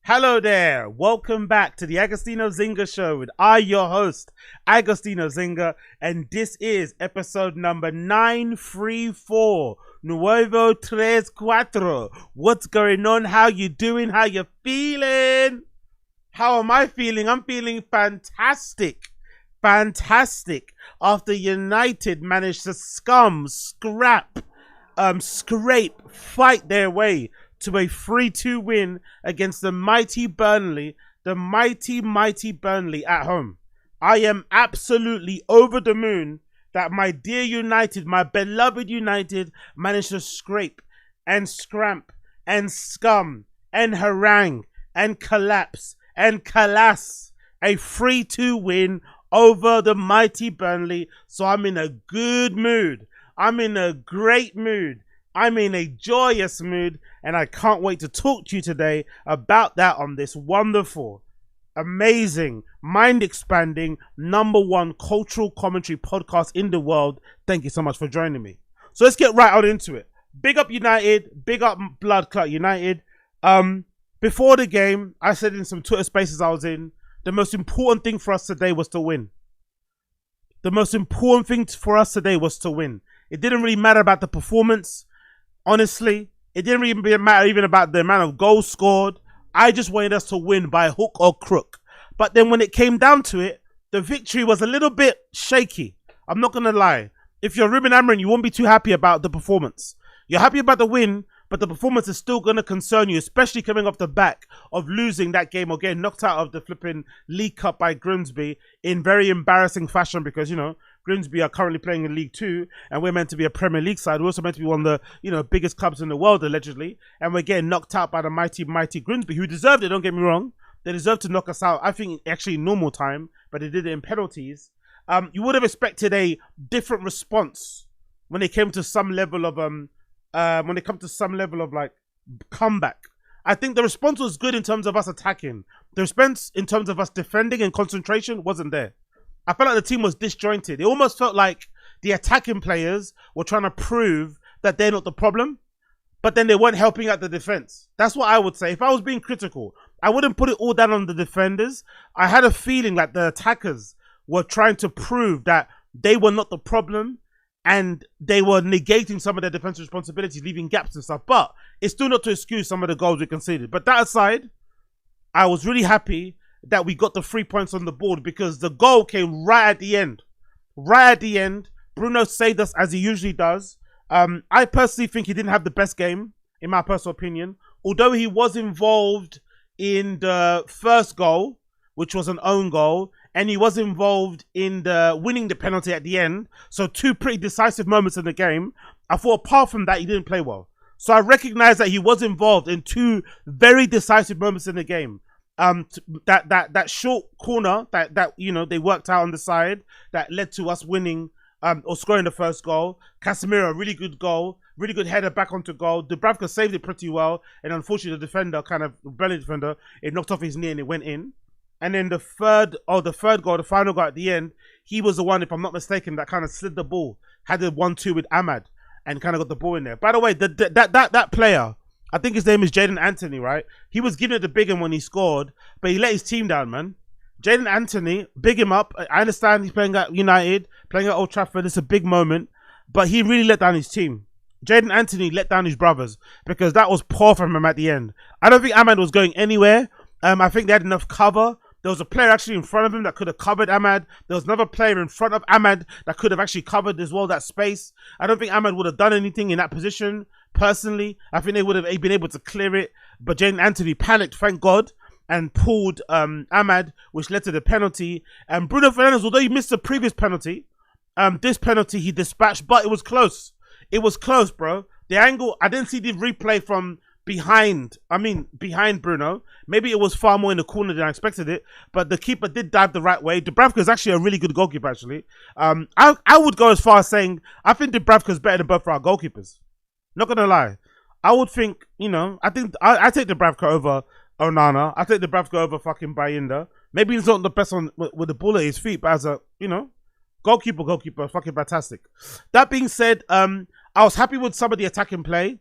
Hello there, welcome back to the Agostino Zinga Show with your host, Agostino Zinga, and this is episode number 934, Nuevo Tres Cuatro. What's going on? How you doing? How you feeling? How am I feeling? I'm feeling fantastic. Fantastic. After United managed to scrape, fight their way to a 3-2 win against the mighty Burnley, the mighty Burnley at home. I am absolutely over the moon that my dear United, my beloved United, managed to scrape and scramp and scum and harangue and collapse and collapse a 3-2 win over the mighty Burnley. So I'm in a good mood. I'm in a great mood. I'm in a joyous mood, and I can't wait to talk to you today about that on this wonderful, amazing, mind-expanding, #1 cultural commentary podcast in the world. Thank you so much for joining me. So let's get right out into it. Big up United, big up Blood Clot United. Before the game, I said in some Twitter spaces I was in, the most important thing for us today was to win. The most important thing for us today was to win. It didn't really matter about the performance. Honestly, it didn't really matter even about the amount of goals scored. I just wanted us to win by hook or crook. But then when it came down to it, the victory was a little bit shaky. I'm not going to lie. If you're Ruben Amorim, you won't be too happy about the performance. You're happy about the win, but the performance is still going to concern you, especially coming off the back of losing that game or getting knocked out of the flipping League Cup by Grimsby in very embarrassing fashion because, you know, Grimsby are currently playing in League 2 and we're meant to be a Premier League side. We're also meant to be one of the, biggest clubs in the world, allegedly. And we're getting knocked out by the mighty Grimsby, who deserved it, don't get me wrong. They deserved to knock us out, I think, actually in normal time, but they did it in penalties. You would have expected a different response when it came to some level of like comeback. I think the response was good in terms of us attacking. The response in terms of us defending and concentration wasn't there. I felt like the team was disjointed. It almost felt like the attacking players were trying to prove that they're not the problem, but then they weren't helping out the defense. That's what I would say. If I was being critical, I wouldn't put it all down on the defenders. I had a feeling like the attackers were trying to prove that they were not the problem and they were negating some of their defensive responsibilities, leaving gaps and stuff. But it's still not to excuse some of the goals we conceded. But that aside, I was really happy that we got the 3 points on the board because the goal came right at the end. Right at the end, Bruno saved us as he usually does. I personally think he didn't have the best game, in my personal opinion. Although he was involved in the first goal, which was an own goal, and he was involved in the winning the penalty at the end. So 2 pretty decisive moments in the game. I thought apart from that, he didn't play well. So I recognize that he was involved in 2 very decisive moments in the game. That short corner that they worked out on the side that led to us winning or scoring the first goal. Casemiro, really good goal, really good header back onto goal. Dubravka saved it pretty well, and unfortunately the defender, Burnley defender, it knocked off his knee and it went in. And then the final goal at the end, he was the one, if I'm not mistaken, that kind of slid the ball, had the 1-2 with Ahmad and kind of got the ball in there. By the way, that player, I think his name is Jaden Anthony, right? He was giving it the big one when he scored, but he let his team down, man. Jaden Anthony, big him up. I understand he's playing at United, playing at Old Trafford. It's a big moment, but he really let down his team. Jaden Anthony let down his brothers because that was poor from him at the end. I don't think Ahmad was going anywhere. I think they had enough cover. There was a player actually in front of him that could have covered Ahmad. There was another player in front of Ahmad that could have actually covered as well that space. I don't think Ahmad would have done anything in that position. Personally, I think they would have been able to clear it. But Jaden Anthony panicked, thank God, and pulled Ahmad, which led to the penalty. And Bruno Fernandes, although he missed the previous penalty, this penalty he dispatched, but it was close. It was close, bro. The angle, I didn't see the replay from behind Bruno. Maybe it was far more in the corner than I expected it, but the keeper did dive the right way. Dubravka is actually a really good goalkeeper, actually. I would go as far as saying, I think Dubravka is better than both of our goalkeepers. Not gonna lie. I would think, I think I take Dubravka over Onana. I take Dubravka over fucking Bayinda. Maybe he's not the best on with the ball at his feet, but as a, goalkeeper, fucking fantastic. That being said, I was happy with some of the attacking play.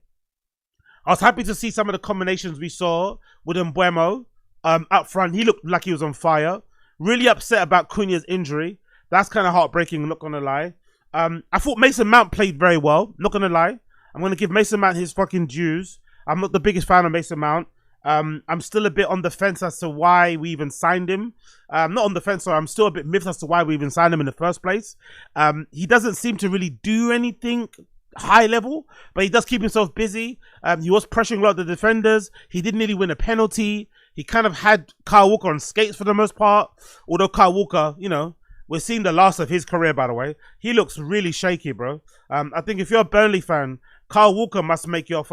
I was happy to see some of the combinations we saw with Mbeumo. Up front, he looked like he was on fire. Really upset about Cunha's injury. That's kind of heartbreaking, I'm not going to lie. I thought Mason Mount played very well, not going to lie. I'm going to give Mason Mount his fucking dues. I'm not the biggest fan of Mason Mount. I'm still a bit on the fence as to why we even signed him. Not on the fence, sorry. I'm still a bit miffed as to why we even signed him in the first place. He doesn't seem to really do anything high level, but he does keep himself busy. He was pressuring a lot of the defenders. He didn't really win a penalty. He kind of had Kyle Walker on skates for the most part. Although Kyle Walker, you know, we're seeing the last of his career, by the way. He looks really shaky, bro. I think if you're a Burnley fan, Kyle Walker must make your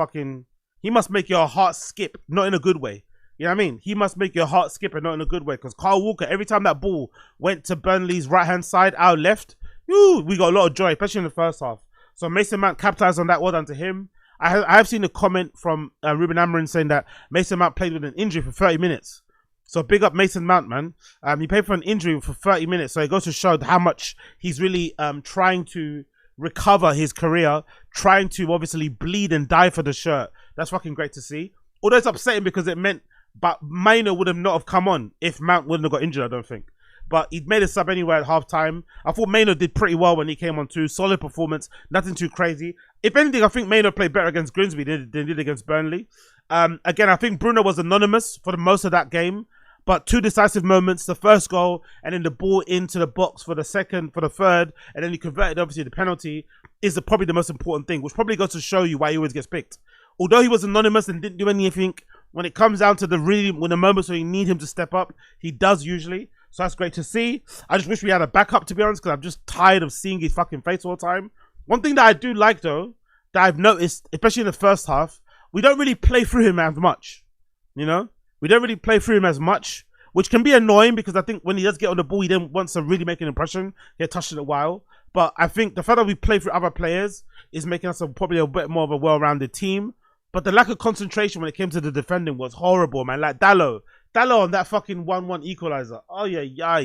he must make your heart skip, not in a good way. You know what I mean? He must make your heart skip and not in a good way. Because Kyle Walker, every time that ball went to Burnley's right-hand side, our left, we got a lot of joy, especially in the first half. So Mason Mount capitalized on that. Well done to him. I have seen a comment from Ruben Amorim saying that Mason Mount played with an injury for 30 minutes. So big up Mason Mount, man. He played for an injury for 30 minutes. So it goes to show how much he's really trying to recover his career, trying to obviously bleed and die for the shirt. That's fucking great to see. Although it's upsetting because it meant but Maino would have not have come on if Mount wouldn't have got injured, I don't think. But he'd made a sub anyway at half time. I thought Maino did pretty well when he came on too. Solid performance, nothing too crazy. If anything, I think Maino played better against Grimsby than he did against Burnley. Again, I think Bruno was anonymous for the most of that game. But two decisive moments, the first goal and then the ball into the box for the second, for the third, and then he converted obviously the penalty is probably the most important thing, which probably goes to show you why he always gets picked. Although he was anonymous and didn't do anything, when it comes down to the moments where you need him to step up, he does usually. So that's great to see. I just wish we had a backup, to be honest, because I'm just tired of seeing his fucking face all the time. One thing that I do like though, that I've noticed, especially in the first half, we don't really play through him as much, you know? We don't really play through him as much, which can be annoying because I think when he does get on the ball, he then wants to really make an impression, get touched in a while. But I think the fact that we play through other players is making us probably a bit more of a well-rounded team. But the lack of concentration when it came to the defending was horrible, man. Like Dallo on that fucking 1-1 equalizer. Oh, yeah.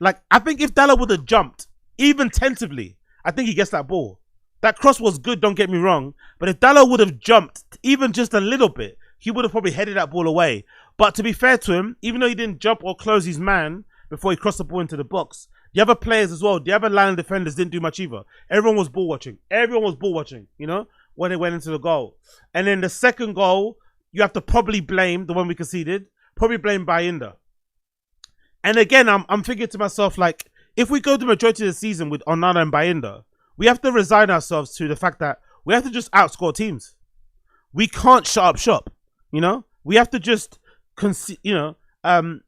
Like, I think if Dallo would have jumped, even tentatively, I think he gets that ball. That cross was good, don't get me wrong. But if Dallo would have jumped even just a little bit, he would have probably headed that ball away. But to be fair to him, even though he didn't jump or close his man before he crossed the ball into the box, the other players as well, the other line of defenders didn't do much either. Everyone was ball watching. You know, when they went into the goal. And then the second goal, you have to probably blame the one we conceded, probably blame Bayinda. And again, I'm thinking to myself, like, if we go the majority of the season with Onana and Bayinda, we have to resign ourselves to the fact that we have to just outscore teams. We can't shut up shop, you know? We have to just, we have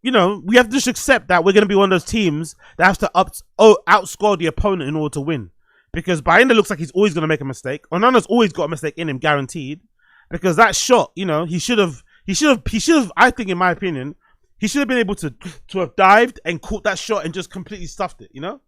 to just accept that we're going to be one of those teams that has to outscore the opponent in order to win. Because Bayinda looks like he's always going to make a mistake. Onana's always got a mistake in him, guaranteed. Because that shot, you know, he should have, I think in my opinion, he should have been able to have dived and caught that shot and just completely stuffed it, you know?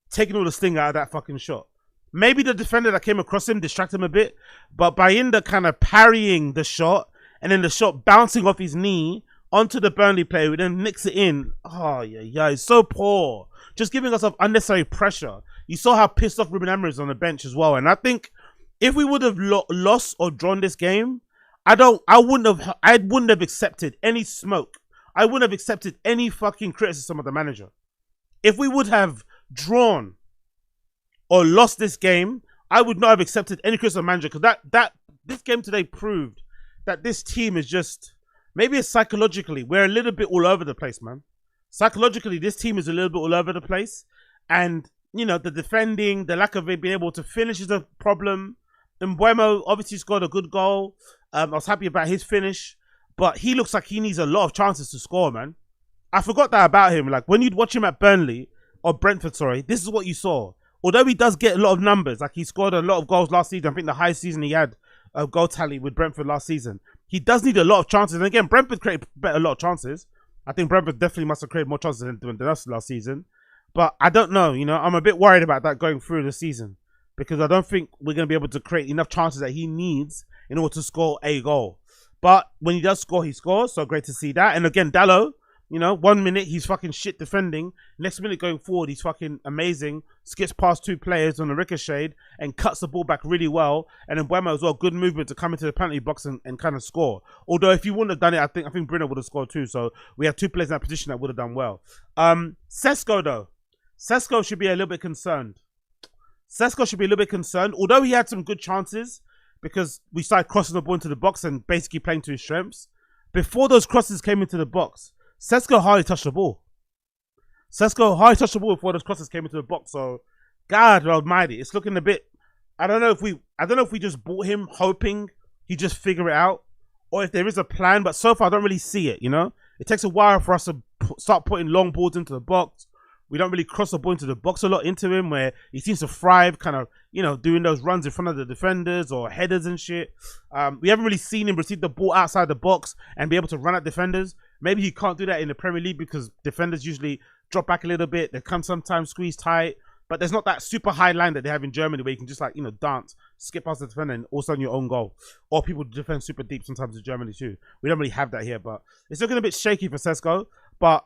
Taking all the sting out of that fucking shot. Maybe the defender that came across him distracted him a bit, but Bayinda kind of parrying the shot and then the shot bouncing off his knee onto the Burnley player who then nicks it in. Oh, yeah, it's so poor. Just giving us unnecessary pressure. You saw how pissed off Ruben Amorim is on the bench as well. And I think if we would have lost or drawn this game, I wouldn't have accepted any smoke. I wouldn't have accepted any fucking criticism of the manager. If we would have drawn or lost this game, I would not have accepted any criticism of the manager, because this game today proved that this team is just, maybe it's psychologically, we're a little bit all over the place, man. Psychologically, this team is a little bit all over the place. And, you know, the defending, the lack of it being able to finish is a problem. Mbeumo obviously scored a good goal. I was happy about his finish. But he looks like he needs a lot of chances to score, man. I forgot that about him. Like, when you'd watch him at Burnley, or Brentford, sorry, this is what you saw. Although he does get a lot of numbers, like he scored a lot of goals last season. I think the highest season he had a goal tally with Brentford last season. He does need a lot of chances. And again, Brentford created a lot of chances. I think Brentford definitely must have created more chances than us last season. But I don't know, you know, I'm a bit worried about that going through the season, because I don't think we're going to be able to create enough chances that he needs in order to score a goal. But when he does score, he scores. So great to see that. And again, Dallo, You know, 1 minute he's fucking shit defending. Next minute going forward, he's fucking amazing. Skips past 2 players on a ricochet and cuts the ball back really well. And then Mbeumo as well, good movement to come into the penalty box and kind of score. Although if he wouldn't have done it, I think Brynner would have scored too. So we have 2 players in that position that would have done well. Sesko though. Sesko should be a little bit concerned. Although he had some good chances because we started crossing the ball into the box and basically playing to his strengths. Before those crosses came into the box, Sesko hardly touched the ball. Before those crosses came into the box. So, God almighty, it's looking a bit. I don't know if we just bought him hoping he just figure it out, or if there is a plan. But so far, I don't really see it. You know, it takes a while for us to start putting long balls into the box. We don't really cross the ball into the box a lot into him, where he seems to thrive, kind of, you know, doing those runs in front of the defenders or headers and shit. We haven't really seen him receive the ball outside the box and be able to run at defenders. Maybe he can't do that in the Premier League because defenders usually drop back a little bit. They come sometimes squeeze tight, but there's not that super high line that they have in Germany where you can just, like, you know, dance, skip past the defender and all of a sudden your own goal. Or people defend super deep sometimes in Germany too. We don't really have that here, but it's looking a bit shaky for Sesko. But,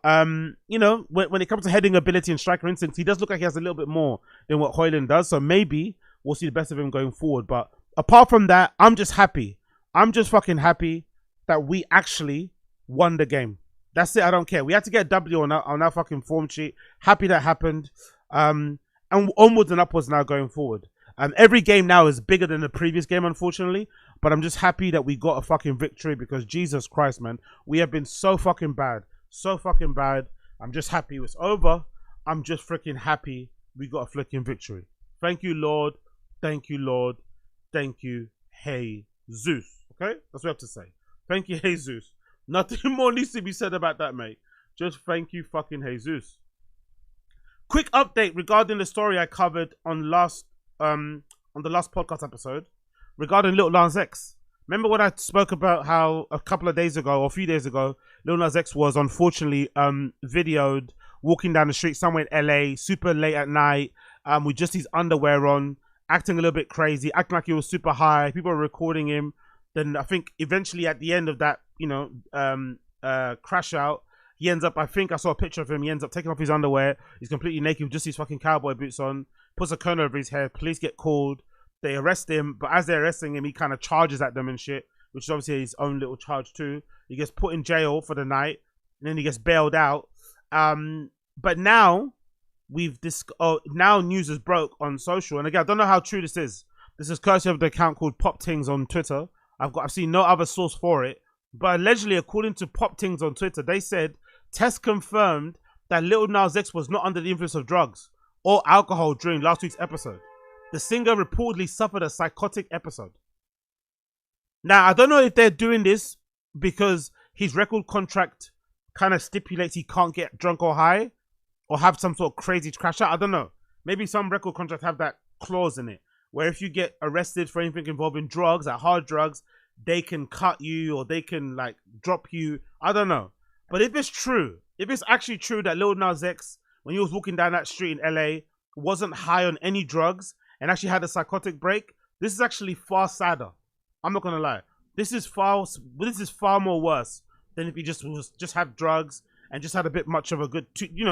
you know, when it comes to heading ability and striker instincts, he does look like he has a little bit more than what Højlund does. So maybe we'll see the best of him going forward. But apart from that, I'm just happy. I'm just fucking happy that we actually won the game. That's it. I don't care. We had to get a W on our fucking form sheet. Happy that happened. And onwards and upwards now going forward. Every game now is bigger than the previous game, unfortunately. But I'm just happy that we got a fucking victory because Jesus Christ, man. We have been so fucking bad. So fucking bad. I'm just happy it's over. I'm just freaking happy we got a freaking victory. Thank you, Lord. Thank you, Lord. Thank you, Jesus. Okay? That's what I have to say. Thank you, Jesus. Nothing more needs to be said about that, mate. Just thank you, fucking Jesus. Quick update regarding the story I covered on the last podcast episode regarding Lil Nas X. Remember when I spoke about how a couple of days ago or a few days ago, Lil Nas X was unfortunately videoed walking down the street somewhere in LA, super late at night, with just his underwear on, acting a little bit crazy, acting like he was super high. People were recording him. Then I think eventually at the end of that, you know, crash out, he ends up, I think I saw a picture of him, he ends up taking off his underwear. He's completely naked with just his fucking cowboy boots on, puts a cone over his head. Police get called. They arrest him, but as they're arresting him, he kind of charges at them and shit, which is obviously his own little charge too. He gets put in jail for the night, and then he gets bailed out. But now now news is broke on social, and again, I don't know how true this is. This is courtesy of the account called Pop Tings on Twitter. I've seen no other source for it, but allegedly, according to Pop Tings on Twitter, they said tests confirmed that Lil Nas X was not under the influence of drugs or alcohol during last week's episode. The singer reportedly suffered a psychotic episode. Now, I don't know if they're doing this because his record contract kind of stipulates he can't get drunk or high or have some sort of crazy crash out. I don't know. Maybe some record contracts have that clause in it where if you get arrested for anything involving drugs, like hard drugs, they can cut you or they can like drop you. I don't know. But if it's true, if it's actually true that Lil Nas X, when he was walking down that street in LA, wasn't high on any drugs and actually had a psychotic break, this is actually far sadder. I'm not gonna lie. This is far more worse than if he just had drugs and just had a bit much of a good,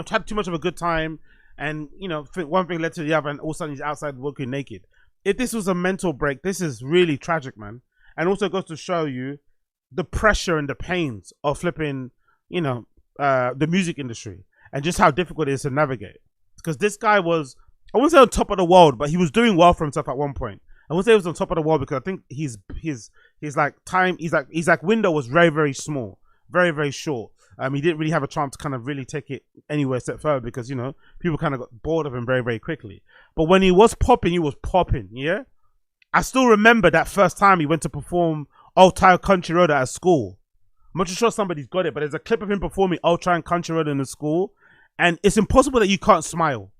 had too much of a good time, and one thing led to the other, and all of a sudden he's outside walking naked. If this was a mental break, this is really tragic, man. And also goes to show you the pressure and the pains of flipping, the music industry and just how difficult it is to navigate. Because this guy was, I wouldn't say on top of the world, but he was doing well for himself at one point. I wouldn't say he was on top of the world because I think his window was very, very small, very, very short. He didn't really have a chance to kind of really take it anywhere except further because, people kind of got bored of him very, very quickly. But when he was popping, yeah? I still remember that first time he went to perform Old Town Country Road at a school. I'm not sure somebody's got it, but there's a clip of him performing Old Town Country Road in the school, and it's impossible that you can't smile.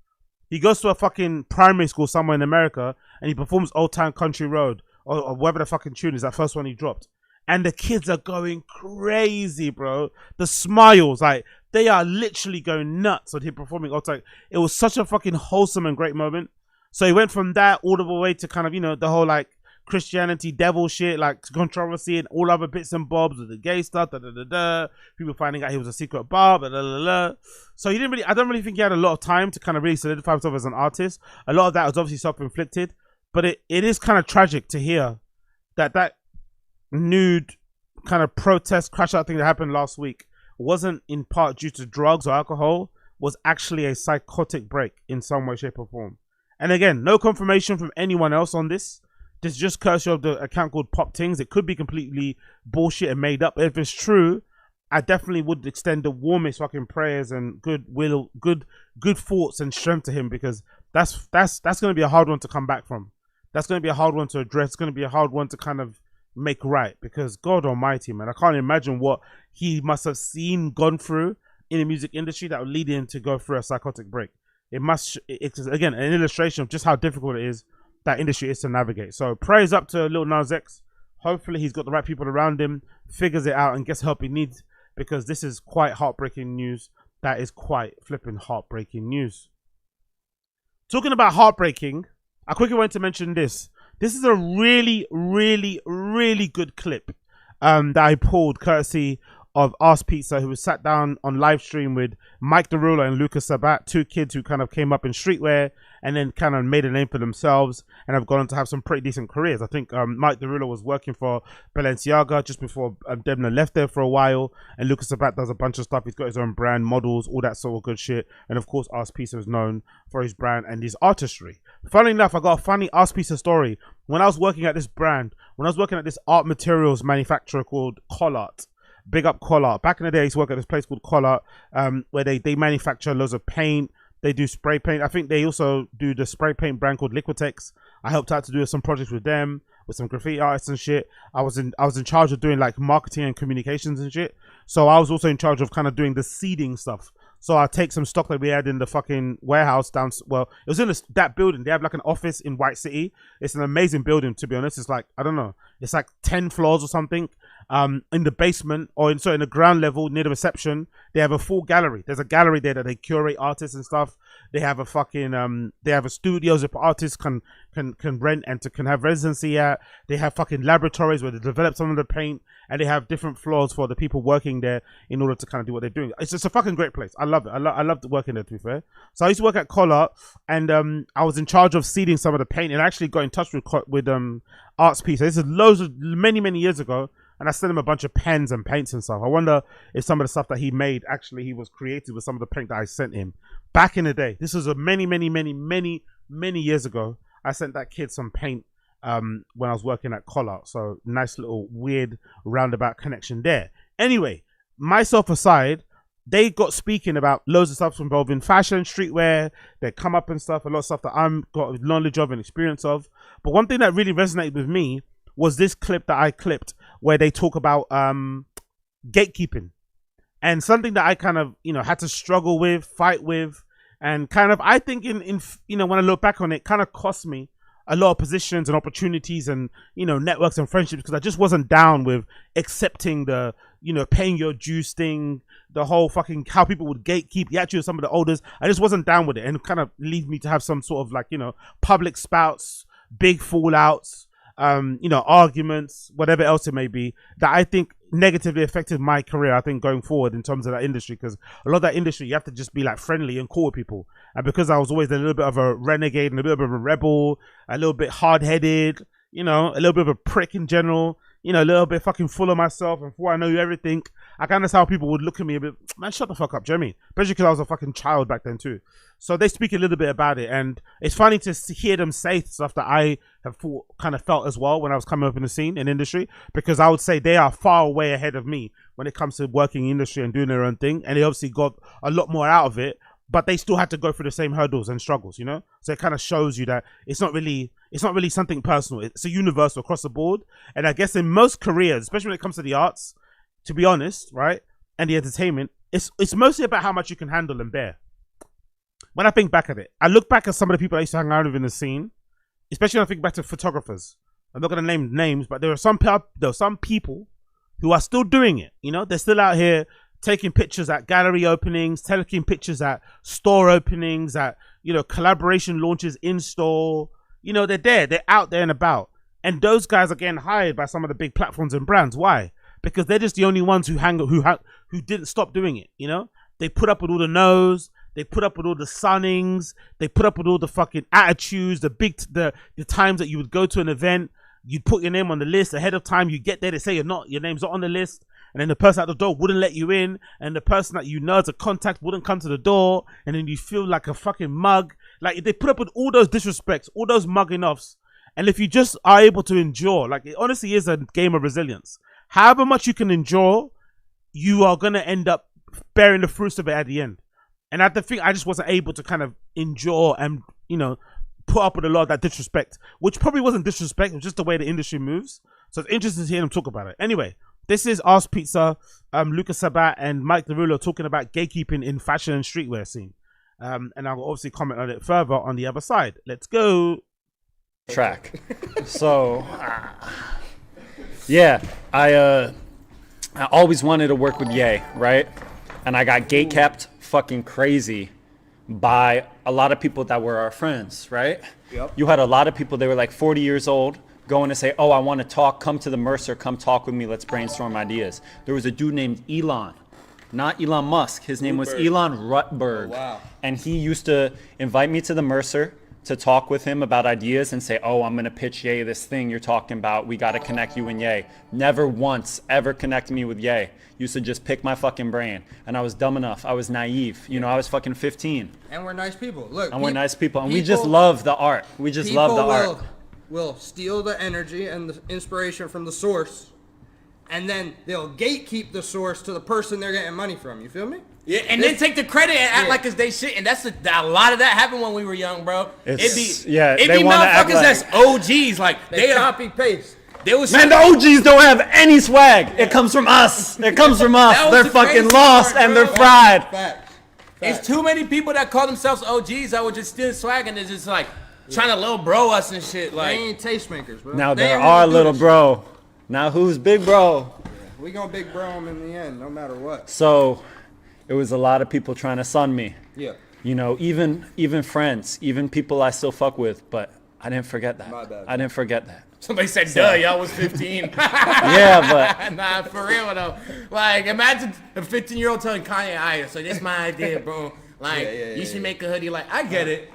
He goes to a fucking primary school somewhere in America, and he performs Old Town Country Road, or whatever the fucking tune is, that first one he dropped. And the kids are going crazy, bro. The smiles, like, they are literally going nuts with him performing Old Town. It was such a fucking wholesome and great moment. So he went from that all the way to kind of, the whole, like, Christianity, devil shit, like controversy and all other bits and bobs with the gay stuff, people finding out he was a secret barb, So he didn't really, I don't really think he had a lot of time to kind of really solidify himself as an artist. A lot of that was obviously self-inflicted, but it is kind of tragic to hear that nude kind of protest crash out thing that happened last week wasn't in part due to drugs or alcohol, was actually a psychotic break in some way, shape or form. And again, no confirmation from anyone else on this. This is just courtesy of the account called Pop Tings. It could be completely bullshit and made up. If it's true, I definitely would extend the warmest fucking prayers and good thoughts and strength to him, because that's going to be a hard one to come back from. That's going to be a hard one to address. It's going to be a hard one to kind of make right, because God Almighty, man, I can't imagine what he must have gone through in the music industry that would lead him to go through a psychotic break. It's again an illustration of just how difficult it is that industry is to navigate. So prayers up to Lil Nas X. Hopefully he's got the right people around him, figures it out and gets help he needs, because this is quite heartbreaking news. That is quite flipping heartbreaking news. Talking about heartbreaking, I quickly want to mention this. This is a really, really, really good clip that I pulled courtesy of Ask Pizza, who was sat down on live stream with Mike Derulo and Luka Sabbat, two kids who kind of came up in streetwear and then kind of made a name for themselves and have gone on to have some pretty decent careers. I think Mike Derulo was working for Balenciaga just before Debna left there for a while, and Luka Sabbat does a bunch of stuff. He's got his own brand, models, all that sort of good shit. And of course, Ask Pizza is known for his brand and his artistry. Funnily enough, I got a funny Ask Pizza story. When I was working at this brand, when I was working at this art materials manufacturer called Collart, big up Collart. Back in the day, I used to work at this place called Collart, where they manufacture loads of paint. They do spray paint. I think they also do the spray paint brand called Liquitex. I helped out to do some projects with them, with some graffiti artists and shit. I was in charge of doing like marketing and communications and shit. So I was also in charge of kind of doing the seeding stuff. So I take some stock that we had in the fucking warehouse down. Well, it was in that building. They have like an office in White City. It's an amazing building, to be honest. It's like, I don't know, it's like 10 floors or something. In the basement, or in the ground level near the reception, they have a full gallery. There's a gallery there that they curate artists and stuff. They have a fucking they have a studios that artists can rent and can have residency at. They have fucking laboratories where they develop some of the paint, and they have different floors for the people working there in order to kind of do what they're doing. It's just a fucking great place. I love it. I loved working there, to be fair. So I used to work at Collart, and I was in charge of seeding some of the paint, and I actually got in touch with Arts Pizza. This is many years ago. And I sent him a bunch of pens and paints and stuff. I wonder if some of the stuff that he made, actually he was created with some of the paint that I sent him. Back in the day, this was many years ago. I sent that kid some paint when I was working at Collart. So nice little weird roundabout connection there. Anyway, myself aside, they got speaking about loads of stuff involving fashion, streetwear. They come up and stuff, a lot of stuff that I'm got knowledge of and experience of. But one thing that really resonated with me was this clip that I clipped where they talk about gatekeeping, and something that I kind of had to struggle with, fight with, and kind of I think in when I look back on it, kind of cost me a lot of positions and opportunities and networks and friendships, because I just wasn't down with accepting the paying your dues thing, the whole fucking how people would gatekeep the attitude of some of the elders. I just wasn't down with it, and it kind of leads me to have some sort of like public spouts, big fallouts, arguments, whatever else it may be, that I think negatively affected my career, I think, going forward in terms of that industry. Because a lot of that industry, you have to just be like friendly and cool with people. And because I was always a little bit of a renegade and a little bit of a rebel, a little bit hard-headed, a little bit of a prick in general, a little bit fucking full of myself, and before I know everything, I kind of how people would look at me a bit, man, shut the fuck up, do you know what I mean? Especially because I was a fucking child back then too. So they speak a little bit about it, and it's funny to hear them say stuff that I have kind of felt as well when I was coming up in the scene and industry, because I would say they are far way ahead of me when it comes to working in industry and doing their own thing, and they obviously got a lot more out of it, but they still had to go through the same hurdles and struggles, So it kind of shows you that it's not really something personal. It's a universal across the board. And I guess in most careers, especially when it comes to the arts, to be honest, right, and the entertainment, it's mostly about how much you can handle and bear. When I think back at it, I look back at some of the people I used to hang around with in the scene, especially when I think back to photographers. I'm not going to name names, but there are some people who are still doing it. They're still out here taking pictures at gallery openings, taking pictures at store openings, at collaboration launches in store. They're there, they're out there and about. And those guys are getting hired by some of the big platforms and brands. Why? Because they're just the only ones who didn't stop doing it. You know, they put up with all the no's, they put up with all the sunnings, they put up with all the fucking attitudes, the times that you would go to an event, you'd put your name on the list ahead of time, you get there, they say your name's not on the list, and then the person at the door wouldn't let you in, and the person that you know as a contact wouldn't come to the door, and then you feel like a fucking mug. Like, they put up with all those disrespects, all those mugging offs. And if you just are able to endure, like, it honestly is a game of resilience. However much you can endure, you are going to end up bearing the fruits of it at the end. And I think I just wasn't able to kind of endure and, you know, put up with a lot of that disrespect, which probably wasn't disrespect, it was just the way the industry moves. So it's interesting to hear them talk about it. Anyway, this is Ask Pizza, Luka, Sabbat, and Mike Derulo talking about gatekeeping in fashion and streetwear scene. And I'll obviously comment on it further on the other side. Let's go. Track. So, yeah, I always wanted to work with Ye, right? And I got gate kept fucking crazy by a lot of people that were our friends, right? Yep. You had a lot of people, they were like 40 years old, going to say, oh, I want to talk, come to the Mercer, come talk with me, let's brainstorm ideas. There was a dude named Elon, not Elon Musk. His name was Elon Rutberg. Oh, wow. And he used to invite me to the Mercer to talk with him about ideas and say, oh, I'm going to pitch Ye this thing you're talking about. We got to connect you and Ye. Never once ever connected me with Ye. Used to just pick my fucking brain. And I was dumb enough. I was naive. You know, I was fucking 15. And we're nice people. Look. And we're nice people. And we just love the art. We just love the art. Will steal the energy and the inspiration from the source. And then they'll gatekeep the source to the person they're getting money from. You feel me? Yeah, and then take the credit and act like it's they shit, and that's a lot of that happened when we were young, bro. It'd be motherfuckers that's OGs, like they copy paste. Man, the OGs don't have any swag. It comes from us. It comes from us. They're fucking lost and they're fried. Fact. It's too many people that call themselves OGs that would just steal swag and it's just like trying to little bro us and shit. Like they ain't tastemakers, bro. Now there are little bro. Now who's big bro? We gonna big bro him in the end, no matter what. So it was a lot of people trying to sun me. Yeah. You know, even friends, even people I still fuck with, but I didn't forget that. My bad. I didn't forget that. somebody said, duh, y'all was 15. Yeah, but nah, for real though. Like, imagine a 15-year-old telling Kanye, "Alright, so this my idea, bro. Like, you should make a hoodie." Like, I get it.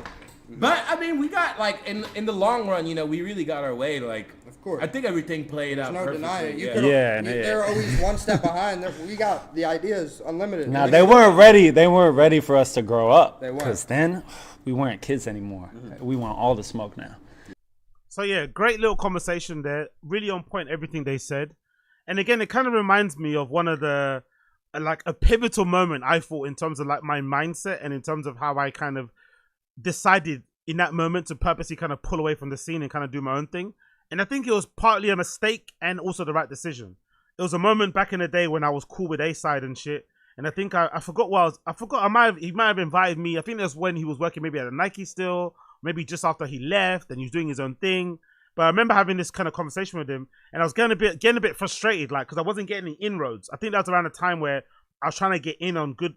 But I mean, we got like in the long run, you know, we really got our way. Like, of course, I think everything played out. No perfectly. denying. They're always one step behind. We got the ideas unlimited. Now they weren't ready. They weren't ready for us to grow up. They weren't. Because then we weren't kids anymore. We want all the smoke now. So yeah, great little conversation there. Really on point, everything they said. And again, it kind of reminds me of one of the like a pivotal moment I thought in terms of like my mindset and in terms of how I kind of decided in that moment to purposely kind of pull away from the scene and kind of do my own thing. And I think it was partly a mistake and also the right decision. It was a moment back in the day when I was cool with A-Side and shit. And I think I forgot he might have invited me. I think that's when he was working maybe at Nike still, maybe just after he left and he was doing his own thing. But I remember having this kind of conversation with him and I was getting a bit frustrated, like, because I wasn't getting any inroads. I think that was around the time where I was trying to get in on Good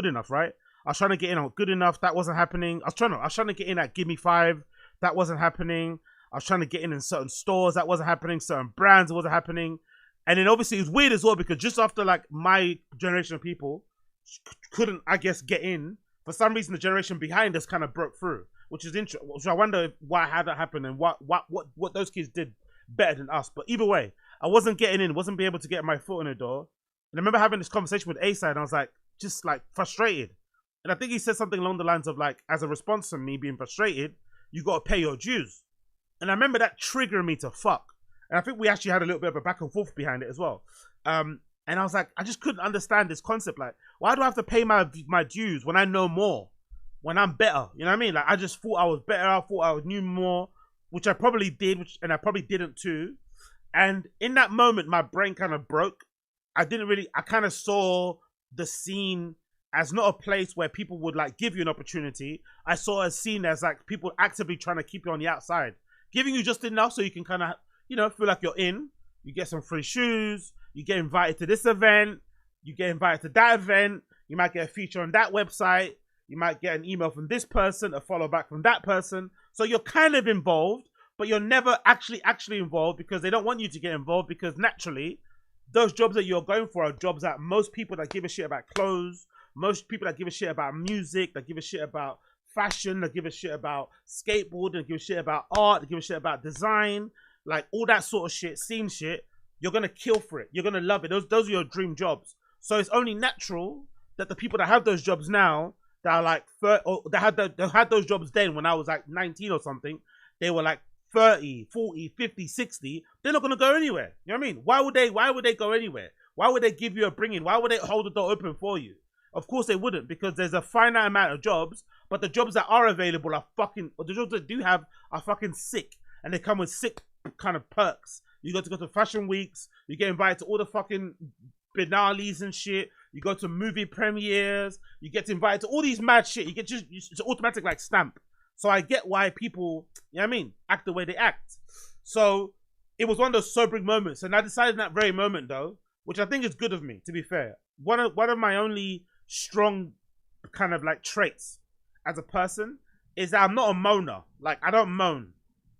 Enough, right? I was trying to get in on Good Enough. That wasn't happening. I was trying to get in at Give Me 5. That wasn't happening. I was trying to get in certain stores. That wasn't happening. Certain brands, it wasn't happening. And then obviously it was weird as well because just after like my generation of people couldn't, I guess, get in, for some reason the generation behind us kind of broke through, which is interesting. Which I wonder how that happened and what those kids did better than us. But either way, I wasn't getting in, wasn't being able to get my foot in the door. And I remember having this conversation with A-Side and I was like, just like frustrated. And I think he said something along the lines of like, as a response to me being frustrated, you got to pay your dues. And I remember that triggering me to fuck. And I think we actually had a little bit of a back and forth behind it as well. And I was like, I just couldn't understand this concept. Like, why do I have to pay my dues when I know more? When I'm better? You know what I mean? Like, I just thought I was better. I thought I knew more, which I probably did, and I probably didn't too. And in that moment, my brain kind of broke. I kind of saw the scene as not a place where people would like give you an opportunity. I saw a scene as like people actively trying to keep you on the outside, giving you just enough so you can kind of, you know, feel like you're in. You get some free shoes, you get invited to this event, you get invited to that event, you might get a feature on that website, you might get an email from this person, a follow back from that person. So you're kind of involved, but you're never actually involved because they don't want you to get involved because naturally, those jobs that you're going for are jobs that most people that give a shit about clothes, most people that give a shit about music, that give a shit about fashion, that give a shit about skateboarding, that give a shit about art, that give a shit about design, like all that sort of shit, scene shit, you're gonna kill for it. You're gonna love it. Those are your dream jobs. So it's only natural that the people that have those jobs now, that are like, or that had those jobs then when I was like 19 or something, they were like 30, 40, 50, 60, they're not gonna go anywhere. You know what I mean? Why would they go anywhere? Why would they give you a bring in? Why would they hold the door open for you? Of course they wouldn't, because there's a finite amount of jobs, but the jobs that are available are fucking, or the jobs that do have are fucking sick, and they come with sick kind of perks. You got to go to fashion weeks, you get invited to all the fucking Biennales and shit, you go to movie premieres, you get invited to all these mad shit, it's automatic like stamp. So I get why people, you know what I mean, act the way they act. So it was one of those sobering moments, and I decided in that very moment though, which I think is good of me, to be fair, one of my only strong kind of like traits as a person is that I'm not a moaner. Like, I don't moan.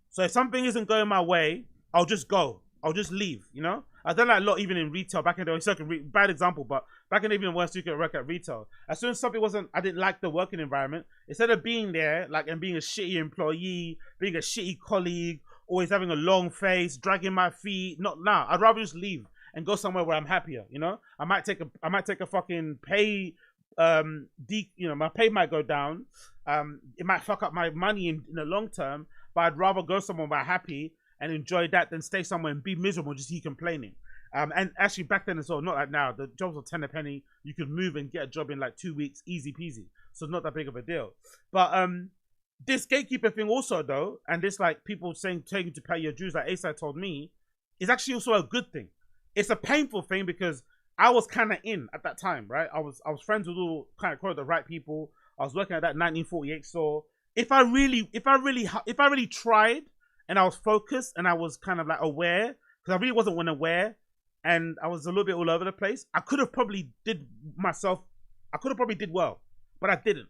So if something isn't going my way, I'll just go. I'll just leave, you know? I've done that a lot even in retail. Back in the day, bad example, but back in even when I used to work at retail, as soon as something I didn't like the working environment, instead of being there, like, and being a shitty employee, being a shitty colleague, always having a long face, dragging my feet, I'd rather just leave and go somewhere where I'm happier, you know? I might take a fucking pay, my pay might go down. It might fuck up my money in the long term, but I'd rather go somewhere where I'm happy and enjoy that than stay somewhere and be miserable and just keep complaining. And actually back then as well, not like now, the jobs were 10 a penny. You could move and get a job in like 2 weeks, easy peasy. So not that big of a deal. But this gatekeeper thing also though, and this like people saying taking to pay your dues, like ASAP told me, is actually also a good thing. It's a painful thing because I was kind of in at that time, right? I was friends with all kind of the right people. I was working at that 1948 store. If I really tried and I was focused and I was kind of like aware, because I really wasn't aware and I was a little bit all over the place, I could have probably did well, but I didn't.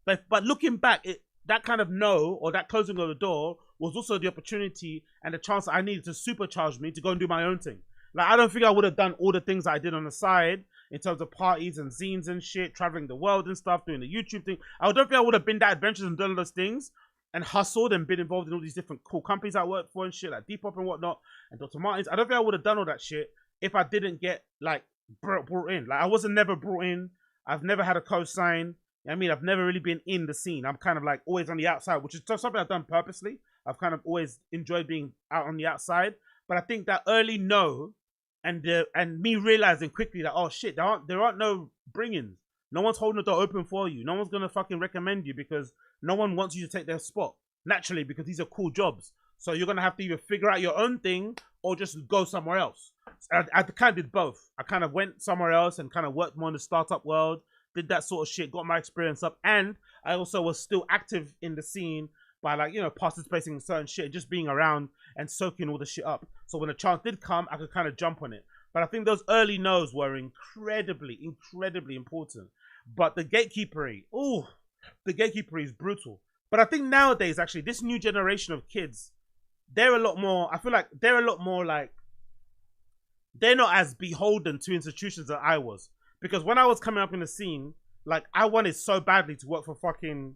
But looking back, that kind of no, or that closing of the door was also the opportunity and the chance that I needed to supercharge me to go and do my own thing. Like, I don't think I would have done all the things that I did on the side in terms of parties and zines and shit, traveling the world and stuff, doing the YouTube thing. I don't think I would have been that adventurous and done all those things and hustled and been involved in all these different cool companies I worked for and shit, like Depop and whatnot, and Dr. Martens. I don't think I would have done all that shit if I didn't get, like, brought in. Like, I wasn't never brought in. I've never had a co-sign. I mean, I've never really been in the scene. I'm kind of, like, always on the outside, which is something I've done purposely. I've kind of always enjoyed being out on the outside. But I think that early no, and me realizing quickly that, oh shit, there aren't no bring-ins. No one's holding the door open for you. No one's gonna fucking recommend you because no one wants you to take their spot. Naturally, because these are cool jobs. So you're gonna have to either figure out your own thing or just go somewhere else. I kind of did both. I kind of went somewhere else and kind of worked more in the startup world, did that sort of shit, got my experience up, and I also was still active in the scene by, like, you know, participating in certain shit, just being around and soaking all the shit up. So when a chance did come, I could kind of jump on it. But I think those early no's were incredibly, incredibly important. But the gatekeepery is brutal. But I think nowadays, actually, this new generation of kids, they're a lot more, I feel like they're a lot more like, they're not as beholden to institutions that I was. Because when I was coming up in the scene, like, I wanted so badly to work for fucking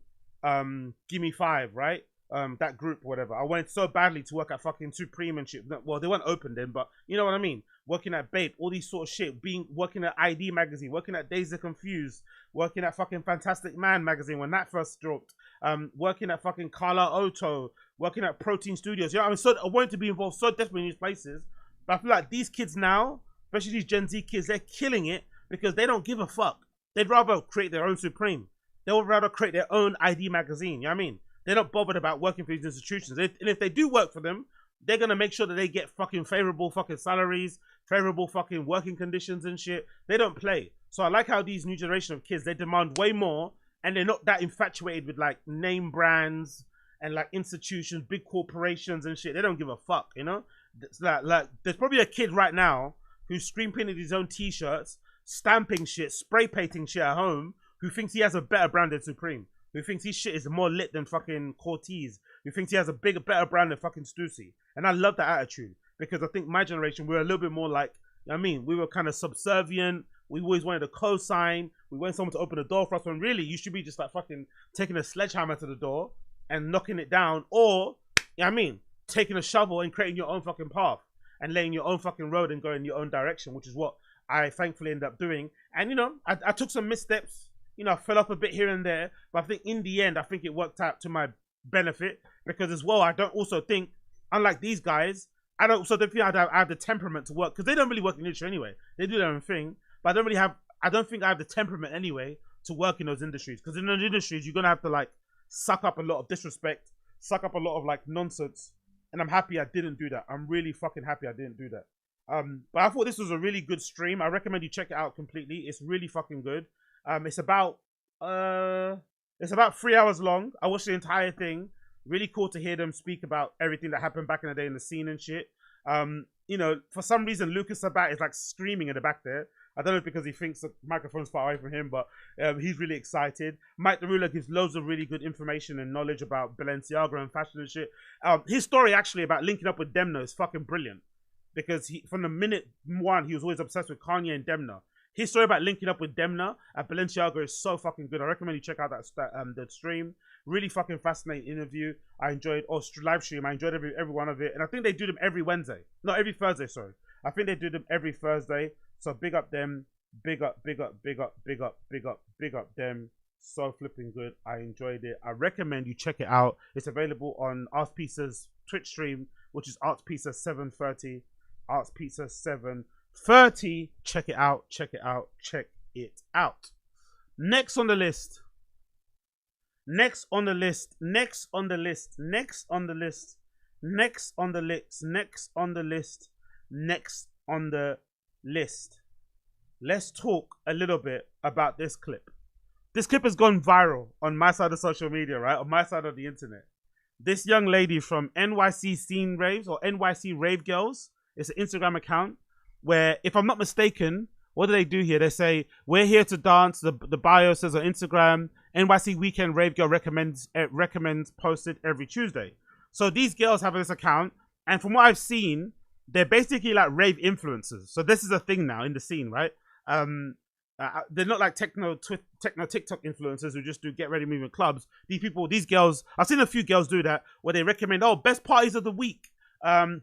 Gimme 5, right? That group, whatever. I wanted so badly to work at fucking Supreme and shit. Well, they weren't open then, but you know what I mean? Working at Bape, all these sort of shit. Working at ID magazine, working at Days of Confused, working at fucking Fantastic Man magazine when that first dropped. Working at fucking Carla Otto, working at Protein Studios. You know what I mean? So I wanted to be involved so desperately in these places. But I feel like these kids now, especially these Gen Z kids, they're killing it because they don't give a fuck. They'd rather create their own Supreme. They would rather create their own ID magazine. You know what I mean? They're not bothered about working for these institutions. And if they do work for them, they're going to make sure that they get fucking favorable fucking salaries, favorable fucking working conditions and shit. They don't play. So I like how these new generation of kids, they demand way more and they're not that infatuated with like name brands and like institutions, big corporations and shit. They don't give a fuck, you know? It's like there's probably a kid right now who's screen printing his own t-shirts, stamping shit, spray painting shit at home, who thinks he has a better brand than Supreme, who thinks his shit is more lit than fucking Cortez, who thinks he has a bigger, better brand than fucking Stussy. And I love that attitude because I think my generation, we're a little bit more like, I mean, we were kind of subservient. We always wanted a co-sign. We wanted someone to open the door for us when really you should be just like fucking taking a sledgehammer to the door and knocking it down, or, you know what I mean, taking a shovel and creating your own fucking path and laying your own fucking road and going your own direction, which is what I thankfully ended up doing. And, you know, I took some missteps. You know, I fell off a bit here and there, but I think in the end, I think it worked out to my benefit because as well, I don't also think, unlike these guys, I don't think I have the temperament to work because they don't really work in the industry anyway. They do their own thing. But I don't think I have the temperament anyway to work in those industries. Because in those industries, you're going to have to like suck up a lot of disrespect, suck up a lot of like nonsense. And I'm happy I didn't do that. I'm really fucking happy I didn't do that. But I thought this was a really good stream. I recommend you check it out completely. It's really fucking good. It's about 3 hours long. I watched the entire thing. Really cool to hear them speak about everything that happened back in the day in the scene and shit. You know, for some reason, Luka Sabbat is like screaming in the back there. I don't know if because he thinks the microphone's far away from him, but he's really excited. Mike the Ruler gives loads of really good information and knowledge about Balenciaga and fashion and shit. His story actually about linking up with Demna is fucking brilliant because from the minute one, he was always obsessed with Kanye and Demna. His story about linking up with Demna at Balenciaga is so fucking good. I recommend you check out that stream. Really fucking fascinating interview. I enjoyed, live stream. I enjoyed every one of it. And I think they do them every Wednesday. No, every Thursday, sorry. I think they do them every Thursday. So big up them. Big up them. So flipping good. I enjoyed it. I recommend you check it out. It's available on Arts Pizza's Twitch stream, which is Arts Pizza 730. Arts Pizza 730. Check it out. Check it out. Check it out. Next on the list. Next on the list. Next on the list. Next on the list. Next on the list. Next on the list. Next on the list. Let's talk a little bit about this clip. This clip has gone viral on my side of social media, right? On my side of the internet. This young lady from NYC Scene Raves or NYC Rave Girls. It's an Instagram account where, if I'm not mistaken, what do they do here? They say, we're here to dance. The bio says on Instagram, NYC Weekend Rave Girl recommends posted every Tuesday. So these girls have this account. And from what I've seen, they're basically like rave influencers. So this is a thing now in the scene, right? They're not like techno TikTok influencers who just do get ready movement clubs. These girls, I've seen a few girls do that where they recommend, best parties of the week,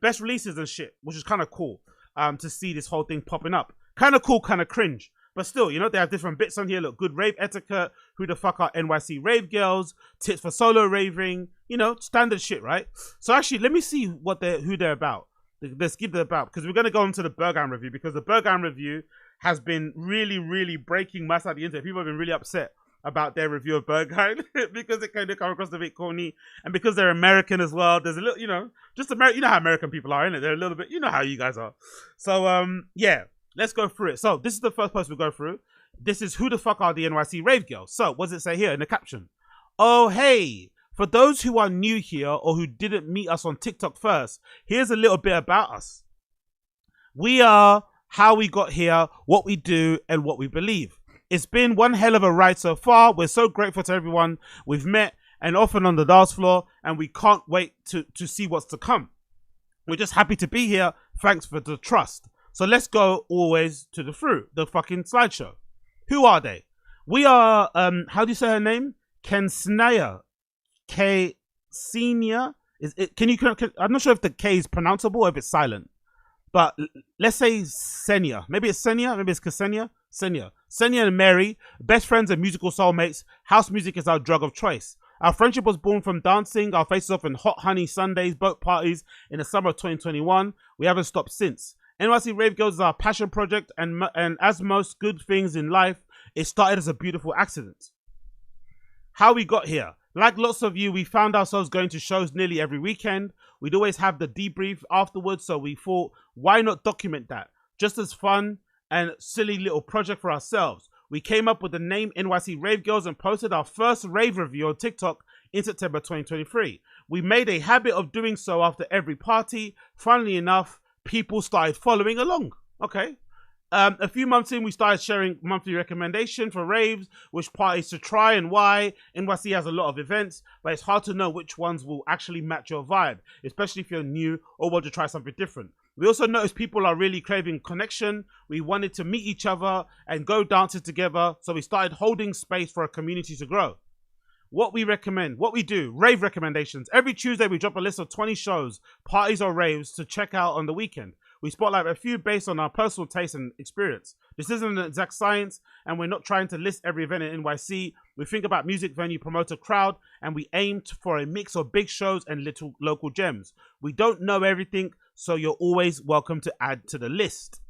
best releases and shit, which is kind of cool to see this whole thing popping up. Kind of cool, kind of cringe. But still, you know, they have different bits on here. Look, good rave etiquette. Who the fuck are NYC Rave Girls? Tips for solo raving. You know, standard shit, right? So actually, let me see who they're about. Let's give them about, because we're going to go into the Berghain review, because the Berghain review has been really, really breaking my side of the internet. People have been really upset about their review of Berghain because it kind of come across a bit corny, and because they're American as well. There's a little, you know, just American. You know how American people are, innit? They're a little bit, you know how you guys are. So yeah, let's go through it. So this is the first post we'll go through. This is who the fuck are the NYC Rave Girls. So what does it say here in the caption? Oh hey. For those who are new here or who didn't meet us on TikTok first, here's a little bit about us. We are, how we got here, what we do, and what we believe. It's been one hell of a ride so far. We're so grateful to everyone we've met and often on the dance floor, and we can't wait to see what's to come. We're just happy to be here. Thanks for the trust. So let's go always to the fucking slideshow. Who are they? We are, how do you say her name? Kensnaya. K Senior is it? I'm not sure if the K is pronounceable or if it's silent, but let's say Senia. Maybe it's Senia. Maybe it's Ksenia. Senia and Mary, best friends and musical soulmates. House music is our drug of choice. Our friendship was born from dancing our faces off in hot honey Sundays, boat parties in the summer of 2021. We haven't stopped since. NYC Rave Girls is our passion project, and as most good things in life, it started as a beautiful accident. How we got here. Like lots of you, we found ourselves going to shows nearly every weekend. We'd always have the debrief afterwards, so we thought, why not document that? Just as fun and silly little project for ourselves. We came up with the name NYC Rave Girls and posted our first rave review on TikTok in September 2023. We made a habit of doing so after every party. Funnily enough, people started following along. Okay. A few months in, we started sharing monthly recommendation for raves, which parties to try and why. NYC has a lot of events, but it's hard to know which ones will actually match your vibe, especially if you're new or want to try something different. We also noticed people are really craving connection. We wanted to meet each other and go dancing together, so we started holding space for a community to grow. What we recommend, what we do, rave recommendations. Every Tuesday, we drop a list of 20 shows, parties or raves to check out on the weekend. We spotlight a few based on our personal taste and experience. This isn't an exact science, and we're not trying to list every event in NYC. We think about music venue, promoter, crowd, and we aim for a mix of big shows and little local gems. We don't know everything, so you're always welcome to add to the list.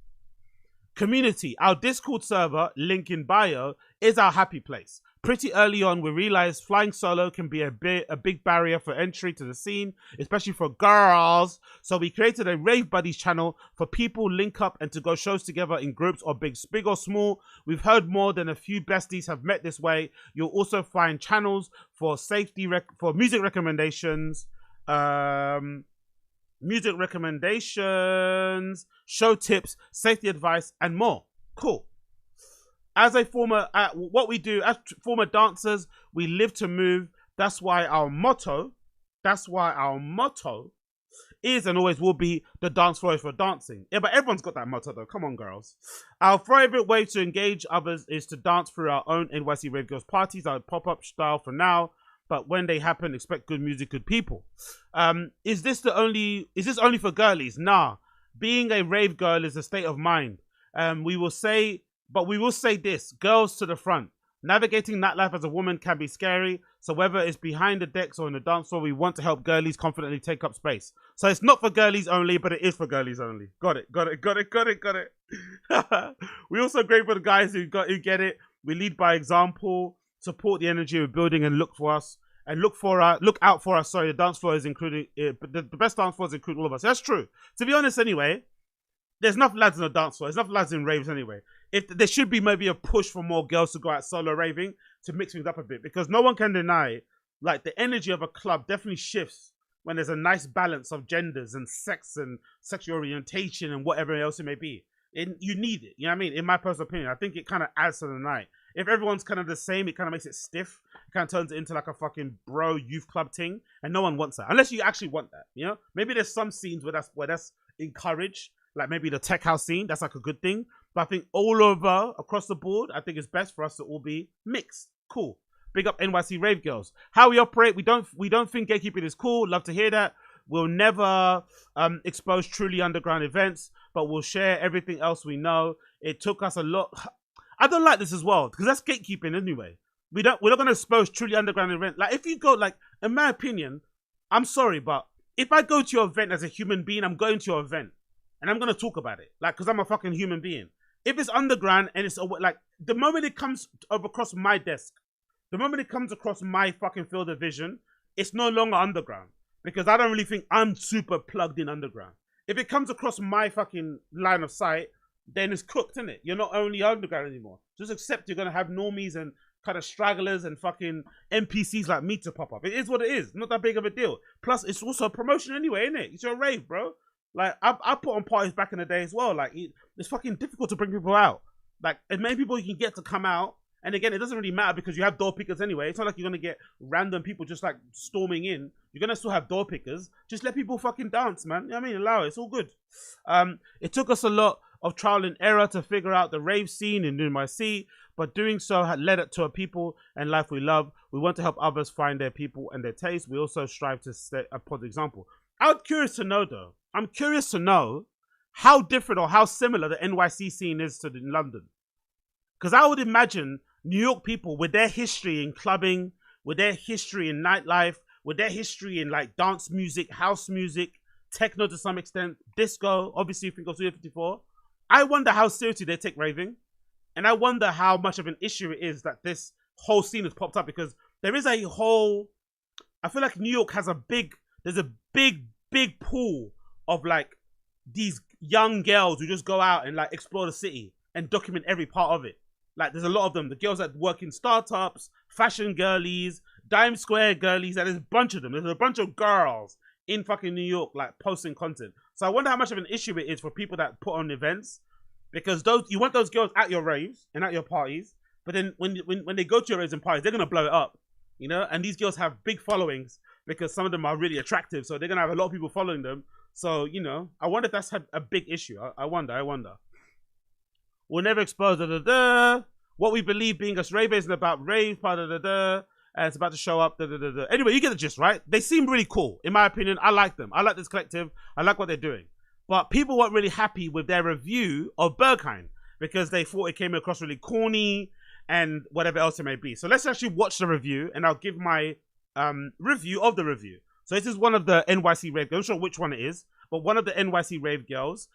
Community. Our Discord server, link in bio, is our happy place. Pretty early on, we realized flying solo can be a big barrier for entry to the scene, especially for girls. So we created a Rave Buddies channel for people link up and to go shows together in groups or big or small. We've heard more than a few besties have met this way. You'll also find channels for music recommendations, show tips, safety advice, and more. Cool. As former dancers, we live to move. That's why our motto is and always will be the dance floor is for dancing. Yeah, but everyone's got that motto though. Come on, girls. Our favorite way to engage others is to dance through our own NYC Rave Girls parties, our pop-up style for now. But when they happen, expect good music, good people. Is this only for girlies? Nah. Being a rave girl is a state of mind. We will say this, girls to the front. Navigating nightlife as a woman can be scary, so whether it's behind the decks or in the dance floor, we want to help girlies confidently take up space. So it's not for girlies only, but it is for girlies only. Got it. We also great for the guys who get it. We lead by example, support the energy we're building, and look out for us. Sorry, the dance floor is including, but the best dance floors include all of us. That's true. To be honest, anyway. There's enough lads on the dance floor. There's enough lads in raves anyway. If there should be maybe a push for more girls to go out solo raving to mix things up a bit, because no one can deny, like, the energy of a club definitely shifts when there's a nice balance of genders and sex and sexual orientation and whatever else it may be. You need it. You know what I mean? In my personal opinion, I think it kind of adds to the night. If everyone's kind of the same, it kind of makes it stiff. It kind of turns it into like a fucking bro youth club thing, and no one wants that unless you actually want that. You know, maybe there's some scenes where that's encouraged. Like maybe the tech house scene, that's like a good thing. But I think all over, across the board, I think it's best for us to all be mixed. Cool. Big up NYC Rave Girls. How we operate, we don't think gatekeeping is cool. Love to hear that. We'll never expose truly underground events, but we'll share everything else we know. It took us a lot. I don't like this as well, because that's gatekeeping anyway. We're not going to expose truly underground event. Like if you go, like, in my opinion, I'm sorry, but if I go to your event as a human being, I'm going to your event. And I'm going to talk about it, like, because I'm a fucking human being. If it's underground and it's, like, the moment it comes across my desk, the moment it comes across my fucking field of vision, it's no longer underground. Because I don't really think I'm super plugged in underground. If it comes across my fucking line of sight, then it's cooked, isn't it? You're not only underground anymore. Just accept you're going to have normies and kind of stragglers and fucking NPCs like me to pop up. It is what it is. Not that big of a deal. Plus, it's also a promotion anyway, isn't it? It's your rave, bro. Like, I put on parties back in the day as well. Like, it's fucking difficult to bring people out. Like, as many people you can get to come out. And again, it doesn't really matter because you have door pickers anyway. It's not like you're going to get random people just, like, storming in. You're going to still have door pickers. Just let people fucking dance, man. You know what I mean? Allow it. It's all good. It took us a lot of trial and error to figure out the rave scene in NYC. But doing so had led it to a people and life we love. We want to help others find their people and their taste. We also strive to set a positive example. I'm curious to know, though. I'm curious to know how different or how similar the NYC scene is to in London. Because I would imagine New York people, with their history in clubbing, with their history in nightlife, with their history in like dance music, house music, techno to some extent, disco, obviously you think of Studio 54. I wonder how seriously they take raving. And I wonder how much of an issue it is that this whole scene has popped up, because there is a whole, I feel like New York has there's a big pool of like these young girls who just go out and like explore the city and document every part of it. Like there's a lot of them. The girls that work in startups, fashion girlies, dime square girlies, and there's a bunch of them. There's a bunch of girls in fucking New York like posting content. So I wonder how much of an issue it is for people that put on events, because you want those girls at your raves and at your parties, but then when they go to your raves and parties, they're gonna blow it up, you know. And these girls have big followings because some of them are really attractive, so they're gonna have a lot of people following them. So you know, I wonder if that's a big issue. I wonder. We'll never expose what we believe being us rave isn't about rave, and it's about to show up. Anyway, you get the gist, right? They seem really cool, in my opinion. I like them. I like this collective. I like what they're doing. But people weren't really happy with their review of Berghain because they thought it came across really corny and whatever else it may be. So let's actually watch the review, and I'll give my review of the review. So this is one of the NYC Rave Girls. I'm not sure which one it is, but one of the NYC Rave Girls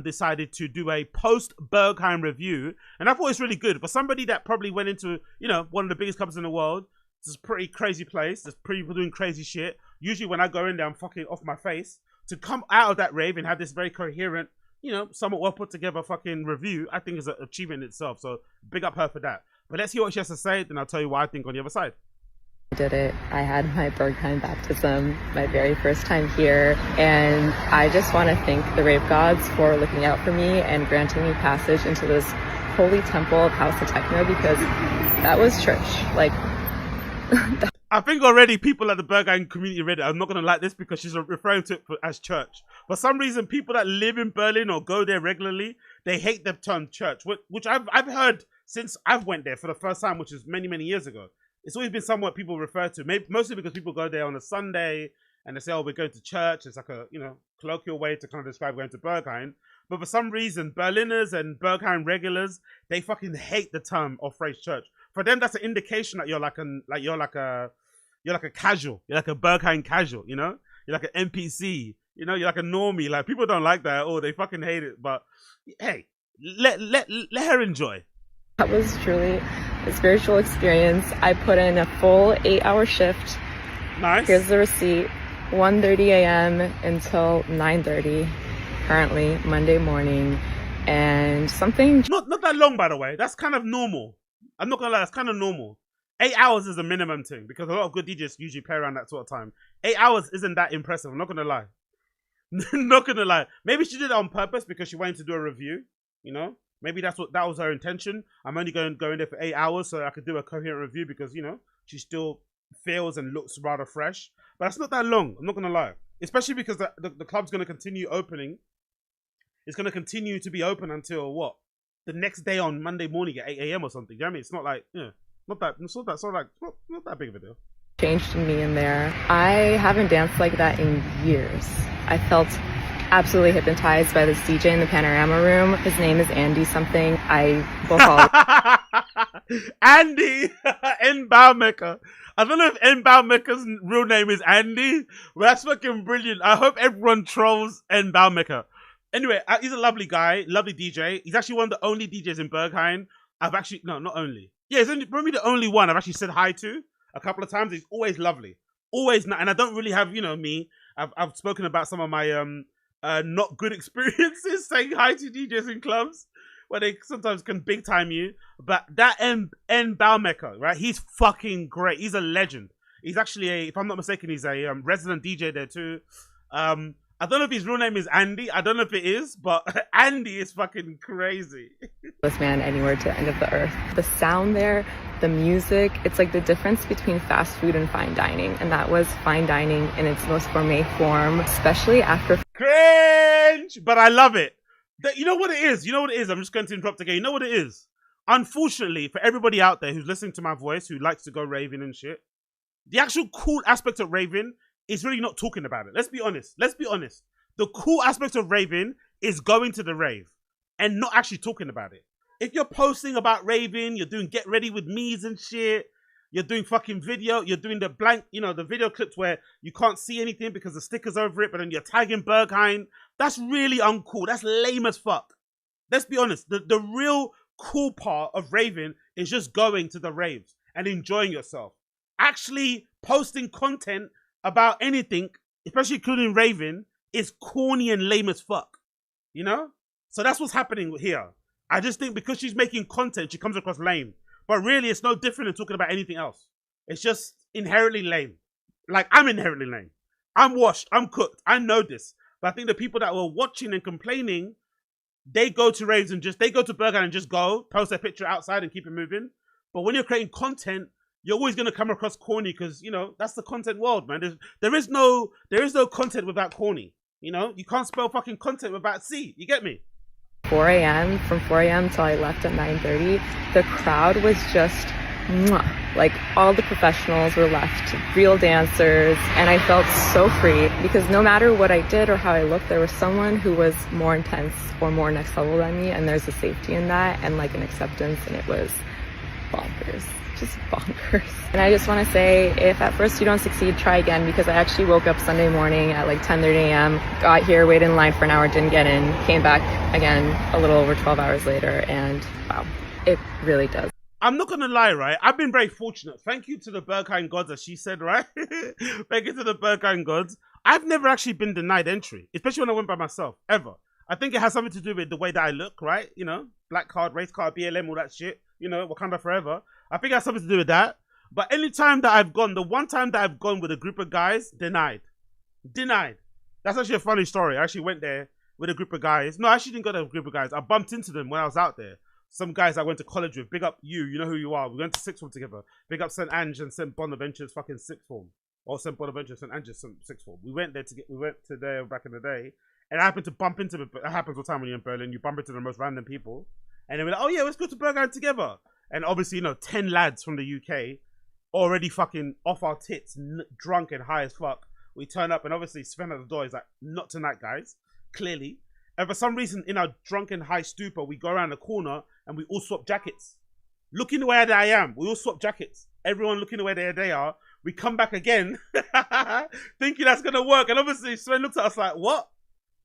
decided to do a post-Berghain review. And I thought it was really good. For somebody that probably went into, you know, one of the biggest clubs in the world, it's a pretty crazy place. There's people doing crazy shit. Usually when I go in there, I'm fucking off my face. To come out of that rave and have this very coherent, you know, somewhat well put together fucking review, I think is an achievement in itself. So big up her for that. But let's hear what she has to say, then I'll tell you what I think on the other side. I did it. I had my Berghain baptism, my very first time here, and I just want to thank the rave gods for looking out for me and granting me passage into this holy temple of house and techno, because that was church. Like, I think already people at the Berghain community Reddit are not going to like this because she's referring to it as church. For some reason, people that live in Berlin or go there regularly, they hate the term church, which I've heard since I've went there for the first time, which is many, many years ago. It's always been somewhat people refer to, maybe, mostly because people go there on a Sunday and they say, oh, we're going to church. It's like a, you know, colloquial way to kind of describe going to Berghain. But for some reason, Berliners and Berghain regulars, they fucking hate the term or phrase church. For them, that's an indication that you're like a casual. You're like a Berghain casual, you know? You're like an NPC, you know? You're like a normie. Like, people don't like that. Oh, they fucking hate it. But hey, let her enjoy. that was truly a spiritual experience. I put in a full 8-hour shift. Nice. Here's the receipt. 1:30 a.m. until 9:30, currently Monday morning, and something. Not that long, by the way. That's kind of normal. I'm not gonna lie, that's kind of normal. 8 hours is a minimum thing because a lot of good DJs usually play around that sort of time. 8 hours isn't that impressive. I'm not gonna lie. Not gonna lie. Maybe she did it on purpose because she wanted to do a review. You know, maybe that was her intention. I'm only going there for 8 hours so I could do a coherent review because, you know, she still feels and looks rather fresh. But that's not that long. I'm not gonna lie. Especially because the club's gonna continue opening. It's gonna continue to be open until what? The next day on Monday morning at 8 a.m. or something. You know what I mean? It's not like, yeah, not that big of a deal. Changed in me in there. I haven't danced like that in years. I felt absolutely hypnotized by this DJ in the Panorama room. His name is Andy something. I will follow. Andy N. Baumecke. I don't know if N. Baumecke's real name is Andy, but that's fucking brilliant. I hope everyone trolls N. Baumecke. Anyway, he's a lovely guy, lovely DJ. He's actually one of the only DJs in Berghain not only. Yeah, he's probably the only one I've actually said hi to a couple of times. He's always lovely. Always not, and I don't really have, you know, me. I've spoken about some of my not good experiences saying hi to DJs in clubs where they sometimes can big time you. But that N. Baumecke, right? He's fucking great. He's a legend. He's actually if I'm not mistaken, he's a resident DJ there too. I don't know if his real name is Andy. I don't know if it is, but Andy is fucking crazy. This man anywhere to the end of the earth. The sound there, the music, it's like the difference between fast food and fine dining. And that was fine dining in its most gourmet form, especially after. Cringe! But I love it. You know what it is? You know what it is? I'm just going to interrupt again. You know what it is? Unfortunately, for everybody out there who's listening to my voice, who likes to go raving and shit, the actual cool aspect of raving is really not talking about it. Let's be honest. The cool aspect of raving is going to the rave and not actually talking about it. If you're posting about raving, you're doing get ready with me's and shit, you're doing fucking video, you're doing the blank, you know, the video clips where you can't see anything because the sticker's over it, but then you're tagging Berghain, that's really uncool. That's lame as fuck. Let's be honest. The real cool part of raving is just going to the raves and enjoying yourself. Actually posting content about anything, especially including raving, is corny and lame as fuck. You know? So that's what's happening here. I just think because she's making content, she comes across lame. But really, it's no different than talking about anything else. It's just inherently lame. Like, I'm inherently lame. I'm washed. I'm cooked. I know this. But I think the people that were watching and complaining, they go to raves and they go to Berghain and just go, post their picture outside and keep it moving. But when you're creating content, you're always going to come across corny because, you know, that's the content world, man. There is no content without corny. You know, you can't spell fucking content without C. You get me? 4 a.m. From 4 a.m. till I left at 9:30, the crowd was just mwah. Like all the professionals were left, real dancers, and I felt so free because no matter what I did or how I looked, there was someone who was more intense or more next level than me, and there's a safety in that and like an acceptance, and it was bonkers. Just bonkers. And I just want to say, if at first you don't succeed, try again, because I actually woke up Sunday morning at like 10:30 a.m., got here, waited in line for an hour, didn't get in, came back again a little over 12 hours later, and wow, it really does. I'm not going to lie, right? I've been very fortunate. Thank you to the Berghain gods, as she said, right? Thank you to the Berghain gods. I've never actually been denied entry, especially when I went by myself, ever. I think it has something to do with the way that I look, right? You know, black card, race card, BLM, all that shit. You know, Wakanda forever. I think it has something to do with that. But any time that I've gone, the one time that I've gone with a group of guys, denied. Denied. That's actually a funny story. I actually went there with a group of guys. No, I actually didn't go to a group of guys. I bumped into them when I was out there. Some guys I went to college with. Big up you know who you are. We went to sixth form together. Big up St. Ange and St. Bonaventure's fucking sixth form. Or St. Bonaventure, St. Ange's sixth form. We went to there back in the day. And I happened to bump into them. That happens all the time when you're in Berlin. You bump into the most random people. And they were like, oh yeah, let's go to Berghain together. And obviously, you know, 10 lads from the UK already fucking off our tits, drunk and high as fuck. We turn up and obviously Sven at the door is like, not tonight, guys. Clearly. And for some reason, in our drunken high stupor, we go around the corner and we all swap jackets. Looking the way that I am, we all swap jackets. Everyone looking the way they are. We come back again, thinking that's going to work. And obviously, Sven looks at us like, what?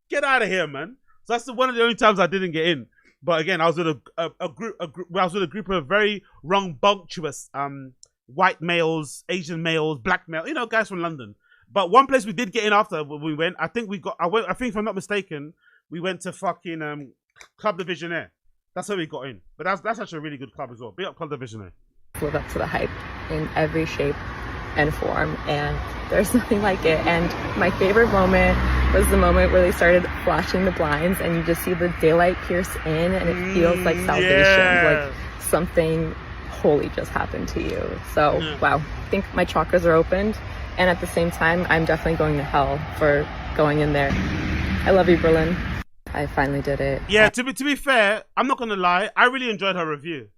Get out of here, man. So that's one of the only times I didn't get in. But again, I was with a group of very rambunctious white males, Asian males, black males, you know, guys from London. But one place we did get in after we went, I think if I'm not mistaken, we went to fucking Club de Visionaire. That's where we got in. But that's actually a really good club as well. Big up Club de Visionaire. Live up to the hype in every shape and form, and there's nothing like it. And my favorite moment was the moment where they started flashing the blinds and you just see the daylight pierce in and it feels like salvation, yeah. like something holy just happened to you. So wow, I think my chakras are opened, and at the same time I'm definitely going to hell for going in there. I love you, Berlin. I finally did it. Yeah, to be fair, I'm not gonna lie, I really enjoyed her review.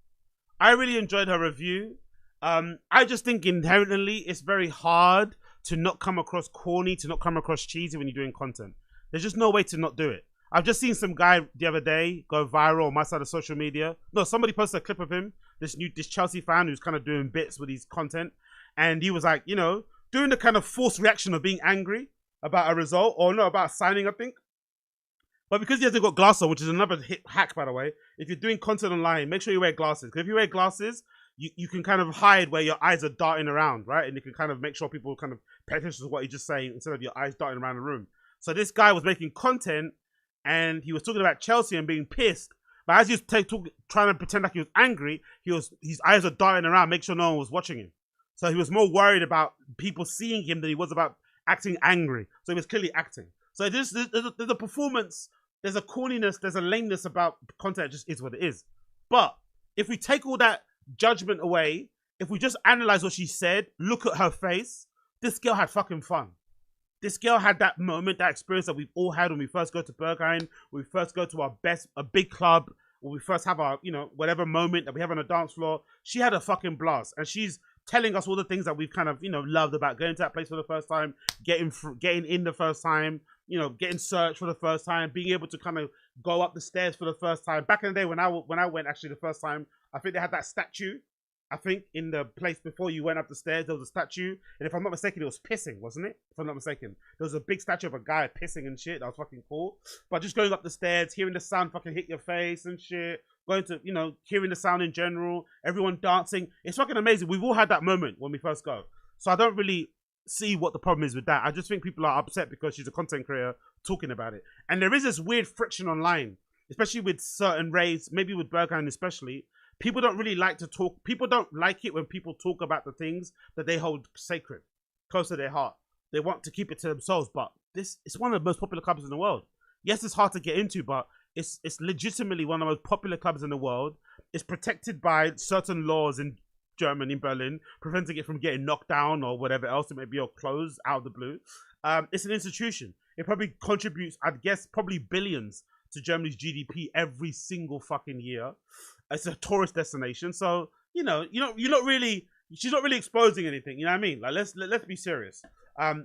I just think inherently it's very hard to not come across corny, to not come across cheesy when you're doing content. There's just no way to not do it. I've just seen some guy the other day go viral on my side of social media. No, somebody posted a clip of him, this Chelsea fan who's kind of doing bits with his content. And he was like, you know, doing the kind of forced reaction of being angry about a result, or no, about signing, I think. But because he hasn't got glasses on, which is another hack, by the way, if you're doing content online, make sure you wear glasses. Because if you wear glasses, you can kind of hide where your eyes are darting around, right? And you can kind of make sure people kind of pay attention to what you're just saying instead of your eyes darting around the room. So this guy was making content and he was talking about Chelsea and being pissed. But as he was trying to pretend like he was angry, his eyes are darting around, make sure no one was watching him. So he was more worried about people seeing him than he was about acting angry. So he was clearly acting. So there's a performance, there's a corniness, there's a lameness about content. It just is what it is. But if we take all that judgment away, if we just analyze what she said, look at her face, this girl had fucking fun. This girl had that moment, that experience that we've all had when we first go to Berghain, when we first go to a big club, when we first have our, you know, whatever moment that we have on the dance floor. She had a fucking blast, and she's telling us all the things that we've kind of, you know, loved about going to that place for the first time, getting in the first time, you know, getting searched for the first time, being able to kind of go up the stairs for the first time. Back in the day when I went actually the first time, I think they had that statue. I think in the place before you went up the stairs, there was a statue. And if I'm not mistaken, it was pissing, wasn't it? If I'm not mistaken. There was a big statue of a guy pissing and shit. That was fucking cool. But just going up the stairs, hearing the sound fucking hit your face and shit. Going to, you know, hearing the sound in general. Everyone dancing. It's fucking amazing. We've all had that moment when we first go. So I don't really see what the problem is with that. I just think people are upset because she's a content creator talking about it. And there is this weird friction online, especially with certain raves, maybe with Berghain especially. People don't really like to talk. People don't like it when people talk about the things that they hold sacred, close to their heart. They want to keep it to themselves, but it's one of the most popular clubs in the world. Yes, it's hard to get into, but It's legitimately one of the most popular clubs in the world. It's protected by certain laws in Germany, in Berlin, preventing it from getting knocked down or whatever else it may be, or closed out of the blue. It's an institution. It probably contributes, I'd guess, probably billions to Germany's GDP every single fucking year. It's a tourist destination, so you're not really. She's not really exposing anything. You know what I mean? Like let's be serious.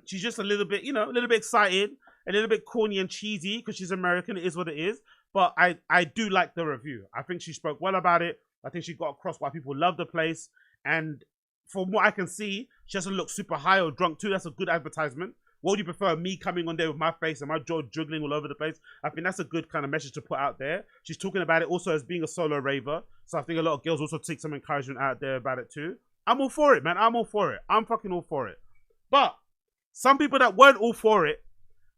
She's just a little bit, a little bit excited, a little bit corny and cheesy because she's American. It is what it is. But I do like the review. I think she spoke well about it. I think she got across why people love the place. And from what I can see, she doesn't look super high or drunk too. That's a good advertisement. What would you prefer, me coming on there with my face and my jaw juggling all over the place? I think that's a good kind of message to put out there. She's talking about it also as being a solo raver. So I think a lot of girls also take some encouragement out there about it too. I'm all for it, man. I'm all for it. I'm fucking all for it. But some people that weren't all for it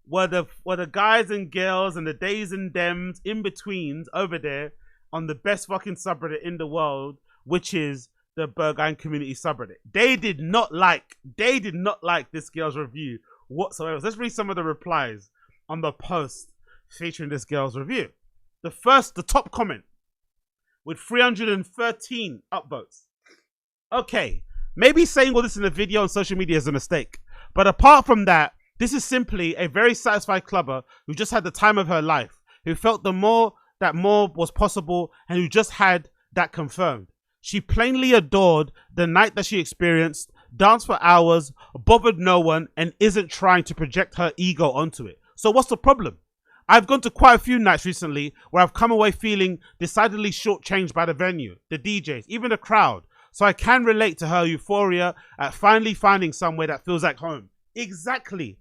were the guys and girls and the days and dems in betweens over there on the best fucking subreddit in the world, which is the Berghain community subreddit. They did not like this girl's review whatsoever. Let's read some of the replies on the post featuring this girl's review. The top comment with 313 upvotes. Okay, maybe saying all this in the video on social media is a mistake, but apart from that, this is simply a very satisfied clubber who just had the time of her life, who felt that more was possible, and who just had that confirmed. She plainly adored the night that she experienced, danced for hours, bothered no one, and isn't trying to project her ego onto it. So what's the problem? I've gone to quite a few nights recently where I've come away feeling decidedly shortchanged by the venue, the DJs, even the crowd. So I can relate to her euphoria at finally finding somewhere that feels like home. Exactly.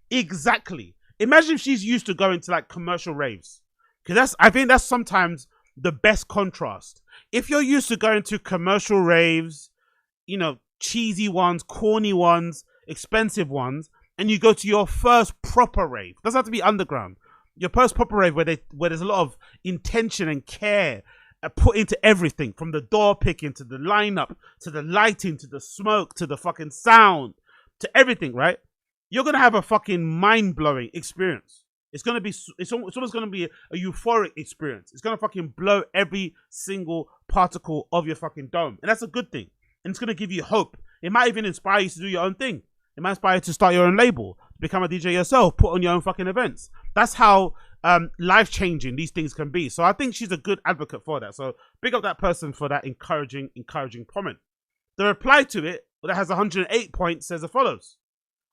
Imagine if she's used to going to like commercial raves. Because I think that's sometimes the best contrast. If you're used to going to commercial raves, cheesy ones, corny ones, expensive ones, and you go to your first proper rave, doesn't have to be underground. Your first proper rave where there's a lot of intention and care put into everything, from the door picking to the lineup to the lighting to the smoke to the fucking sound to everything, right? You're gonna have a fucking mind-blowing experience. It's almost gonna be a euphoric experience. It's gonna fucking blow every single particle of your fucking dome, and that's a good thing. And it's gonna give you hope. It might even inspire you to do your own thing. It might inspire you to start your own label, become a DJ yourself, put on your own fucking events. That's how life-changing these things can be. So I think she's a good advocate for that. So big up that person for that encouraging comment. The reply to it, that has 108 points, says as follows.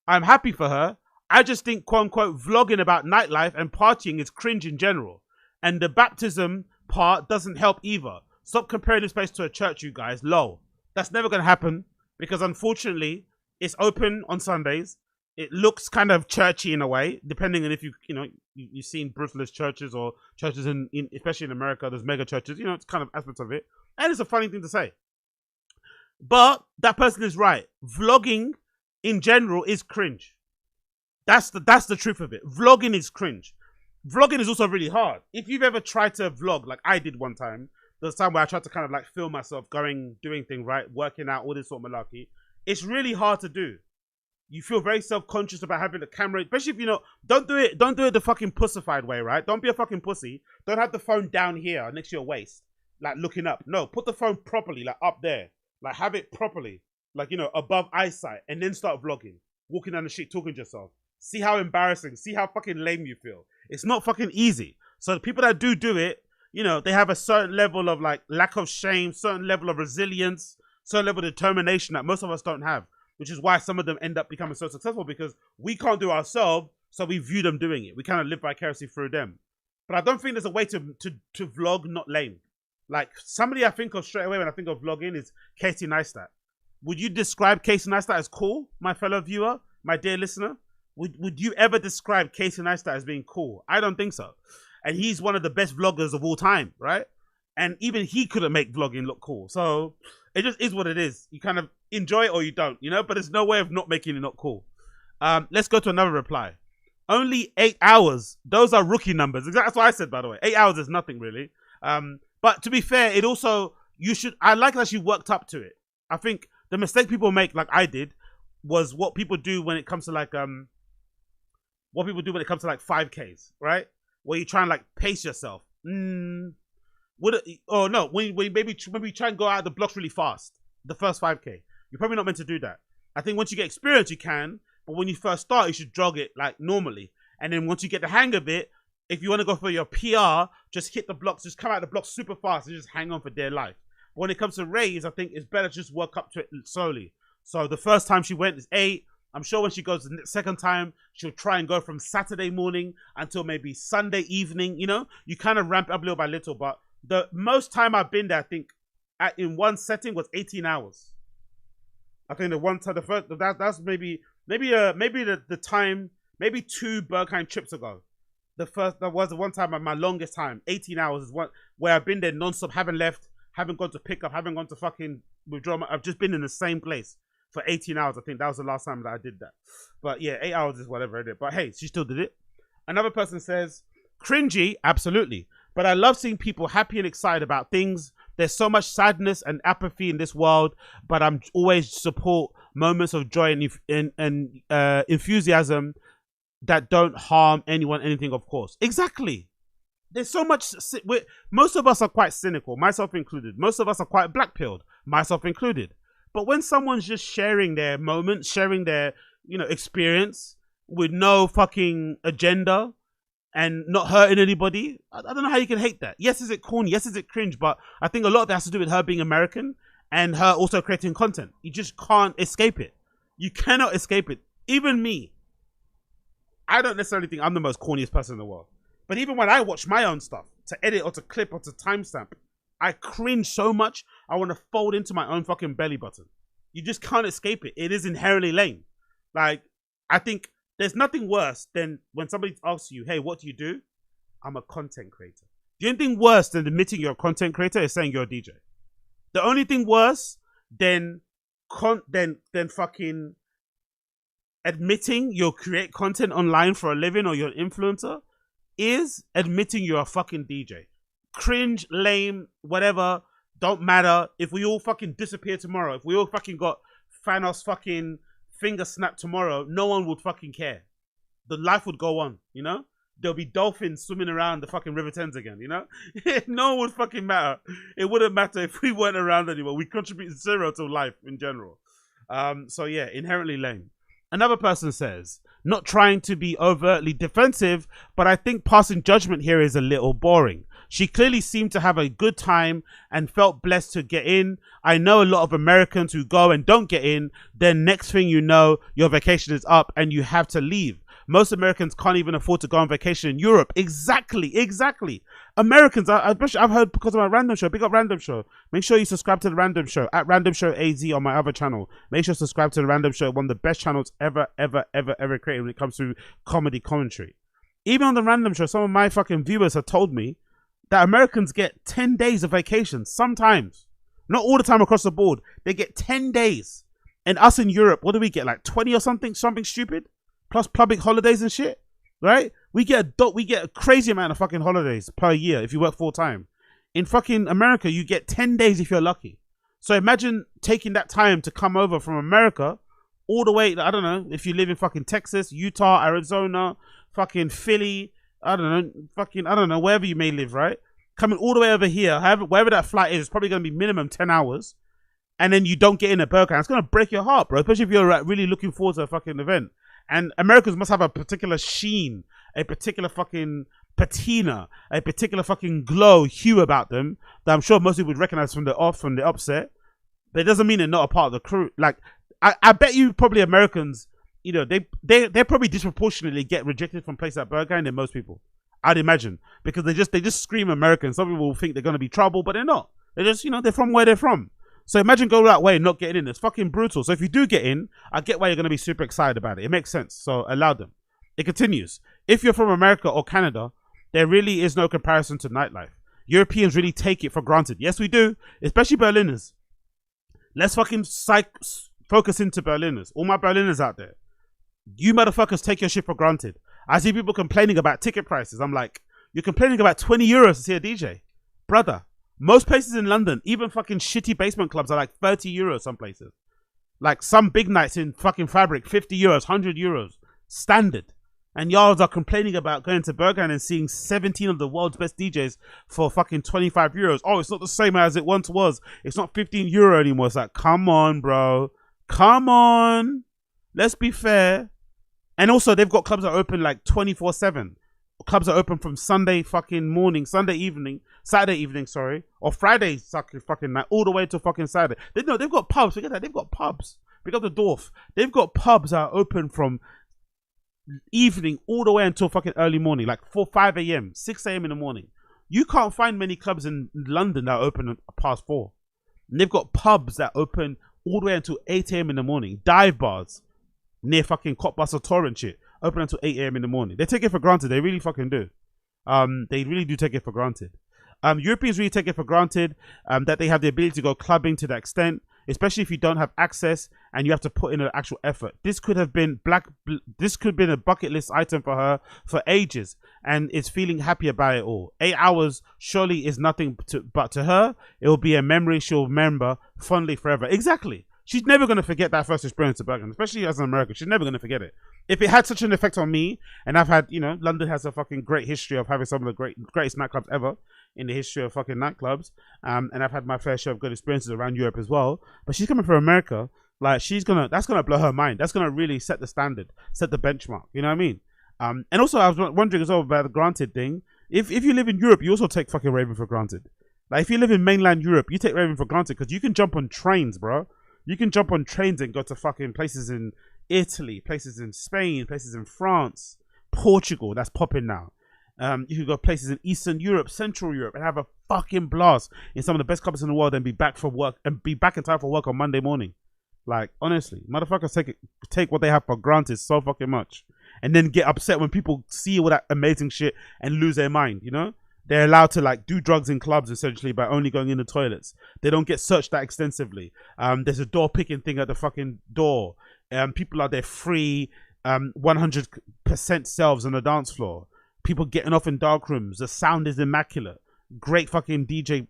I'm happy for her. I just think, quote unquote, vlogging about nightlife and partying is cringe in general. And the baptism part doesn't help either. Stop comparing this place to a church, you guys. Lol. That's never going to happen because unfortunately, it's open on Sundays. It looks kind of churchy in a way, depending on if you've seen Brutalist churches or churches in especially in America. There's mega churches. It's kind of aspects of it, and it's a funny thing to say. But that person is right. Vlogging in general is cringe. That's the truth of it. Vlogging is cringe. Vlogging is also really hard. If you've ever tried to vlog, like I did one time, there was time where I tried to kind of like film myself doing things, right, working out, all this sort of malarkey. It's really hard to do. You feel very self-conscious about having the camera, especially if don't do it the fucking pussified way, right? Don't be a fucking pussy. Don't have the phone down here next to your waist, like looking up. No, put the phone properly, like up there. Like have it properly, like, above eyesight, and then start vlogging. Walking down the street, talking to yourself. See how embarrassing, see how fucking lame you feel. It's not fucking easy. So the people that do it, they have a certain level of like lack of shame, certain level of resilience, certain level of determination that most of us don't have. Which is why some of them end up becoming so successful, because we can't do it ourselves, so we view them doing it. We kind of live vicariously through them. But I don't think there's a way to vlog not lame. Like, somebody I think of straight away when I think of vlogging is Casey Neistat. Would you describe Casey Neistat as cool, my fellow viewer, my dear listener? Would you ever describe Casey Neistat as being cool? I don't think so. And he's one of the best vloggers of all time, right? And even he couldn't make vlogging look cool. So it just is what it is. You kind of enjoy it or you don't, but there's no way of not making it not cool. Let's go to another reply. Only 8 hours. Those are rookie numbers. That's what I said, by the way. 8 hours is nothing really. But to be fair, it also, I like that she worked up to it. I think the mistake people make, like I did, was what people do when it comes to like 5Ks, right? Where you try and like pace yourself. Would it, oh no, when maybe try and go out the blocks really fast, the first 5K, you're probably not meant to do that. I think once you get experience, you can, but when you first start, you should jog it like normally. And then once you get the hang of it, if you want to go for your PR, just hit the blocks, just come out the blocks super fast and just hang on for dear life. But when it comes to raves, I think it's better to just work up to it slowly. So the first time she went is 8. I'm sure when she goes the second time, she'll try and go from Saturday morning until maybe Sunday evening. You know, you kind of ramp up little by little. But the most time I've been there, I think, in one setting was 18 hours. I think the one time, the first, that's maybe the time, maybe 2 Berghain trips ago. That was the one time, my longest time, 18 hours is one where I've been there non-stop, haven't left, haven't gone to pick up, haven't gone to fucking withdraw. I've just been in the same place for 18 hours. I think that was the last time that I did that. But yeah, 8 hours is whatever I did. But hey, she still did it. Another person says, cringy, absolutely. But I love seeing people happy and excited about things. There's so much sadness and apathy in this world, but I'm always support moments of joy and enthusiasm that don't harm anyone, anything, of course. Exactly. There's so much. Most of us are quite cynical, myself included. Most of us are quite black-pilled, myself included. But when someone's just sharing their moment, sharing their, experience with no fucking agenda and not hurting anybody, I don't know how you can hate that. Yes, is it corny? Yes, is it cringe? But I think a lot of it has to do with her being American and her also creating content. You just can't escape it. You cannot escape it. Even me. I don't necessarily think I'm the most corniest person in the world. But even when I watch my own stuff, to edit or to clip or to timestamp, I cringe so much, I want to fold into my own fucking belly button. You just can't escape it. It is inherently lame. Like, I think there's nothing worse than when somebody asks you, hey, what do you do? I'm a content creator. The only thing worse than admitting you're a content creator is saying you're a DJ. The only thing worse than fucking admitting you'll create content online for a living or you're an influencer is admitting you're a fucking DJ. Cringe, lame, whatever, don't matter. If we all fucking disappear tomorrow, if we all fucking got Thanos fucking finger snap tomorrow, no one would fucking care. The life would go on, There'll be dolphins swimming around the fucking River Thames again, No one would fucking matter. It wouldn't matter if we weren't around anymore. We contribute 0 to life in general. So yeah, inherently lame. Another person says, not trying to be overtly defensive, but I think passing judgment here is a little boring. She clearly seemed to have a good time and felt blessed to get in. I know a lot of Americans who go and don't get in. Then next thing you know, your vacation is up and you have to leave. Most Americans can't even afford to go on vacation in Europe. Exactly. Americans, I've heard because of my Random Show. Big up Random Show. Make sure you subscribe to the Random Show at Random Show AZ on my other channel. Make sure to subscribe to the Random Show, one of the best channels ever created when it comes to comedy commentary. Even on the Random Show, some of my fucking viewers have told me that Americans get 10 days of vacation sometimes. Not all the time across the board. They get 10 days. And us in Europe, what do we get? Like 20 or something? Something stupid? Plus public holidays and shit, right? We get a crazy amount of fucking holidays per year if you work full time. In fucking America, you get 10 days if you're lucky. So imagine taking that time to come over from America all the way, I don't know, if you live in fucking Texas, Utah, Arizona, fucking Philly, I don't know, wherever you may live, right? Coming all the way over here, wherever that flight is, it's probably going to be minimum 10 hours. And then you don't get in a Berghain. It's going to break your heart, bro, especially if you're really looking forward to a fucking event. And Americans must have a particular sheen, a particular fucking patina, a particular fucking glow, hue about them that I'm sure most people would recognize from the upset. But it doesn't mean they're not a part of the crew. Like, I bet you probably Americans, they probably disproportionately get rejected from places like Berghain than most people. I'd imagine. Because they just scream American. Some people will think they're going to be trouble, but they're not. They're just, they're from where they're from. So imagine going that way and not getting in. It's fucking brutal. So if you do get in, I get why you're going to be super excited about it. It makes sense. So allow them. It continues. If you're from America or Canada, there really is no comparison to nightlife. Europeans really take it for granted. Yes, we do. Especially Berliners. Let's fucking focus into Berliners. All my Berliners out there. You motherfuckers take your shit for granted. I see people complaining about ticket prices. I'm like, you're complaining about 20 euros to see a DJ. Brother. Most places in London, even fucking shitty basement clubs are like 30 euros some places. Like some big nights in fucking Fabric, 50 euros, 100 euros. Standard. And y'all are complaining about going to Berghain and seeing 17 of the world's best DJs for fucking 25 euros. Oh, it's not the same as it once was. It's not 15 euro anymore. It's like, come on, bro. Come on. Let's be fair. And also, they've got clubs that are open like 24/7. Clubs are open from Sunday fucking morning, Saturday evening, sorry, or Friday fucking night, all the way to fucking Saturday. They've got pubs. Forget that. They've got pubs. Pick up the Dorf. They've got pubs that are open from evening all the way until fucking early morning, like 5 a.m., 6 a.m. in the morning. You can't find many clubs in London that are open past 4. And they've got pubs that open all the way until 8 a.m. in the morning. Dive bars near fucking Cockbus Torrent shit open until 8 a.m. in the morning. They take it for granted. They really fucking do. They really do take it for granted. Europeans really take it for granted that they have the ability to go clubbing to that extent, especially if you don't have access and you have to put in an actual effort. This could have been a bucket list item for her for ages, and is feeling happy about it all. 8 hours surely is nothing but to her, it will be a memory she'll remember fondly forever. Exactly. She's never going to forget that first experience of Berghain, especially as an American. She's never going to forget it. If it had such an effect on me, and I've had, London has a fucking great history of having some of the greatest nightclubs ever in the history of fucking nightclubs, and I've had my fair share of good experiences around Europe as well. But she's coming from America, like that's gonna blow her mind. That's gonna really set the standard, set the benchmark. You know what I mean? And also I was wondering as well about the granted thing. If you live in Europe, you also take fucking raving for granted. Like if you live in mainland Europe, you take raving for granted because you can jump on trains, bro. You can jump on trains and go to fucking places in Italy, places in Spain, places in France, Portugal. That's popping now. You can go places in Eastern Europe, Central Europe, and have a fucking blast in some of the best clubs in the world, and be back for work and be back in time for work on Monday morning. Like honestly, motherfuckers take what they have for granted so fucking much, and then get upset when people see all that amazing shit and lose their mind. They're allowed to like do drugs in clubs essentially by only going in the toilets. They don't get searched that extensively. There's a door picking thing at the fucking door. People are there free, 100% selves on the dance floor. People getting off in dark rooms. The sound is immaculate. Great fucking DJ,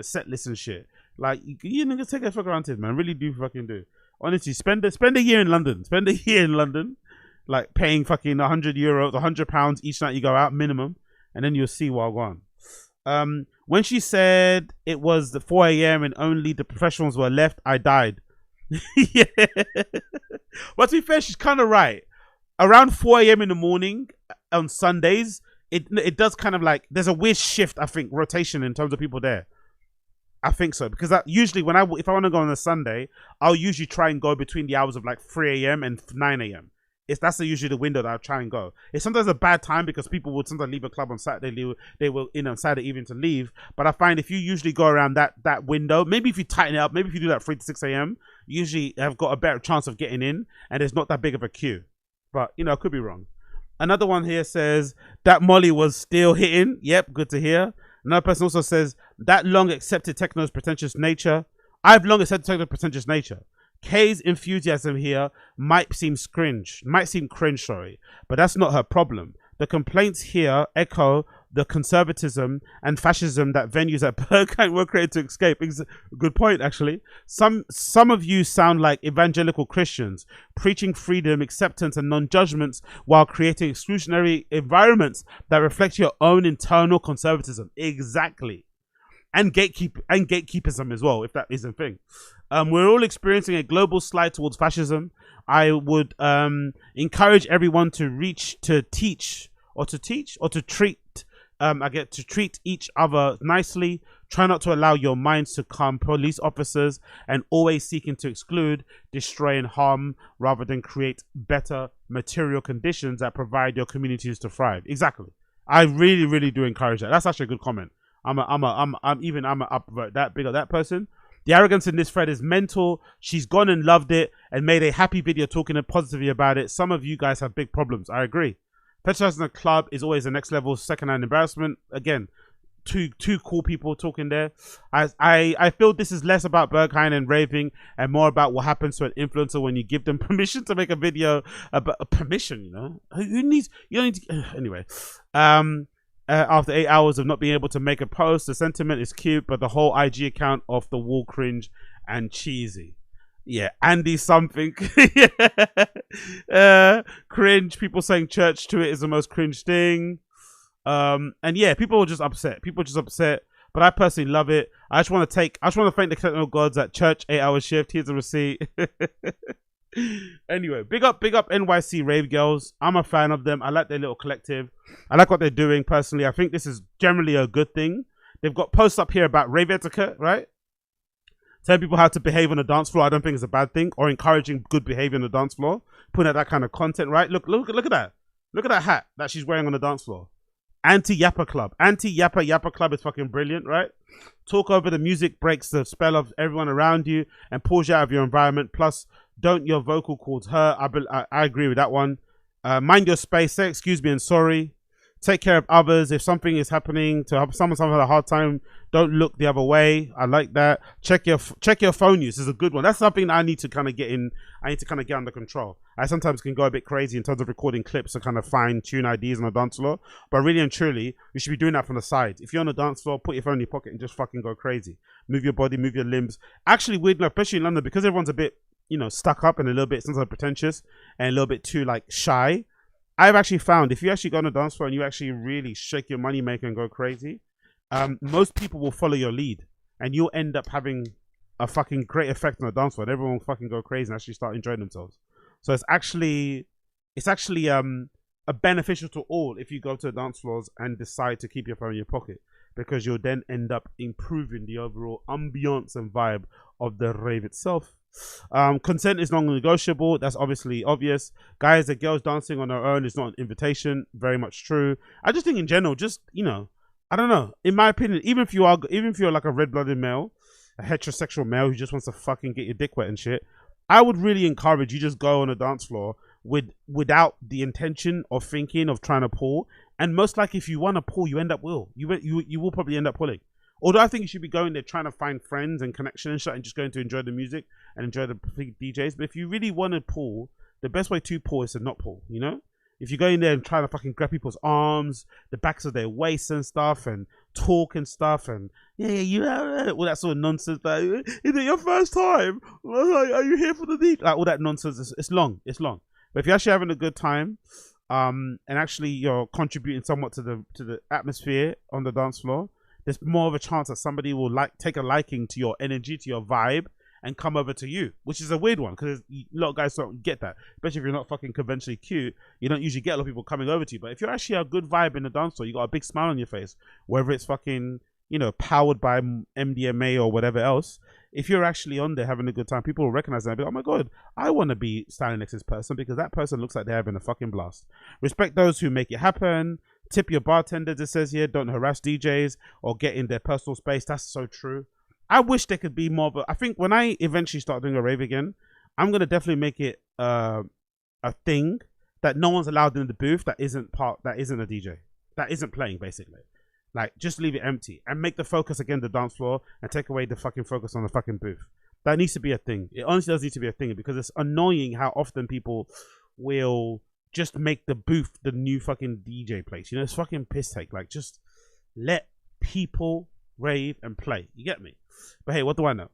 set list and shit. Like you niggas take it for granted, man. Really do fucking do. Honestly, spend a year in London. Spend a year in London, like paying fucking €100, £100 each night you go out minimum. And then you'll see what I want. When she said it was the 4 a.m. and only the professionals were left, I died. Yeah. But to be fair, she's kind of right. Around 4 a.m. in the morning on Sundays, it does kind of like, there's a weird shift, I think, rotation in terms of people there. I think so. Because usually if I want to go on a Sunday, I'll usually try and go between the hours of like 3 a.m. and 9 a.m. That's usually the window that I'll try and go. It's sometimes a bad time because people would sometimes leave a club on Saturday. They will on Saturday evening to leave. But I find if you usually go around that window, maybe if you tighten it up, maybe if you do that 3 to 6 a.m., you usually have got a better chance of getting in, and there's not that big of a queue. But I could be wrong. Another one here says that Molly was still hitting. Yep, good to hear. Another person also says that long accepted techno's pretentious nature. I've long accepted techno's pretentious nature. Kay's enthusiasm here might seem cringe, but that's not her problem. The complaints here echo the conservatism and fascism that venues at Berghain were created to escape. Good point, actually. Some of you sound like evangelical Christians, preaching freedom, acceptance, and non-judgments while creating exclusionary environments that reflect your own internal conservatism. Exactly. And gatekeepism as well, if that is a thing. We're all experiencing a global slide towards fascism. I would encourage everyone to treat each other nicely. Try not to allow your minds to calm police officers, and always seeking to exclude, destroy, and harm rather than create better material conditions that provide your communities to thrive. Exactly. I really, really do encourage that. That's actually a good comment. I'm upvote that big of that person. The arrogance in this thread is mental. She's gone and loved it and made a happy video talking positively about it. Some of you guys have big problems. I agree. Patronizing a club is always the next level secondhand embarrassment. Again, two cool people talking there. I feel this is less about Berghain and raving and more about what happens to an influencer when you give them permission to make a video about permission. Who needs? You don't need to. Anyway. After 8 hours of not being able to make a post, the sentiment is cute, but the whole IG account off the wall cringe and cheesy. Yeah, Andy something. Cringe. People saying church to it is the most cringe thing. And yeah, people were just upset. People were just upset. But I personally love it. I just want to thank the technical gods at church 8-hour shift. Here's a receipt. Anyway, big up NYC Rave Girls. I'm a fan of them. I like their little collective. I like what they're doing personally. I think this is generally a good thing. They've got posts up here about rave etiquette, right? Telling people how to behave on the dance floor. I don't think it's a bad thing. Or encouraging good behavior on the dance floor. Putting out that kind of content, right? Look at that. Look at that hat that she's wearing on the dance floor. Anti-Yapper Club. Anti-Yapper Club is fucking brilliant, right? Talk over the music, breaks the spell of everyone around you and pulls you out of your environment. Plus, don't your vocal cords hurt. I agree with that one. Mind your space. Say excuse me and sorry. Take care of others. If something is happening to help someone had a hard time, don't look the other way. I like that. Check your phone use. This is a good one. That's something that I need to kind of get in. I need to kind of get under control. I sometimes can go a bit crazy in terms of recording clips to kind of fine tune ideas on the dance floor. But really and truly, you should be doing that from the side. If you're on the dance floor, put your phone in your pocket and just fucking go crazy. Move your body, move your limbs. Actually, weird enough, especially in London, because everyone's a bit, stuck up and a little bit sometimes pretentious and a little bit too like shy. I've actually found if you actually go on a dance floor and you actually really shake your money maker and go crazy, most people will follow your lead and you'll end up having a fucking great effect on the dance floor and everyone will fucking go crazy and actually start enjoying themselves. So it's actually a beneficial to all if you go to the dance floors and decide to keep your phone in your pocket, because you'll then end up improving the overall ambiance and vibe of the rave itself. Consent is non-negotiable. That's obviously obvious. Guys and girls dancing on their own is not an invitation. Very much true. I just think in general, just I don't know. In my opinion, even if you're like a red-blooded male, a heterosexual male who just wants to fucking get your dick wet and shit, I would really encourage you just go on a dance floor without the intention of thinking of trying to pull. And most likely, if you want to pull, you will probably end up pulling. Although I think you should be going there trying to find friends and connection and shit and just going to enjoy the music and enjoy the DJs. But if you really want to pull, the best way to pull is to not pull, If you go in there and try to fucking grab people's arms, the backs of their waists and stuff and talk and stuff and all that sort of nonsense. Like, is it your first time? Are you here for the deep? Like all that nonsense. It's long. But if you're actually having a good time, and actually you're contributing somewhat to the atmosphere on the dance floor, there's more of a chance that somebody will take a liking to your energy, to your vibe, and come over to you, which is a weird one because a lot of guys don't get that, especially if you're not fucking conventionally cute. You don't usually get a lot of people coming over to you. But if you're actually a good vibe in the dance floor, you got a big smile on your face, whether it's fucking powered by MDMA or whatever else. If you're actually on there having a good time, people will recognize that and be like, oh my god, I want to be standing next to this person because that person looks like they're having a fucking blast. Respect those who make it happen. Tip your bartenders, it says here. Don't harass DJs or get in their personal space. That's so true. I wish there could be more, but I think when I eventually start doing a rave again, I'm going to definitely make it a thing that no one's allowed in the booth that isn't a DJ, that isn't playing, basically. Like, just leave it empty and make the focus again the dance floor and take away the fucking focus on the fucking booth. That needs to be a thing. It honestly does need to be a thing because it's annoying how often people will just make the booth the new fucking DJ place. It's fucking piss take. Like, just let people rave and play. You get me? But hey, what do I know?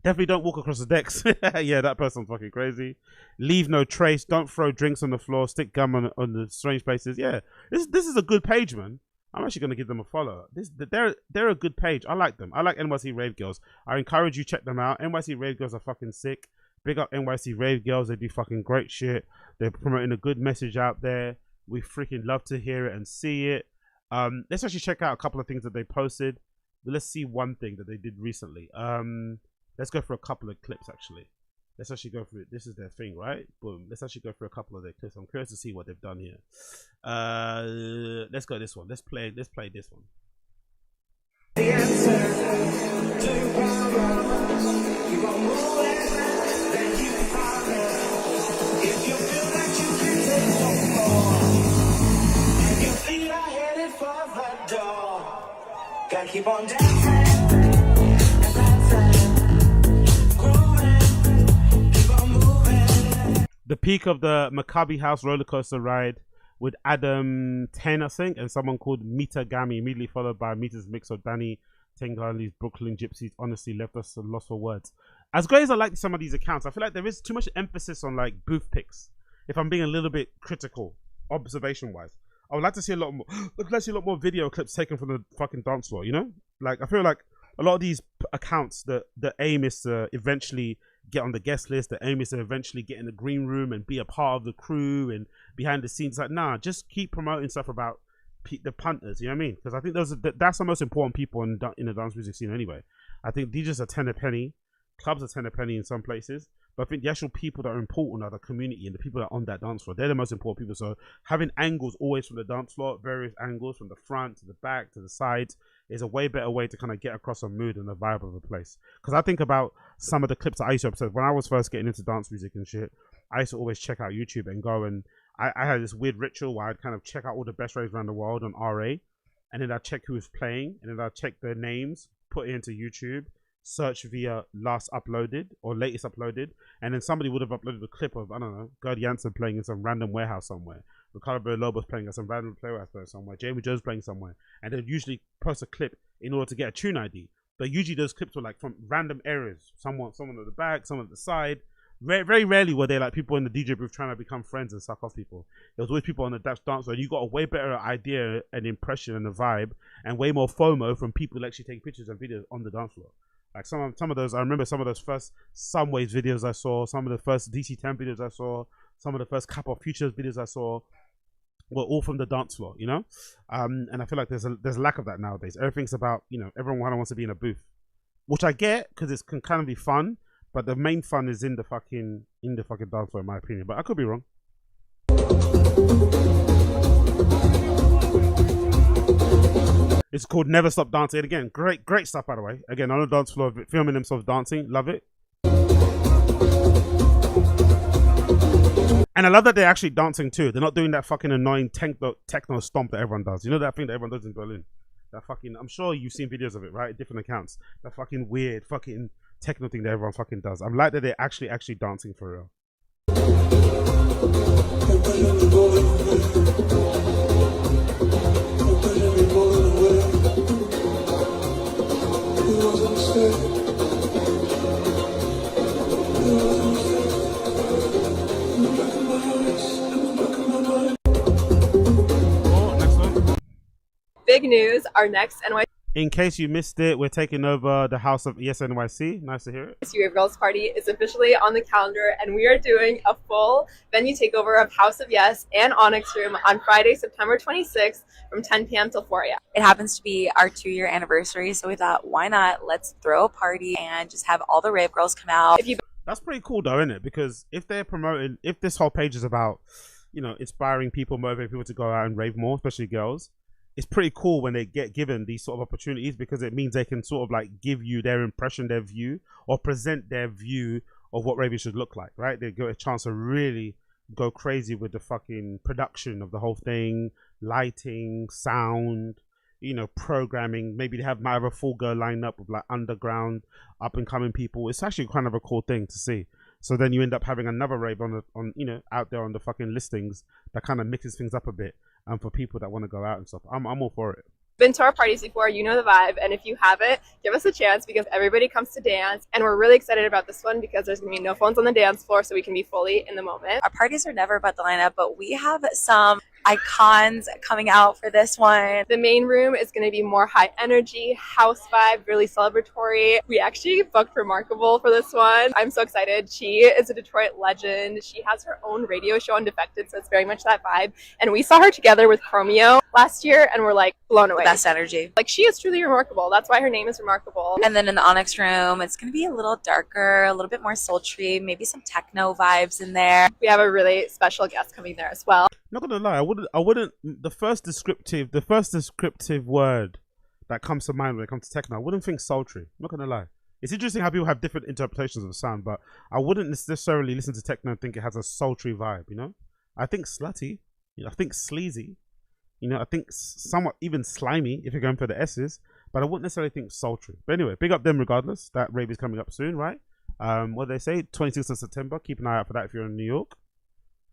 Definitely don't walk across the decks. Yeah, that person's fucking crazy. Leave no trace. Don't throw drinks on the floor. Stick gum on the strange places. Yeah, this is a good page, man. I'm actually going to give them a follow. They're a good page. I like them. I like NYC Rave Girls. I encourage you check them out. NYC Rave Girls are fucking sick. Big up NYC Rave Girls. They do fucking great shit. They're promoting a good message out there. We freaking love to hear it and see it. Let's actually check out a couple of things that they posted. But let's see one thing that they did recently. Let's go for a couple of clips actually. Let's actually go through it. This is their thing, right? Boom. Let's actually go through a couple of their clips. I'm curious to see what they've done here. Let's go this one. Let's play this one. The answer to your problem, you want more than you if you feel that you can take no more, and your feet are headed for the door, gotta keep on dancing. The peak of the Maccabi House roller coaster ride with Adam 10, I think, and someone called Mita Gami, immediately followed by Mita's mix of Danny Tengali's Brooklyn Gypsies. Honestly, left us lost for words. as great as I like some of these accounts, I feel like there is too much emphasis on like booth pics. If I'm being a little bit critical, observation wise, I would like to see a lot more. I'd like to see a lot more video clips taken from the fucking dance floor. You know, like I feel like a lot of these accounts, the aim is to eventually get on the guest list. The aim is to eventually get in the green room and be a part of the crew and behind the scenes. Like, nah, just keep promoting stuff about the punters. You know what I mean? Because I think that's the most important people in the dance music scene anyway. I think DJs are 10 a penny, clubs are 10 a penny in some places. But I think the actual people that are important are the community and the people that are on that dance floor. They're the most important people. So having angles always from the dance floor, various angles from the front to the back to the sides, is a way better way to kind of get across a mood and the vibe of a place. Because I think about some of the clips that I used to observe when I was first getting into dance music and shit. I used to always check out YouTube and go and I had this weird ritual where I'd kind of check out all the best raves around the world on RA, and then I'd check who was playing, and then I'd check their names, put it into YouTube, search via last uploaded or latest uploaded, and then somebody would have uploaded a clip of, I don't know, Gerd Jansen playing in some random warehouse somewhere, Ricardo Lobos playing at some random warehouse somewhere, Jamie Jones playing somewhere, and they'd usually post a clip in order to get a tune ID. But usually those clips were like from random areas, someone at the back, someone at the side. Very rarely were they like people in the DJ booth trying to become friends and suck off people. There was always people on the dance floor, and you got a way better idea and impression and the vibe, and way more FOMO from people actually taking pictures and videos on the dance floor. Like some of those, I remember some of those first Someways videos I saw, some of the first DC10 videos I saw, some of the first Cap of Futures videos I saw were all from the dance floor, you know? And I feel like there's a lack of that nowadays. Everything's about, you know, everyone kind of wants to be in a booth, which I get because it can kind of be fun, but the main fun is in the fucking dance floor, in my opinion. But I could be wrong. It's called Never Stop Dancing. And again, great stuff, by the way. Again, on the dance floor, filming themselves dancing. Love it. And I love that they're actually dancing too. They're not doing that fucking annoying techno stomp that everyone does. You know that thing that everyone does in Berlin? That fucking, I'm sure you've seen videos of it, right? Different accounts. That fucking weird fucking techno thing that everyone fucking does. I'm like that they're actually dancing for real. Big news, our next NYC In case you missed it, we're taking over the house of Yes NYC. Nice to hear it. Rave Girls party is officially on the calendar, and we are doing a full venue takeover of House of Yes and Onyx Room on Friday, September 26th from 10 p.m. till 4 a.m. It happens to be our 2-year anniversary, so we thought, why not? Let's throw a party and just have all the rave girls come out. That's pretty cool though, isn't it? Because if they're promoting, if this whole page is about, you know, inspiring people, motivating people to go out and rave more, especially girls, it's pretty cool when they get given these sort of opportunities, because it means they can sort of like give you their impression, their view, or present their view of what raving should look like, right? They get a chance to really go crazy with the fucking production of the whole thing, lighting, sound, you know, programming. Maybe they might have a full girl lineup of like underground, up and coming people. It's actually kind of a cool thing to see. So then you end up having another rave on you know, out there on the fucking listings that kind of mixes things up a bit. And for people that want to go out and stuff, I'm all for it. Been to our parties before, you know the vibe, and if you haven't, give us a chance, because everybody comes to dance, and we're really excited about this one because there's gonna be no phones on the dance floor, so we can be fully in the moment. Our parties are never about the lineup, but we have some icons coming out for this one. The main room is going to be more high energy, house vibe, really celebratory. We actually booked Remarkable for this one. I'm so excited. She is a Detroit legend. She has her own radio show on Defected, so it's very much that vibe. And we saw her together with Chromeo last year, and we're like blown away. Best energy. Like, she is truly remarkable. That's why her name is Remarkable. And then in the Onyx Room, it's going to be a little darker, a little bit more sultry, maybe some techno vibes in there. We have a really special guest coming there as well. Not gonna lie, I wouldn't. The first descriptive word that comes to mind when it comes to techno, I wouldn't think sultry. Not gonna lie. It's interesting how people have different interpretations of the sound, but I wouldn't necessarily listen to techno and think it has a sultry vibe. You know, I think slutty. You know, I think sleazy. You know, I think somewhat even slimy if you're going for the S's, but I wouldn't necessarily think sultry. But anyway, big up them regardless. That rave is coming up soon, right? What do they say? 26th of September. Keep an eye out for that if you're in New York.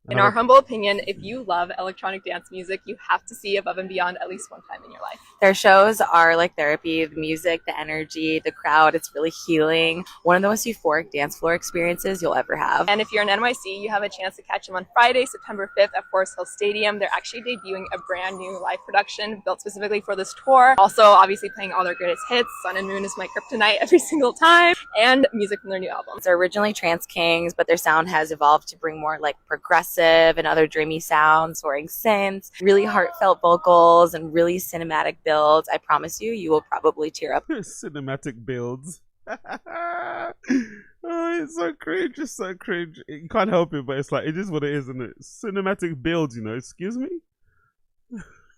In our humble opinion, if you love electronic dance music, you have to see Above and Beyond at least one time in your life. Their shows are like therapy. The music, the energy, the crowd, it's really healing. One of the most euphoric dance floor experiences you'll ever have. And if you're in NYC, you have a chance to catch them on Friday, September 5th at Forest Hill Stadium. They're actually debuting a brand new live production built specifically for this tour. Also, obviously playing all their greatest hits. Sun and Moon is my kryptonite every single time. And music from their new album. They're originally trance kings, but their sound has evolved to bring more like progressive and other dreamy sounds, soaring synths, really heartfelt vocals, and really cinematic builds. I promise you, you will probably tear up. Cinematic builds. Oh, it's so cringe. It's so cringe. You can't help it, but it's like, it is what it is, isn't it? Cinematic builds, you know. Excuse me?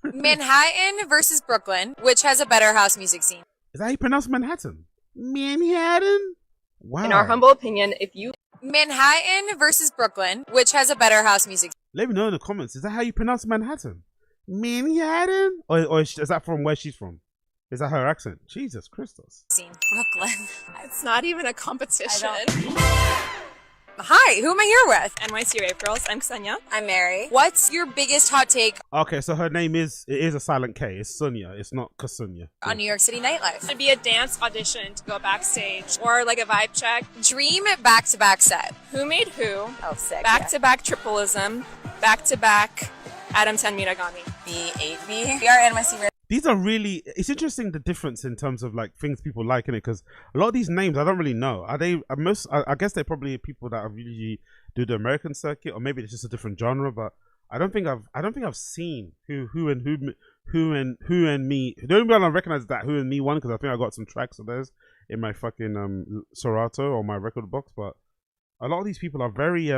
Manhattan versus Brooklyn, which has a better house music scene? Is that how you pronounce Manhattan? Manhattan? Wow. In our humble opinion, if you Manhattan versus Brooklyn, which has a better house music? Let me know in the comments. Is that how you pronounce Manhattan? Manhattan? Or is that from where she's from? Is that her accent? Jesus Christus. Brooklyn. It's not even a competition. Hi, who am I here with? NYC Rave Girls. I'm Ksenia. I'm Mary. What's your biggest hot take Okay, so her name is a silent K. It's Sonia. It's not Kasunya. on New York City nightlife? It'd be a dance audition to go backstage or like a vibe check. Dream back-to-back set. Who made who? Oh, sick. Back-to-back tripleism. Back-to-back Adam 10 Miragami. B8B. We are NYC Rave. These are really, it's interesting the difference in terms of like things people like in it, because a lot of these names I don't really know. Are they I guess they're probably people that have usually do the American circuit, or maybe it's just a different genre, but I don't think I've seen who and me. The only one I recognize is that Who and Me one, because I think I got some tracks of theirs in my fucking Serato or my record box, but a lot of these people are very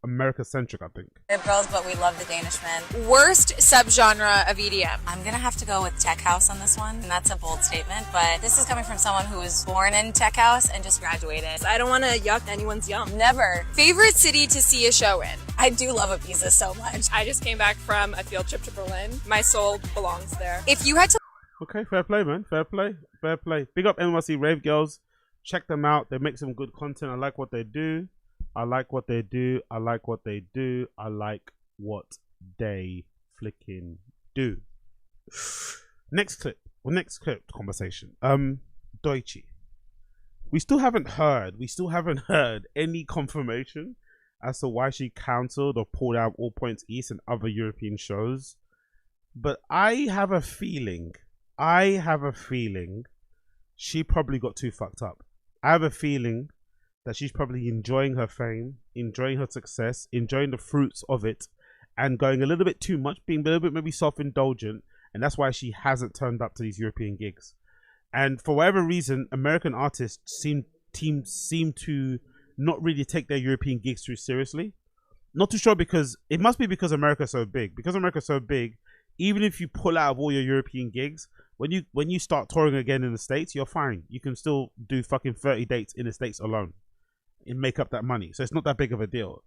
America-centric, I think. Rave Girls, but we love the Danishman. Worst subgenre of EDM? I'm gonna have to go with tech house on this one, and that's a bold statement, but this is coming from someone who was born in tech house and just graduated. I don't want to yuck anyone's yum. Never. Favorite city to see a show in? I do love Ibiza so much. I just came back from a field trip to Berlin. My soul belongs there. If you had to Okay, fair play, man. Fair play. Big up NYC Rave Girls. Check them out. They make some good content. I like what they do. I like what they do. I like what they do. I like what they flicking do. Next clip conversation. Doechii. We still haven't heard any confirmation as to why she cancelled or pulled out All Points East and other European shows. But I have a feeling she probably got too fucked up. I have a feeling that she's probably enjoying her fame, enjoying her success, enjoying the fruits of it, and going a little bit too much, being a little bit maybe self-indulgent, and that's why she hasn't turned up to these European gigs. And for whatever reason, American artists seem to not really take their European gigs too seriously. Not too sure, because it must be because America's so big. Because America's so big, even if you pull out of all your European gigs, when you start touring again in the States, you're fine. You can still do fucking 30 dates in the States alone and make up that money. So it's not that big of a deal.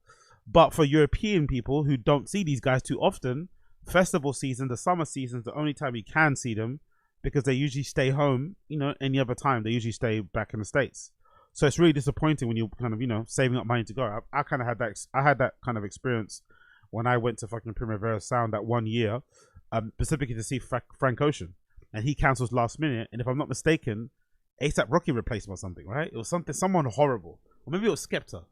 But for European people who don't see these guys too often, festival season, the summer season is the only time you can see them, because they usually stay home, any other time. They usually stay back in the States. So it's really disappointing when you're kind of, saving up money to go. I kind of had that. I had that kind of experience when I went to fucking Primavera Sound that one year, specifically to see Frank Ocean, and he cancels last minute. And if I'm not mistaken, ASAP Rocky replaced him or something, right? It was someone horrible, or maybe it was Skepta.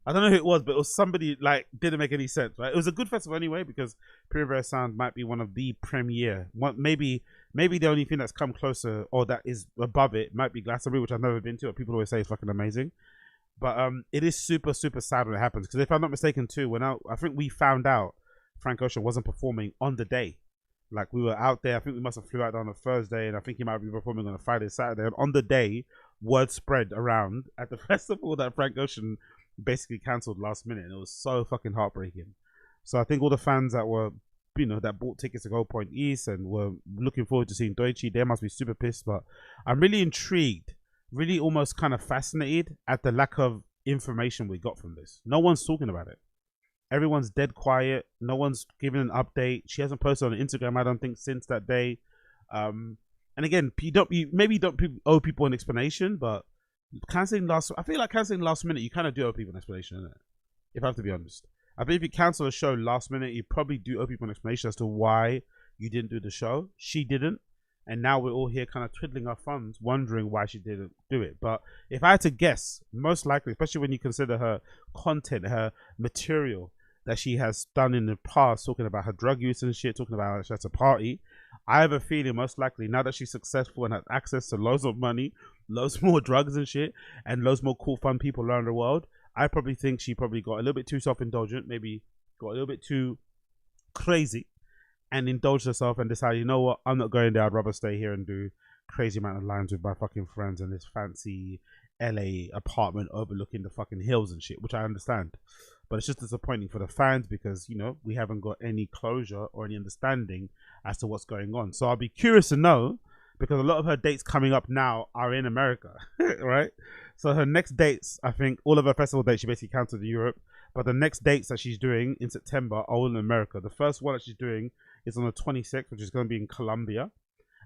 I don't know who it was, but it was somebody didn't make any sense, right? It was a good festival anyway, because Primavera Sound might be one of the premier. Maybe the only thing that's come closer or that is above it might be Glastonbury, which I've never been to, but people always say it's fucking amazing. But it is super, super sad when it happens, because if I'm not mistaken too, I think we found out Frank Ocean wasn't performing on the day. Like, we were out there, I think we must have flew out on a Thursday, and I think he might be performing on a Friday, Saturday, and on the day, word spread around at the festival that Frank Ocean basically cancelled last minute, and it was so fucking heartbreaking. So I think all the fans that were, that bought tickets to Go Point East and were looking forward to seeing Doechii, they must be super pissed. But I'm really intrigued, really almost kind of fascinated at the lack of information we got from this. No one's talking about it. Everyone's dead quiet. No one's giving an update. She hasn't posted on Instagram, I don't think, since that day. And again, you maybe don't owe people an explanation, but I feel like cancelling last minute, you kind of do owe people an explanation, isn't it? if I have to be honest. I think if you cancel a show last minute, you probably do owe people an explanation as to why you didn't do the show. She didn't. And now we're all here kind of twiddling our thumbs, wondering why she didn't do it. But if I had to guess, most likely, especially when you consider her content, her material that she has done in the past, talking about her drug use and shit, talking about how she has a party, I have a feeling most likely now that she's successful and has access to loads of money, loads more drugs and shit, and loads more cool, fun people around the world, I probably think she probably got a little bit too self-indulgent, maybe got a little bit too crazy, and indulged herself and decided, you know what, I'm not going there. I'd rather stay here and do crazy amount of lines with my fucking friends in this fancy LA apartment overlooking the fucking hills and shit, which I understand. But it's just disappointing for the fans because, you know, we haven't got any closure or any understanding as to what's going on. So I'll be curious to know, because a lot of her dates coming up now are in America, right? So her next dates, I think all of her festival dates, she basically cancelled in Europe. But the next dates that she's doing in September are all in America. The first one that she's doing is on the 26th, which is going to be in Colombia.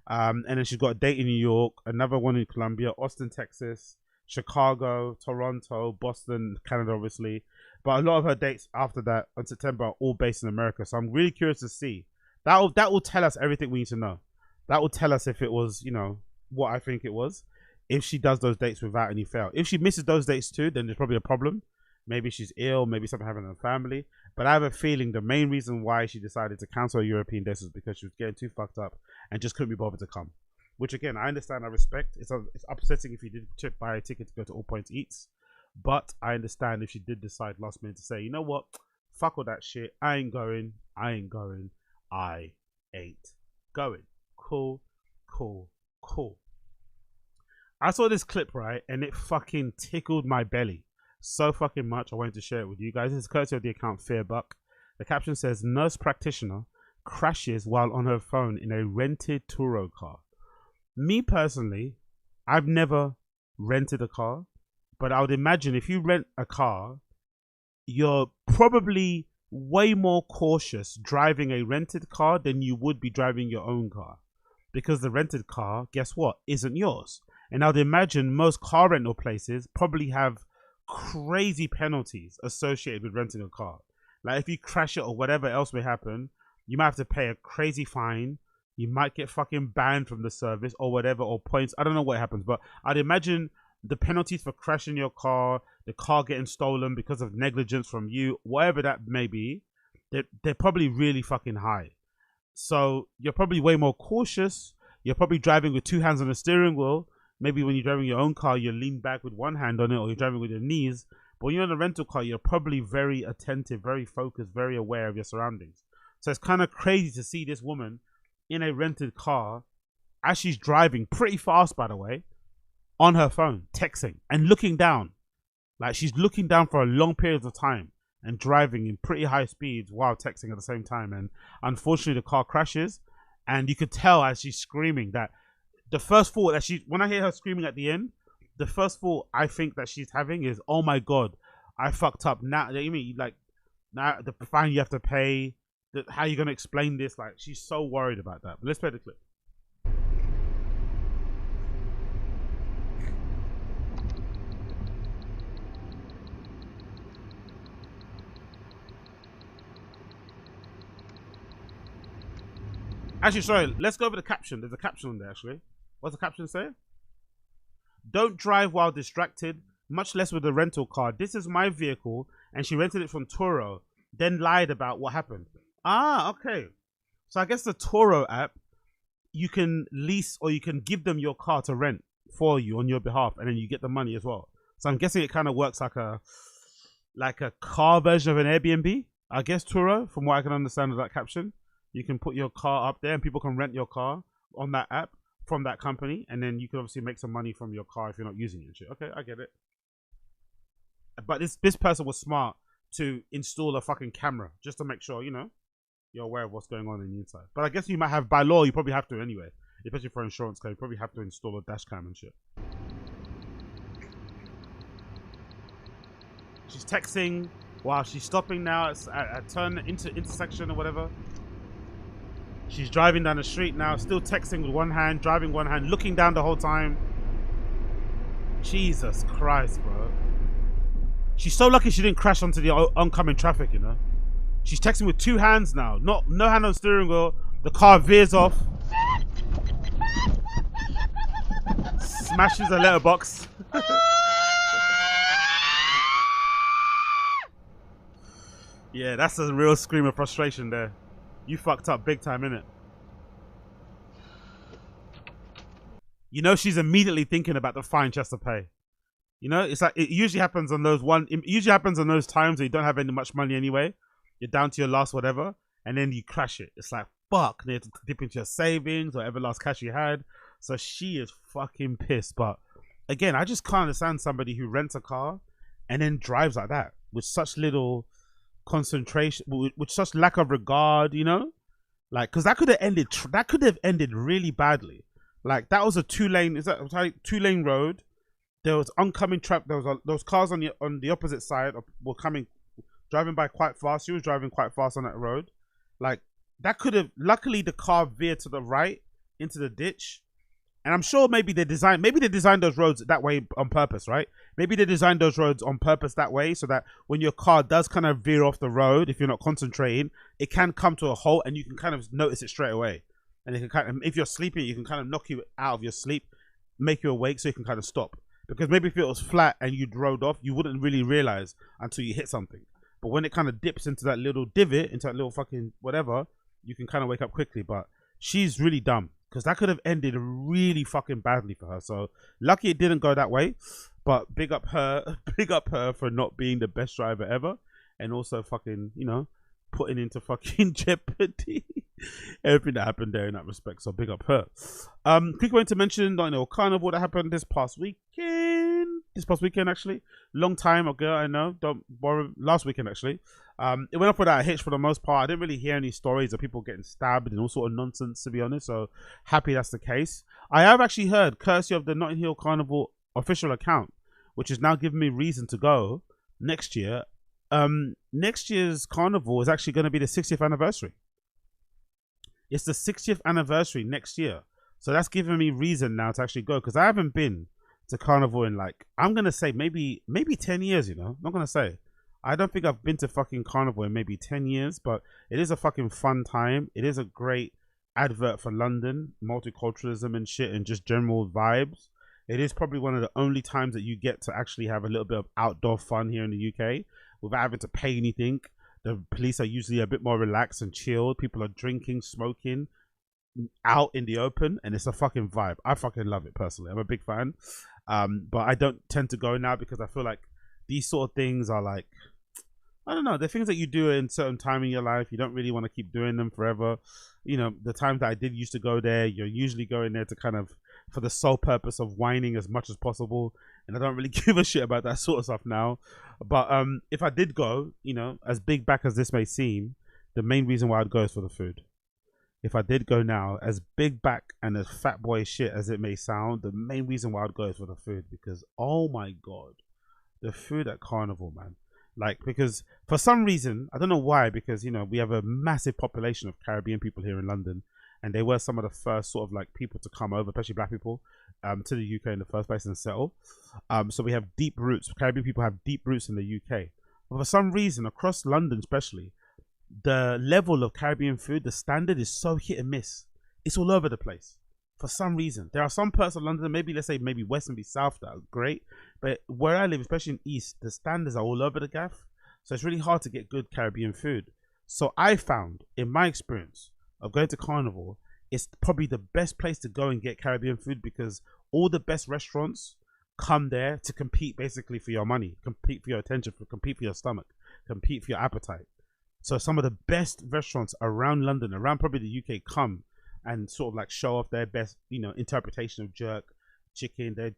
And then she's got a date in New York, another one in Colombia, Austin, Texas, Chicago, Toronto, Boston, Canada, obviously. But a lot of her dates after that in September are all based in America. So I'm really curious to see. That will tell us everything we need to know. That will tell us if it was, you know, what I think it was. If she does those dates without any fail. If she misses those dates too, then there's probably a problem. Maybe she's ill, maybe something happened in her family. But I have a feeling the main reason why she decided to cancel her European dates was because she was getting too fucked up and just couldn't be bothered to come. Which again, I understand, I respect. It's upsetting if you did buy a ticket to go to All Points Eats. But I understand if she did decide last minute to say, you know what, fuck all that shit. I ain't going. I ain't going. I ain't going. Cool, cool, cool. I saw this clip, right, and it fucking tickled my belly so fucking much. I wanted to share it with you guys. This is courtesy of the account Fearbuck. The caption says, nurse practitioner crashes while on her phone in a rented Turo car. Me personally, I've never rented a car, but I would imagine if you rent a car, you're probably way more cautious driving a rented car than you would be driving your own car. Because the rented car, guess what, isn't yours. And I would imagine most car rental places probably have crazy penalties associated with renting a car. Like if you crash it or whatever else may happen, you might have to pay a crazy fine. You might get fucking banned from the service or whatever, or points. I don't know what happens, but I'd imagine the penalties for crashing your car, the car getting stolen because of negligence from you, whatever that may be, they're probably really fucking high. So you're probably way more cautious. You're probably driving with two hands on the steering wheel. Maybe when you're driving your own car, you lean back with one hand on it, or you're driving with your knees. But when you're in a rental car, you're probably very attentive, very focused, very aware of your surroundings. So it's kind of crazy to see this woman in a rented car as she's driving pretty fast, by the way, on her phone, texting and looking down. Like she's looking down for a long period of time and driving in pretty high speeds while texting at the same time. And unfortunately, the car crashes. And you could tell as she's screaming that the first thought that when I hear her screaming at the end, the first thought I think that she's having is, oh my God, I fucked up. Now, you mean like now the fine you have to pay, how are you going to explain this? Like she's so worried about that. But let's play the clip. Actually, sorry, let's go over the caption. There's a caption on there, actually. What's the caption say? Don't drive while distracted, much less with a rental car. This is my vehicle, and she rented it from Turo, then lied about what happened. Ah, okay. So I guess the Turo app, you can lease or you can give them your car to rent for you on your behalf, and then you get the money as well. So I'm guessing it kind of works like a car version of an Airbnb. I guess Turo, from what I can understand of that caption. You can put your car up there and people can rent your car on that app from that company. And then you can obviously make some money from your car if you're not using it and shit. Okay, I get it. But this person was smart to install a fucking camera just to make sure, you know, you're aware of what's going on the inside. But I guess you might have, by law, you probably have to anyway. Especially for insurance claim, you probably have to install a dash cam and shit. She's texting while she's stopping now at a turn intersection or whatever. She's driving down the street now, still texting with one hand, driving one hand, looking down the whole time. Jesus Christ, bro. She's so lucky she didn't crash onto the oncoming traffic, you know. She's texting with 2 hands now. No hand on steering wheel. The car veers off. Smashes a letterbox. Yeah, that's a real scream of frustration there. You fucked up big time, innit? You know she's immediately thinking about the fine she has to pay. You know, it's like it usually happens on those times where you don't have any much money anyway. You're down to your last whatever, and then you crash it. It's like fuck, and you have to dip into your savings or whatever last cash you had. So she is fucking pissed. But again, I just can't understand somebody who rents a car and then drives like that with such little concentration, with such lack of regard, you know, like because that could have ended really badly. Like that was a 2-lane road. There was oncoming traffic. There was those cars on the opposite side were driving by quite fast. She was driving quite fast on that road. Like that could have. Luckily, the car veered to the right into the ditch. And I'm sure maybe they designed those roads that way on purpose, right? Maybe they designed those roads on purpose that way so that when your car does kind of veer off the road, if you're not concentrating, it can come to a halt and you can kind of notice it straight away. And it can kind of, if you're sleeping, you can kind of knock you out of your sleep, make you awake so you can kind of stop. Because maybe if it was flat and you'd rode off, you wouldn't really realize until you hit something. But when it kind of dips into that little divot, into that little fucking whatever, you can kind of wake up quickly. But she's really dumb because that could have ended really fucking badly for her. So lucky it didn't go that way. But big up her for not being the best driver ever. And also fucking, you know, putting into fucking jeopardy everything that happened there in that respect. So big up her. Quick one to mention, you know, Carnival that happened this past weekend actually. Long time ago, I know. Don't borrow. Last weekend actually. It went off without a hitch for the most part. I didn't really hear any stories of people getting stabbed and all sort of nonsense, to be honest. So happy that's the case. I have actually heard, courtesy of the Notting Hill Carnival official account, which is now giving me reason to go next year. Next year's carnival is actually going to be the 60th anniversary. It's the 60th anniversary next year. So that's giving me reason now to actually go, because I haven't been to carnival in, like, I'm going to say maybe 10 years, you know. I'm not going to say. I don't think I've been to fucking carnival in maybe 10 years, but it is a fucking fun time. It is a great advert for London, multiculturalism and shit, and just general vibes. It is probably one of the only times that you get to actually have a little bit of outdoor fun here in the UK without having to pay anything. The police are usually a bit more relaxed and chilled. People are drinking, smoking out in the open, and it's a fucking vibe. I fucking love it personally. I'm a big fan. But I don't tend to go now because I feel like these sort of things are like, I don't know, they're things that you do in certain time in your life. You don't really want to keep doing them forever. You know, the times that I did used to go there, you're usually going there to kind of, for the sole purpose of whining as much as possible. And I don't really give a shit about that sort of stuff now. But if I did go, you know, as big back as this may seem, the main reason why I'd go is for the food. If I did go now, as big back and as fat boy shit as it may sound, the main reason why I'd go is for the food. Because, oh my God, the food at Carnival, man. Like, because for some reason, I don't know why, because, you know, we have a massive population of Caribbean people here in London. And they were some of the first sort of like people to come over, especially black people, to the UK in the first place and settle. So we have deep roots. Caribbean people have deep roots in the UK. But for some reason, across London especially, the level of Caribbean food, the standard is so hit and miss. It's all over the place. For some reason. There are some parts of London, maybe let's say maybe west and south, that are great. But where I live, especially in east, the standards are all over the gaff. So it's really hard to get good Caribbean food. So I found, in my experience of going to Carnival, it's probably the best place to go and get Caribbean food, because all the best restaurants come there to compete basically for your money, compete for your attention, compete for your stomach, compete for your appetite. So some of the best restaurants around London, around probably the UK, come and sort of like show off their best, you know, interpretation of jerk chicken, their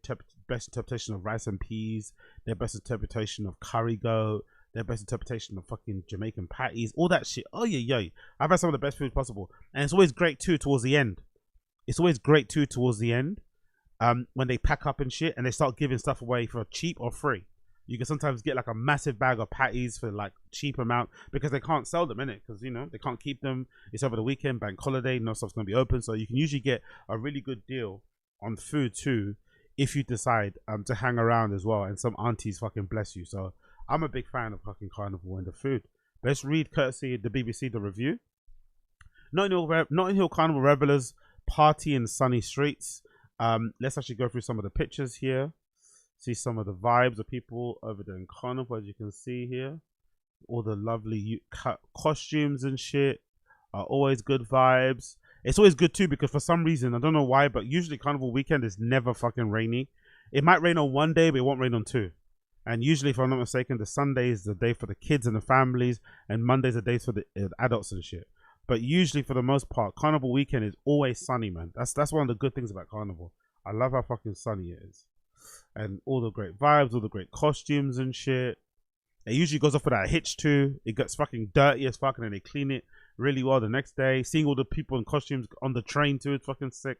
best interpretation of rice and peas, their best interpretation of curry goat, their best interpretation of fucking Jamaican patties, all that shit. Oh yeah, yeah. I've had some of the best food possible. And it's always great too towards the end. When they pack up and shit and they start giving stuff away for cheap or free. You can sometimes get like a massive bag of patties for like cheap amount, because they can't sell them, innit? Because, you know, they can't keep them. It's over the weekend, bank holiday, no stuff's going to be open. So you can usually get a really good deal on food too if you decide to hang around as well, and some aunties fucking bless you. So I'm a big fan of fucking Carnival and the food. Let's read courtesy the BBC the review. Notting Hill Carnival revelers party in sunny streets. Let's actually go through some of the pictures here. See some of the vibes of people over there in Carnival, as you can see here. All the lovely costumes and shit are always good vibes. It's always good too because for some reason, I don't know why, but usually Carnival weekend is never fucking rainy. It might rain on one day, but it won't rain on two. And usually, if I'm not mistaken, the Sunday is the day for the kids and the families, and Monday's the days for the adults and shit. But usually, for the most part, Carnival weekend is always sunny, man. That's one of the good things about Carnival. I love how fucking sunny it is. And all the great vibes, all the great costumes and shit. It usually goes off with that hitch too. It gets fucking dirty as fuck and then they clean it really well the next day. Seeing all the people in costumes on the train too, it's fucking sick.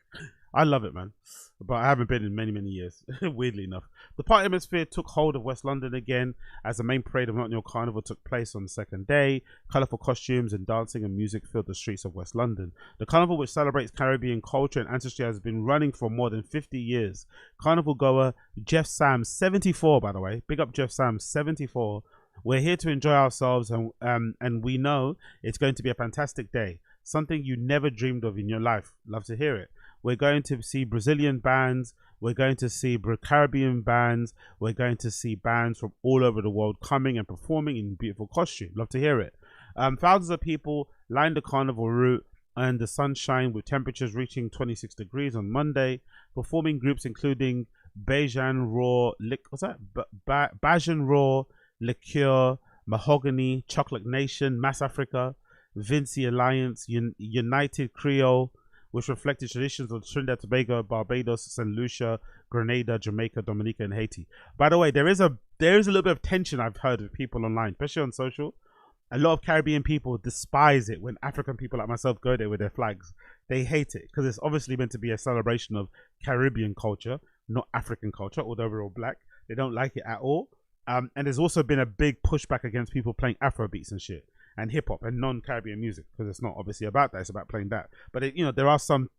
I love it, man. But I haven't been in many, many years, weirdly enough. The party atmosphere took hold of West London again as the main parade of Notting Hill Carnival took place on the second day. Colourful costumes and dancing and music filled the streets of West London. The carnival, which celebrates Caribbean culture and ancestry, has been running for more than 50 years. Carnival goer Jeff Sams, 74 by the way, big up Jeff Sams, 74. We're here to enjoy ourselves and we know it's going to be a fantastic day. Something you never dreamed of in your life. Love to hear it. We're going to see Brazilian bands. We're going to see Caribbean bands. We're going to see bands from all over the world coming and performing in beautiful costume. Love to hear it. Thousands of people lined the carnival route and the sunshine with temperatures reaching 26 degrees on Monday. Performing groups including Bajan Raw, Bajan Raw, Liqueur, Mahogany, Chocolate Nation, Mass Africa, Vinci Alliance, United Creole, which reflected traditions of Trinidad, Tobago, Barbados, St. Lucia, Grenada, Jamaica, Dominica, and Haiti. By the way, there is a little bit of tension I've heard of people online, especially on social. A lot of Caribbean people despise it when African people like myself go there with their flags. They hate it because it's obviously meant to be a celebration of Caribbean culture, not African culture, although we're all black. They don't like it at all. And there's also been a big pushback against people playing Afro beats and shit and hip hop and non-Caribbean music because it's not obviously about that. It's about playing that. But there are some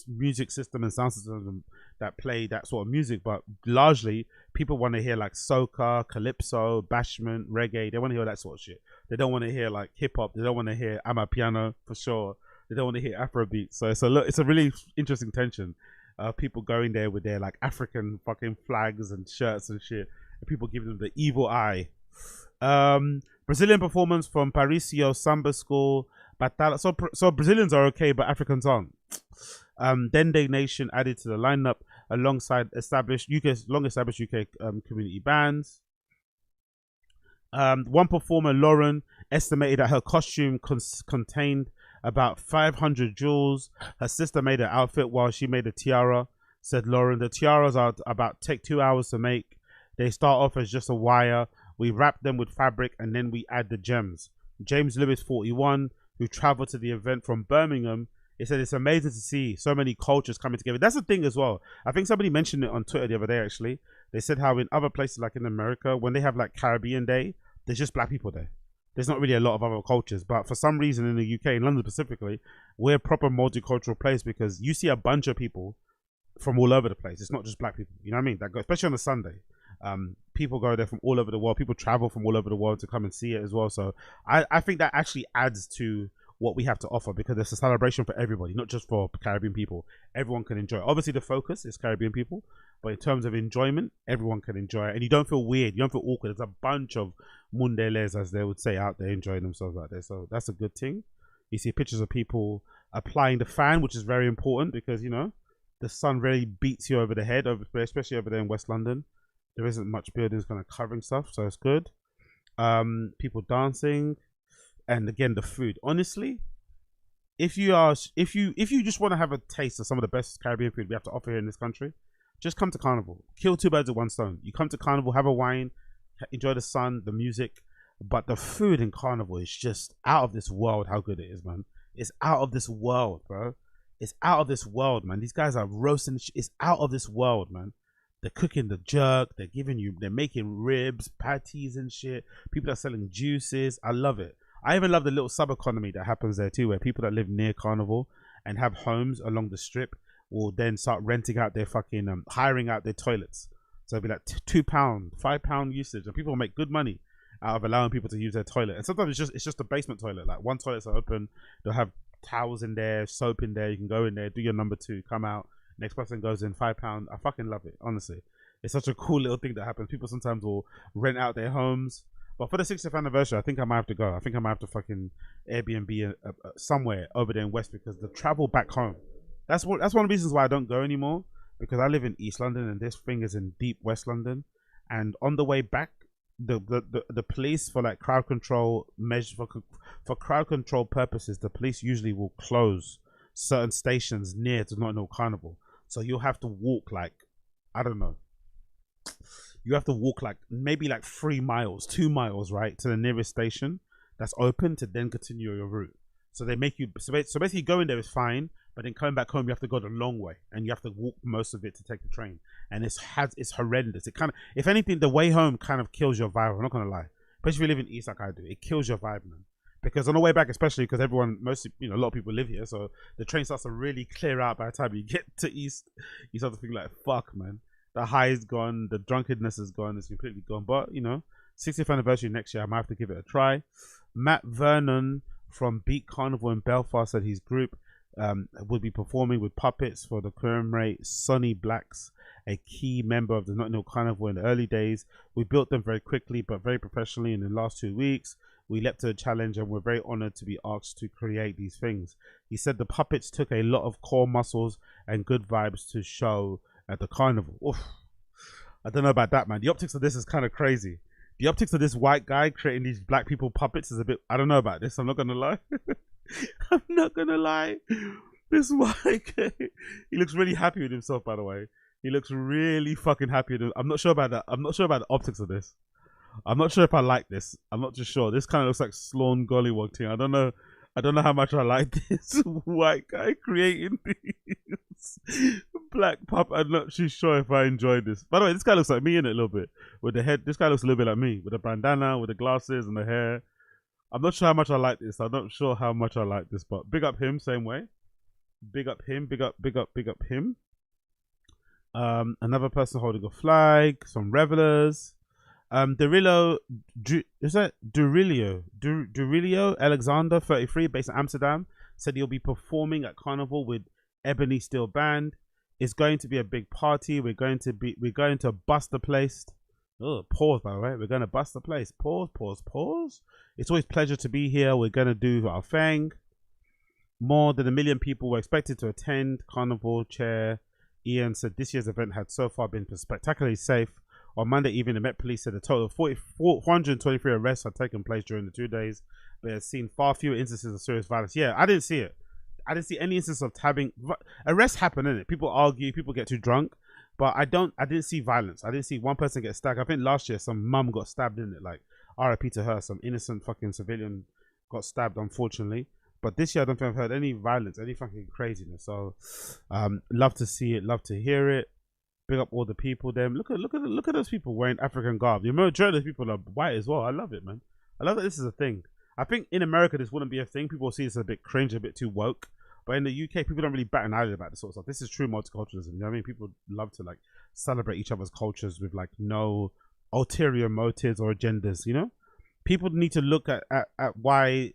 music system and sound systems that play that sort of music, but largely people want to hear like soca, calypso, bashment, reggae. They want to hear that sort of shit. They don't want to hear like hip hop. They don't want to hear Amapiano for sure. They don't want to hear Afro beats. So it's a really interesting tension. People going there with their like African fucking flags and shirts and shit. People giving them the evil eye. Brazilian performance from Parisio Samba School. So Brazilians are okay, but Africans aren't. Dende Nation added to the lineup alongside long-established UK community bands. One performer, Lauren, estimated that her costume contained about 500 jewels. Her sister made an outfit while she made a tiara, said Lauren. The tiaras take 2 hours to make. They start off as just a wire. We wrap them with fabric and then we add the gems. James Lewis, 41, who traveled to the event from Birmingham, he said it's amazing to see so many cultures coming together. That's the thing as well. I think somebody mentioned it on Twitter the other day, actually. They said how in other places like in America, when they have like Caribbean Day, there's just black people there. There's not really a lot of other cultures. But for some reason in the UK, in London specifically, we're a proper multicultural place because you see a bunch of people from all over the place. It's not just black people. You know what I mean? That go, especially on a Sunday. People go there from all over the world. People travel from all over the world to come and see it as well. So I think that actually adds to what we have to offer because it's a celebration for everybody, not just for Caribbean people. Everyone can enjoy it. Obviously the focus is Caribbean people, but in terms of enjoyment, everyone can enjoy it. And you don't feel weird. You don't feel awkward. There's a bunch of mundeles, as they would say, out there enjoying themselves out there. So that's a good thing. You see pictures of people applying the fan, which is very important because, the sun really beats you over the head, especially over there in West London. There isn't much buildings kind of covering stuff, so it's good. People dancing, and again the food. Honestly, if you just want to have a taste of some of the best Caribbean food we have to offer here in this country, just come to Carnival. Kill two birds with one stone. You come to Carnival, have a wine, enjoy the sun, the music, but the food in Carnival is just out of this world. How good it is, man! It's out of this world, bro. It's out of this world, man. These guys are roasting. It's out of this world, man. They're cooking the jerk. They're making ribs, patties and shit. People are selling juices. I love it. I even love the little sub economy that happens there too, where people that live near Carnival and have homes along the strip will then start renting out their fucking, hiring out their toilets. So it'll be like £2, £5 usage, and people will make good money. out of allowing people to use their toilet. And sometimes it's just a basement toilet. Like one toilet's open, they'll have towels in there, soap in there. You can go in there, do your number 2, come out. Next person goes in, £5. I fucking love it, honestly. It's such a cool little thing that happens. People sometimes will rent out their homes. But for the 60th anniversary, I think I might have to go. I think I might have to fucking Airbnb somewhere over there in West, because the travel back home. That's one of the reasons why I don't go anymore, because I live in East London and this thing is in deep West London. And on the way back, the police, for like crowd control measures, for crowd control purposes, the police usually will close certain stations near to Notting Hill Carnival. So you'll have to walk like, I don't know, you have to walk like maybe like 3 miles, 2 miles, right, to the nearest station that's open to then continue your route. So they make you, so basically going there is fine, but then coming back home you have to go the long way and you have to walk most of it to take the train. And it's horrendous. It kind of, if anything, the way home kind of kills your vibe. I'm not gonna lie, especially if you live in East like I do, it kills your vibe, man. Because on the way back, especially because everyone, mostly, you know, a lot of people live here, so the train starts to really clear out by the time you get to East. You start to think like, fuck, man, the high is gone, the drunkenness is gone, it's completely gone. But you know, 60th anniversary next year, I might have to give it a try. Matt Vernon from Beat Carnival in Belfast said his group would be performing with puppets for the commemorating Sonny Blacks, a key member of the Notting Hill Carnival in the early days. We built them very quickly but very professionally in the last 2 weeks. We leapt to the challenge and we're very honored to be asked to create these things. He said the puppets took a lot of core muscles and good vibes to show at the carnival. Oof. I don't know about that, man. The optics of this is kind of crazy. The optics of this white guy creating these black people puppets is a bit, I don't know about this. I'm not going to lie. I'm not going to lie. This white guy, he looks really happy with himself, by the way. He looks really fucking happy with him. I'm not sure about that. I'm not sure about the optics of this. I'm not sure if I like this. I'm not just sure. This kind of looks like Sloan Gollywog thing. I don't know how much I like this white guy creating these black pup. I'm not too sure if I enjoy this. By the way, this guy looks like me in it a little bit. With the head, this guy looks a little bit like me. With the bandana, with the glasses and the hair. I'm not sure how much I like this. I'm not sure how much I like this, but big up him, same way. Big up him, big up him. Another person holding a flag, some revelers. Durilio Alexander, 33, based in Amsterdam, said he'll be performing at Carnival with Ebony Steel Band. It's going to be a big party. We're going to bust the place. Oh, pause, by the way. We're going to bust the place. Pause. It's always a pleasure to be here. We're going to do our thing. More than 1 million people were expected to attend. Carnival chair Ian said this year's event had so far been spectacularly safe. On Monday evening, the Met Police said a total of 423 arrests had taken place during the 2 days, but has seen far fewer instances of serious violence. Yeah, I didn't see it. I didn't see any instance of tabbing. Arrests happen, innit? People argue, people get too drunk, but I didn't see violence. I didn't see one person get stabbed. I think last year some mum got stabbed, in it, like RIP to her. Some innocent fucking civilian got stabbed, unfortunately. But this year I don't think I've heard any violence, any fucking craziness. So, love to see it, love to hear it. Big up all the people. Them look at those people wearing African garb. The majority of those people are white as well. I love it, man. I love that this is a thing. I think in America this wouldn't be a thing. People see this as a bit cringe, a bit too woke. But in the UK, people don't really bat an eyelid about this sort of stuff. This is true multiculturalism. You know what I mean? People love to like celebrate each other's cultures with like no ulterior motives or agendas. You know, people need to look at why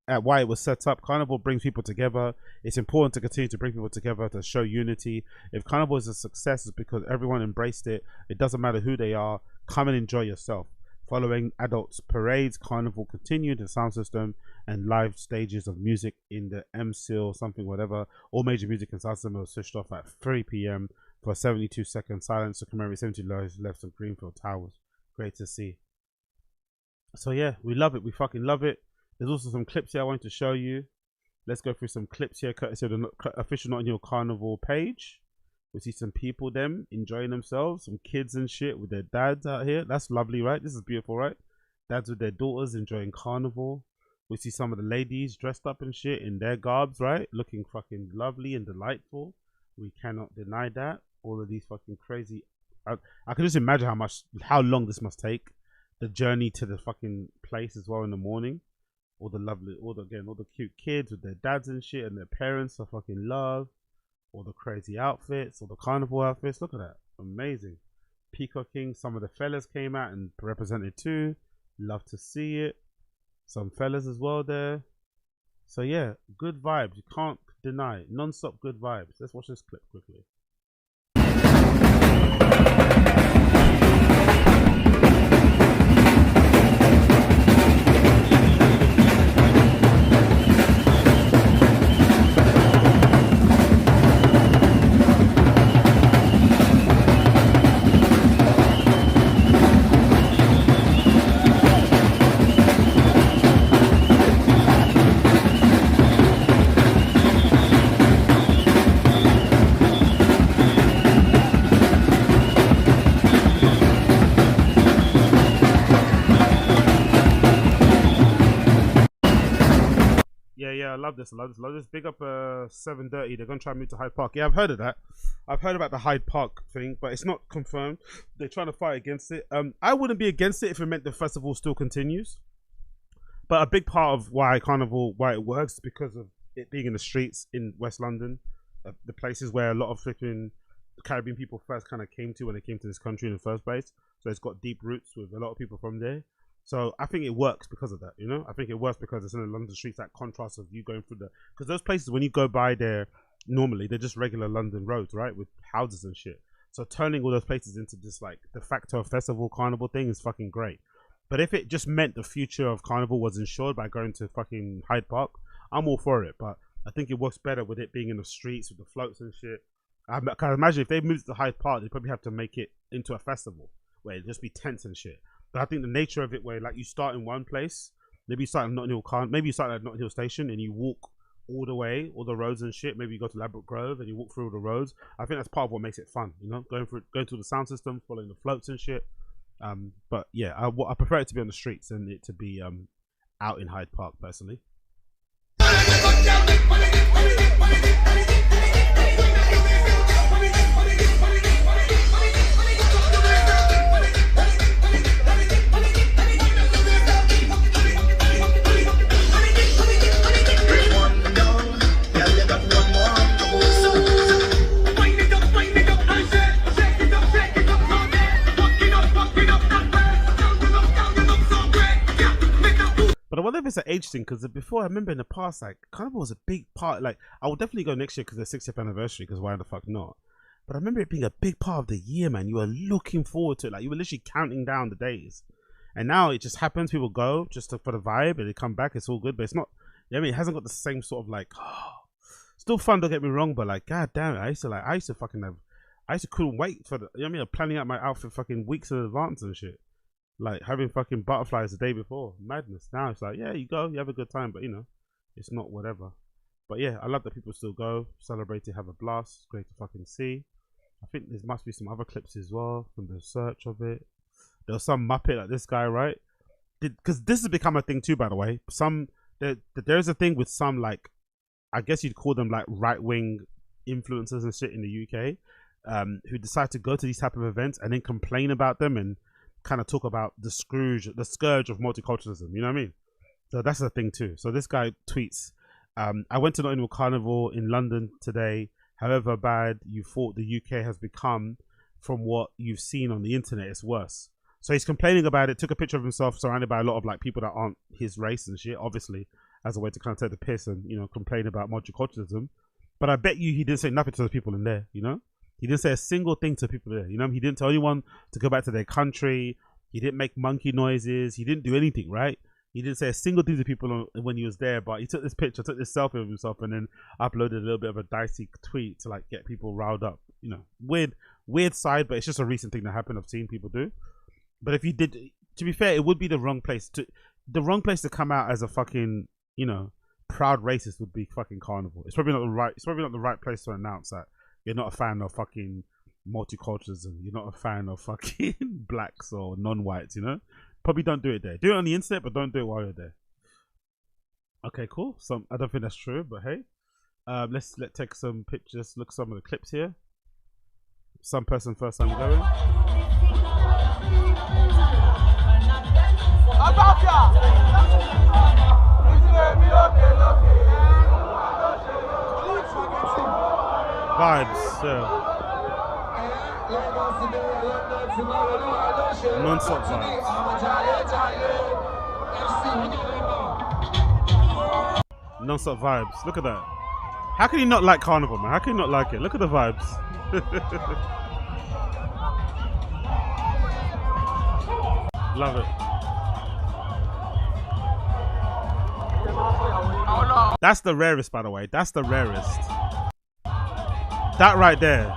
it was set up. Carnival brings people together. It's important to continue to bring people together to show unity. If Carnival is a success, it's because everyone embraced it. It doesn't matter who they are. Come and enjoy yourself. Following adults parades, Carnival continued the sound system and live stages of music in the MSIL something whatever. All major music and sound system was switched off at 3 p.m. for a 72-second silence to commemorate 70 lives left of Greenfield Towers. Great to see. So yeah, we love it. We fucking love it. There's also some clips here I wanted to show you. Let's go through some clips here, courtesy of the official Notting Hill Carnival page. We see some people them enjoying themselves, some kids and shit with their dads out here. That's lovely, right? This is beautiful, right? Dads with their daughters enjoying Carnival. We see some of the ladies dressed up and shit in their garbs, right? Looking fucking lovely and delightful. We cannot deny that. All of these fucking crazy. I can just imagine how long this must take. The journey to the fucking place as well in the morning. All the cute kids with their dads and shit, and their parents are fucking love. All the crazy outfits, all the carnival outfits. Look at that, amazing. Peacocking. Some of the fellas came out and represented too. Love to see it. Some fellas as well there. So yeah, good vibes. You can't deny it. Non-stop good vibes. Let's watch this clip quickly. Yeah, I love this. I love this. Big up 7:30. They're gonna try and move to Hyde Park. Yeah, I've heard of that. I've heard about the Hyde Park thing, but it's not confirmed. They're trying to fight against it. I wouldn't be against it if it meant the festival still continues. But a big part of why Carnival, why it works, is because of it being in the streets in West London, the places where a lot of flipping Caribbean people first kind of came to when they came to this country in the first place. So it's got deep roots with a lot of people from there. So I think it works because of that, you know? I think it works because it's in the London streets, that contrast of you going through the... Because those places, when you go by there, normally, they're just regular London roads, right? With houses and shit. So turning all those places into this, like, de facto festival carnival thing is fucking great. But if it just meant the future of Carnival was ensured by going to fucking Hyde Park, I'm all for it. But I think it works better with it being in the streets with the floats and shit. I can imagine if they moved to Hyde Park, they'd probably have to make it into a festival where it'd just be tents and shit. But I think the nature of it, where like you start in one place, maybe you start at Notting Hill, maybe you start at Notting Hill Station and you walk all the way, all the roads and shit. Maybe you go to Ladbroke Grove and you walk through all the roads. I think that's part of what makes it fun, you know, going through the sound system, following the floats and shit. But yeah, I prefer it to be on the streets than it to be out in Hyde Park personally. But I wonder if it's an age thing, because before, I remember in the past, like, Carnival was a big part. Like, I will definitely go next year because it's 60th anniversary, because why the fuck not? But I remember it being a big part of the year, man. You were looking forward to it. Like, you were literally counting down the days. And now it just happens. People go just for the vibe and they come back. It's all good. But it's not, you know what I mean? It hasn't got the same sort of like, still fun, don't get me wrong. But like, god damn it. I used to couldn't wait for the, you know what I mean? Planning out my outfit fucking weeks in advance and shit. Like having fucking butterflies the day before. Madness. Now it's like, yeah, you go, you have a good time, but you know, it's not whatever. But yeah, I love that people still go, celebrate it, have a blast. It's great to fucking see. I think there must be some other clips as well from the search of it. There was some Muppet like this guy, right? Because this has become a thing too, by the way. There's a thing with some, like, I guess you'd call them like right-wing influencers and shit in the UK, who decide to go to these type of events and then complain about them and kind of talk about the scourge of multiculturalism, you know what I mean? So that's the thing too. So this guy tweets, I went to Notting Hill Carnival in London today. However bad you thought the UK has become from what you've seen on the internet, it's worse. So he's complaining about it, took a picture of himself surrounded by a lot of like people that aren't his race and shit, obviously, as a way to kind of take the piss and, you know, complain about multiculturalism. But I bet you he didn't say nothing to the people in there, you know? He didn't say a single thing to people there, you know? He didn't tell anyone to go back to their country. He didn't make monkey noises. He didn't do anything, right? He didn't say a single thing to people when he was there, but he took this picture, took this selfie of himself, and then uploaded a little bit of a dicey tweet to like get people riled up. You know, weird side, but it's just a recent thing that happened. I've seen people do. But if you did, to be fair, it would be the wrong place to come out as a fucking, you know, proud racist would be fucking Carnival. It's probably not the right place to announce that you're not a fan of fucking multiculturalism. You're not a fan of fucking blacks or non-whites, you know? Probably don't do it there. Do it on the internet, but don't do it while you're there. Okay, cool. I don't think that's true, but hey. Let's take some pictures, look at some of the clips here. Some person first time going. Vibes, Non-stop vibes. Non-stop vibes. Look at that. How can you not like Carnival, man? How can you not like it? Look at the vibes. Love it. That's the rarest, by the way. That's the rarest. That right there.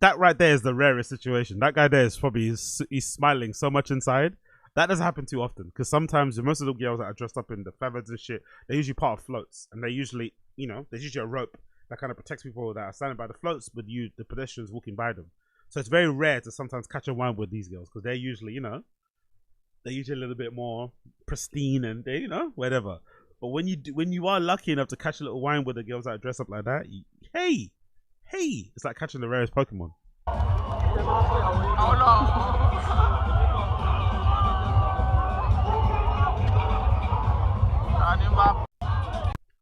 That right there is the rarest situation. That guy there is probably he's smiling so much inside. That doesn't happen too often because sometimes most of the girls that are dressed up in the feathers and shit, they're usually part of floats, and they usually, you know, there's usually a rope that kind of protects people that are standing by the floats, but you, the pedestrians, walking by them. So it's very rare to sometimes catch a wine with these girls because they're usually, you know, they're usually a little bit more pristine and they, you know, whatever. But when you are lucky enough to catch a little wine with the girls that are dressed up like that, hey, it's like catching the rarest Pokemon.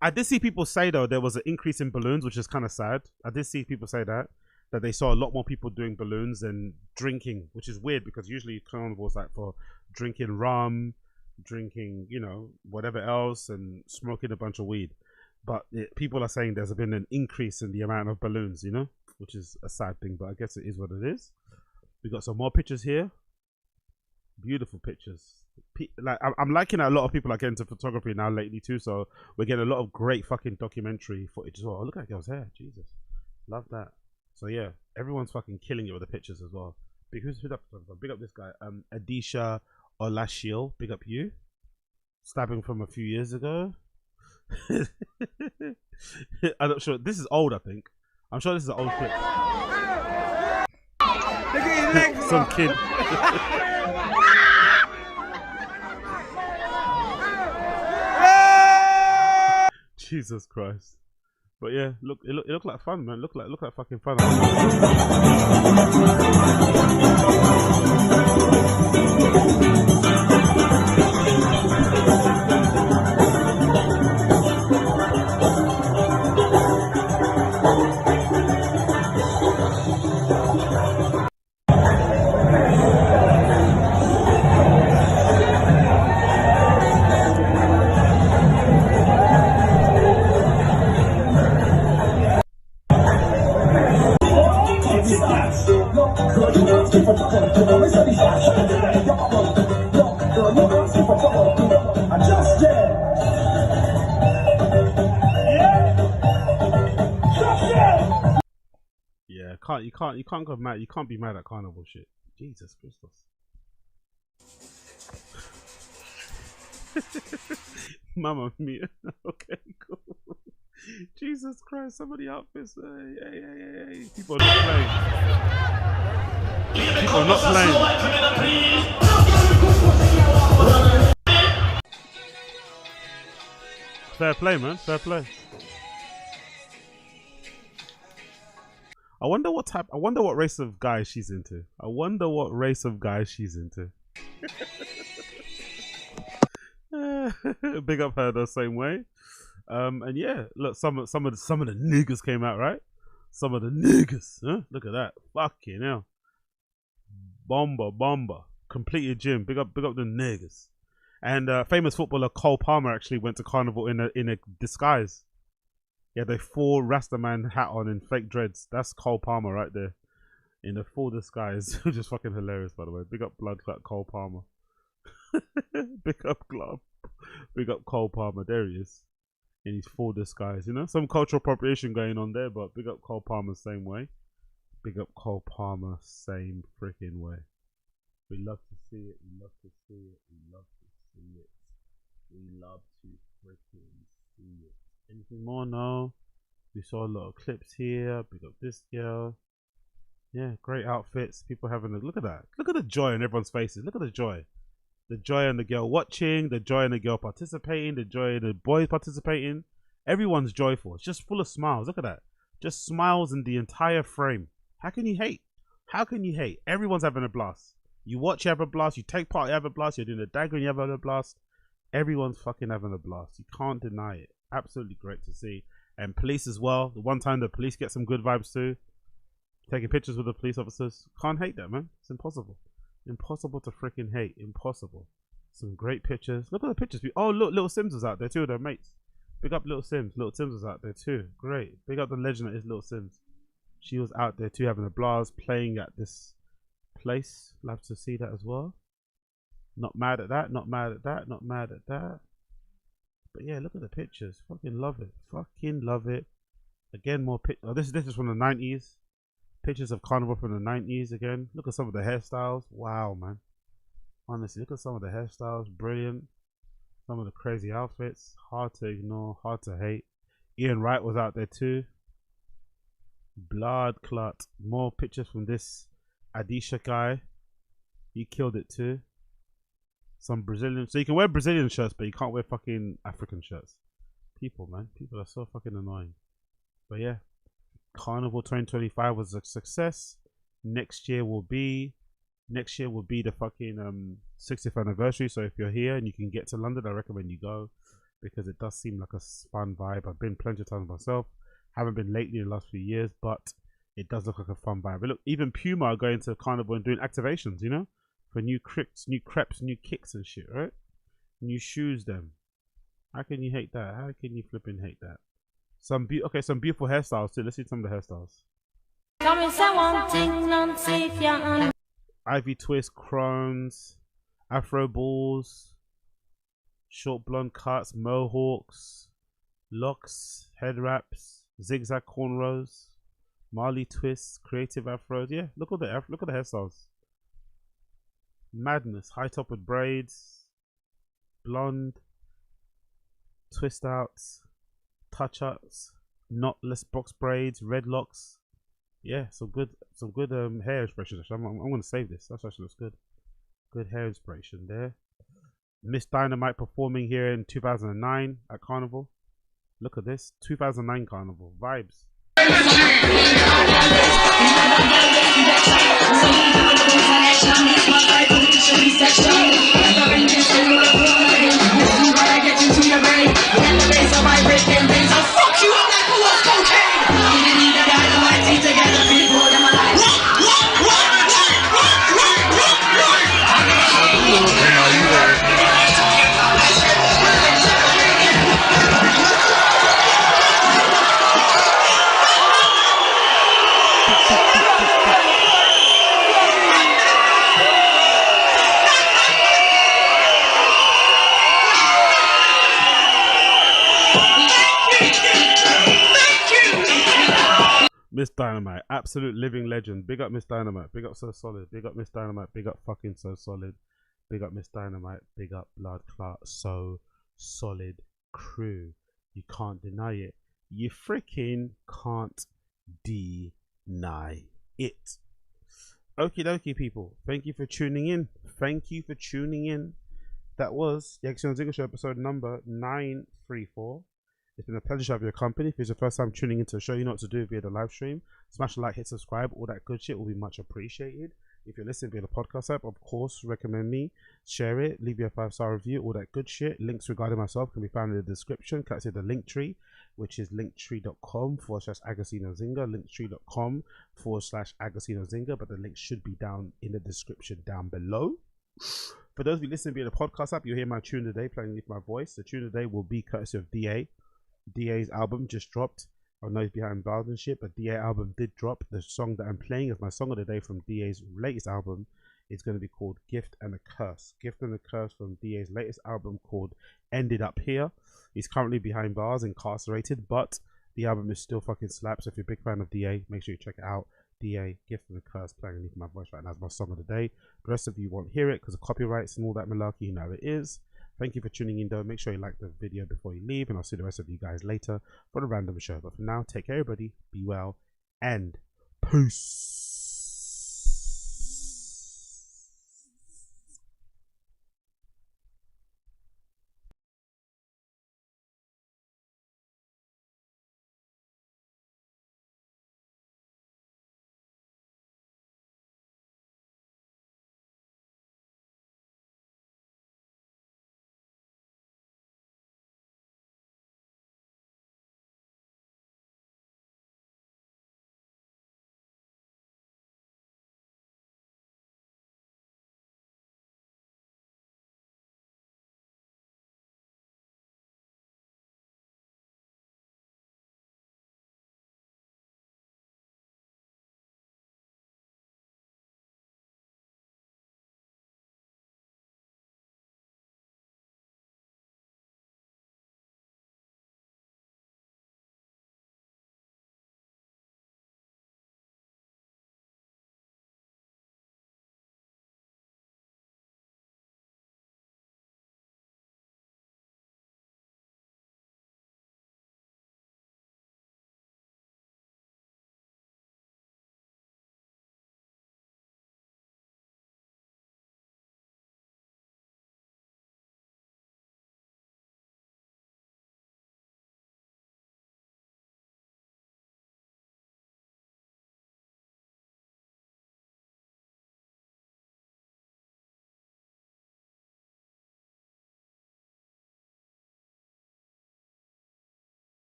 I did see people say though there was an increase in balloons, which is kind of sad. I did see people say that they saw a lot more people doing balloons and drinking, which is weird because usually carnival's like for drinking rum, drinking, you know, whatever else, and smoking a bunch of weed. But people are saying there's been an increase in the amount of balloons, you know, which is a sad thing, but I guess it is what it is. We got some more pictures here. Beautiful pictures. Like I'm liking that a lot of people are getting into photography now lately too, so we're getting a lot of great fucking documentary footage as well. Oh, look at that girl's hair, Jesus, love that. So yeah, everyone's fucking killing it with the pictures as well. Big up this guy, Adisha Olashiel, big up you. Stabbing from a few years ago. I'm not sure, this is old, I think. I'm sure this is an old clip. Some kid. Jesus Christ. But yeah, look, it looked like fun, man. Look like fucking fun. You can't go mad. You can't be mad at carnival shit. Jesus Christus. Mamma mia. Okay, cool. Jesus Christ, some of the outfits. Hey. People are not playing. People are not playing. Fair play, man. Fair play. I wonder what race of guys she's into. Big up her the same way. And yeah, look, some of the niggas came out, right? Some of the niggas, huh? Look at that, fucking hell. Bomba, completed gym. Big up the niggas. And famous footballer Cole Palmer actually went to carnival in a disguise. Yeah, they full Rastaman hat on and fake dreads. That's Cole Palmer right there, in a full disguise, which is fucking hilarious, by the way. Big up blood clot Cole Palmer. Big up Cole Palmer. There he is, in his full disguise. You know, some cultural appropriation going on there, but big up Cole Palmer same way. Big up Cole Palmer same freaking way. We love to see it. We love to see it. We love to see it. We love to freaking see it. Anything more? No. We saw a lot of clips here. Big up this girl. Yeah, great outfits. People having a look at that. Look at the joy in everyone's faces. Look at the joy. The joy in the girl watching, the joy in the girl participating, the joy in the boys participating. Everyone's joyful. It's just full of smiles. Look at that. Just smiles in the entire frame. How can you hate? How can you hate? Everyone's having a blast. You watch, you have a blast. You take part, you have a blast. You're doing the dagger, you have a blast. Everyone's fucking having a blast. You can't deny it. Absolutely great to see. And police as well. The one time the police get some good vibes too. Taking pictures with the police officers. Can't hate that, man. It's impossible. Impossible to freaking hate. Impossible. Some great pictures. Look at the pictures. Oh, look, Little Sims was out there too with their mates. Big up Little Sims. Little Sims was out there too. Great. Big up the legend that is Little Sims. She was out there too, having a blast, playing at this place. Love to see that as well. Not mad at that. Not mad at that. Not mad at that. But yeah, look at the pictures. Fucking love it. Fucking love it. Again, more pictures. Oh, this is from the 90s. Pictures of Carnival from the 90s again. Look at some of the hairstyles. Wow, man. Honestly, look at some of the hairstyles. Brilliant. Some of the crazy outfits. Hard to ignore. Hard to hate. Ian Wright was out there too. Blood clot. More pictures from this Adisha guy. He killed it too. Some Brazilian. So you can wear Brazilian shirts, but you can't wear fucking African shirts. People, man. People are so fucking annoying. But yeah. Carnival 2025 was a success. Next year will be the fucking 60th anniversary. So if you're here and you can get to London, I recommend you go, because it does seem like a fun vibe. I've been plenty of times myself. Haven't been lately in the last few years, but it does look like a fun vibe. But look, even Puma are going to Carnival and doing activations, you know, for new crepes, new kicks and shit, right? New shoes, them. How can you hate that? How can you flipping hate that? Some beautiful hairstyles too. Let's see some of the hairstyles. Ivy twist, crones, afro balls, short blonde cuts, mohawks, locks, head wraps, zigzag cornrows, Marley twists, creative afros. Yeah, look at the hairstyles. Madness. High top with braids, blonde, twist outs, touch ups, knotless box braids, red locks. Yeah, some good hair inspiration. I'm gonna save this. That actually looks good. Good hair inspiration there. Miss Dynamite performing here in 2009 at Carnival. Look at this, 2009 Carnival vibes. Miss Dynamite, absolute living legend. Big up Miss Dynamite. Big up So Solid. Big up Miss Dynamite. Big up fucking So Solid. Big up Miss Dynamite. Big up Blood Clot. So Solid crew. You can't deny it. You freaking can't deny it. Okie dokie, people. Thank you for tuning in. Thank you for tuning in. That was the Action Zingle Show episode number 934. It's been a pleasure to have your company. If it's your first time tuning into the show, you know what to do via the live stream. Smash the like, hit subscribe, all that good shit will be much appreciated. If you're listening via the podcast app, of course, recommend me, share it, leave you a 5-star review, all that good shit. Links regarding myself can be found in the description. Click to the link tree, which is linktree.com/AgostinoZinga, linktree.com/AgostinoZinga, but the link should be down in the description down below. For those of you listening via the podcast app, you'll hear my tune today playing with my voice. The tune today will be courtesy of DA. DA's album just dropped. I know he's behind bars and shit, but DA album did drop. The song that I'm playing as my song of the day from DA's latest album is going to be called Gift and a Curse. Gift and a Curse from DA's latest album called Ended Up Here. He's currently behind bars, incarcerated, but the album is still fucking slaps. So if you're a big fan of DA, make sure you check it out. DA, Gift and a Curse, playing underneath my voice right now as my song of the day. The rest of you won't hear it because of copyrights and all that malarkey, you know how it is. Thank you for tuning in though. Make sure you like the video before you leave, and I'll see the rest of you guys later for the random show. But for now, take care everybody, be well, and peace.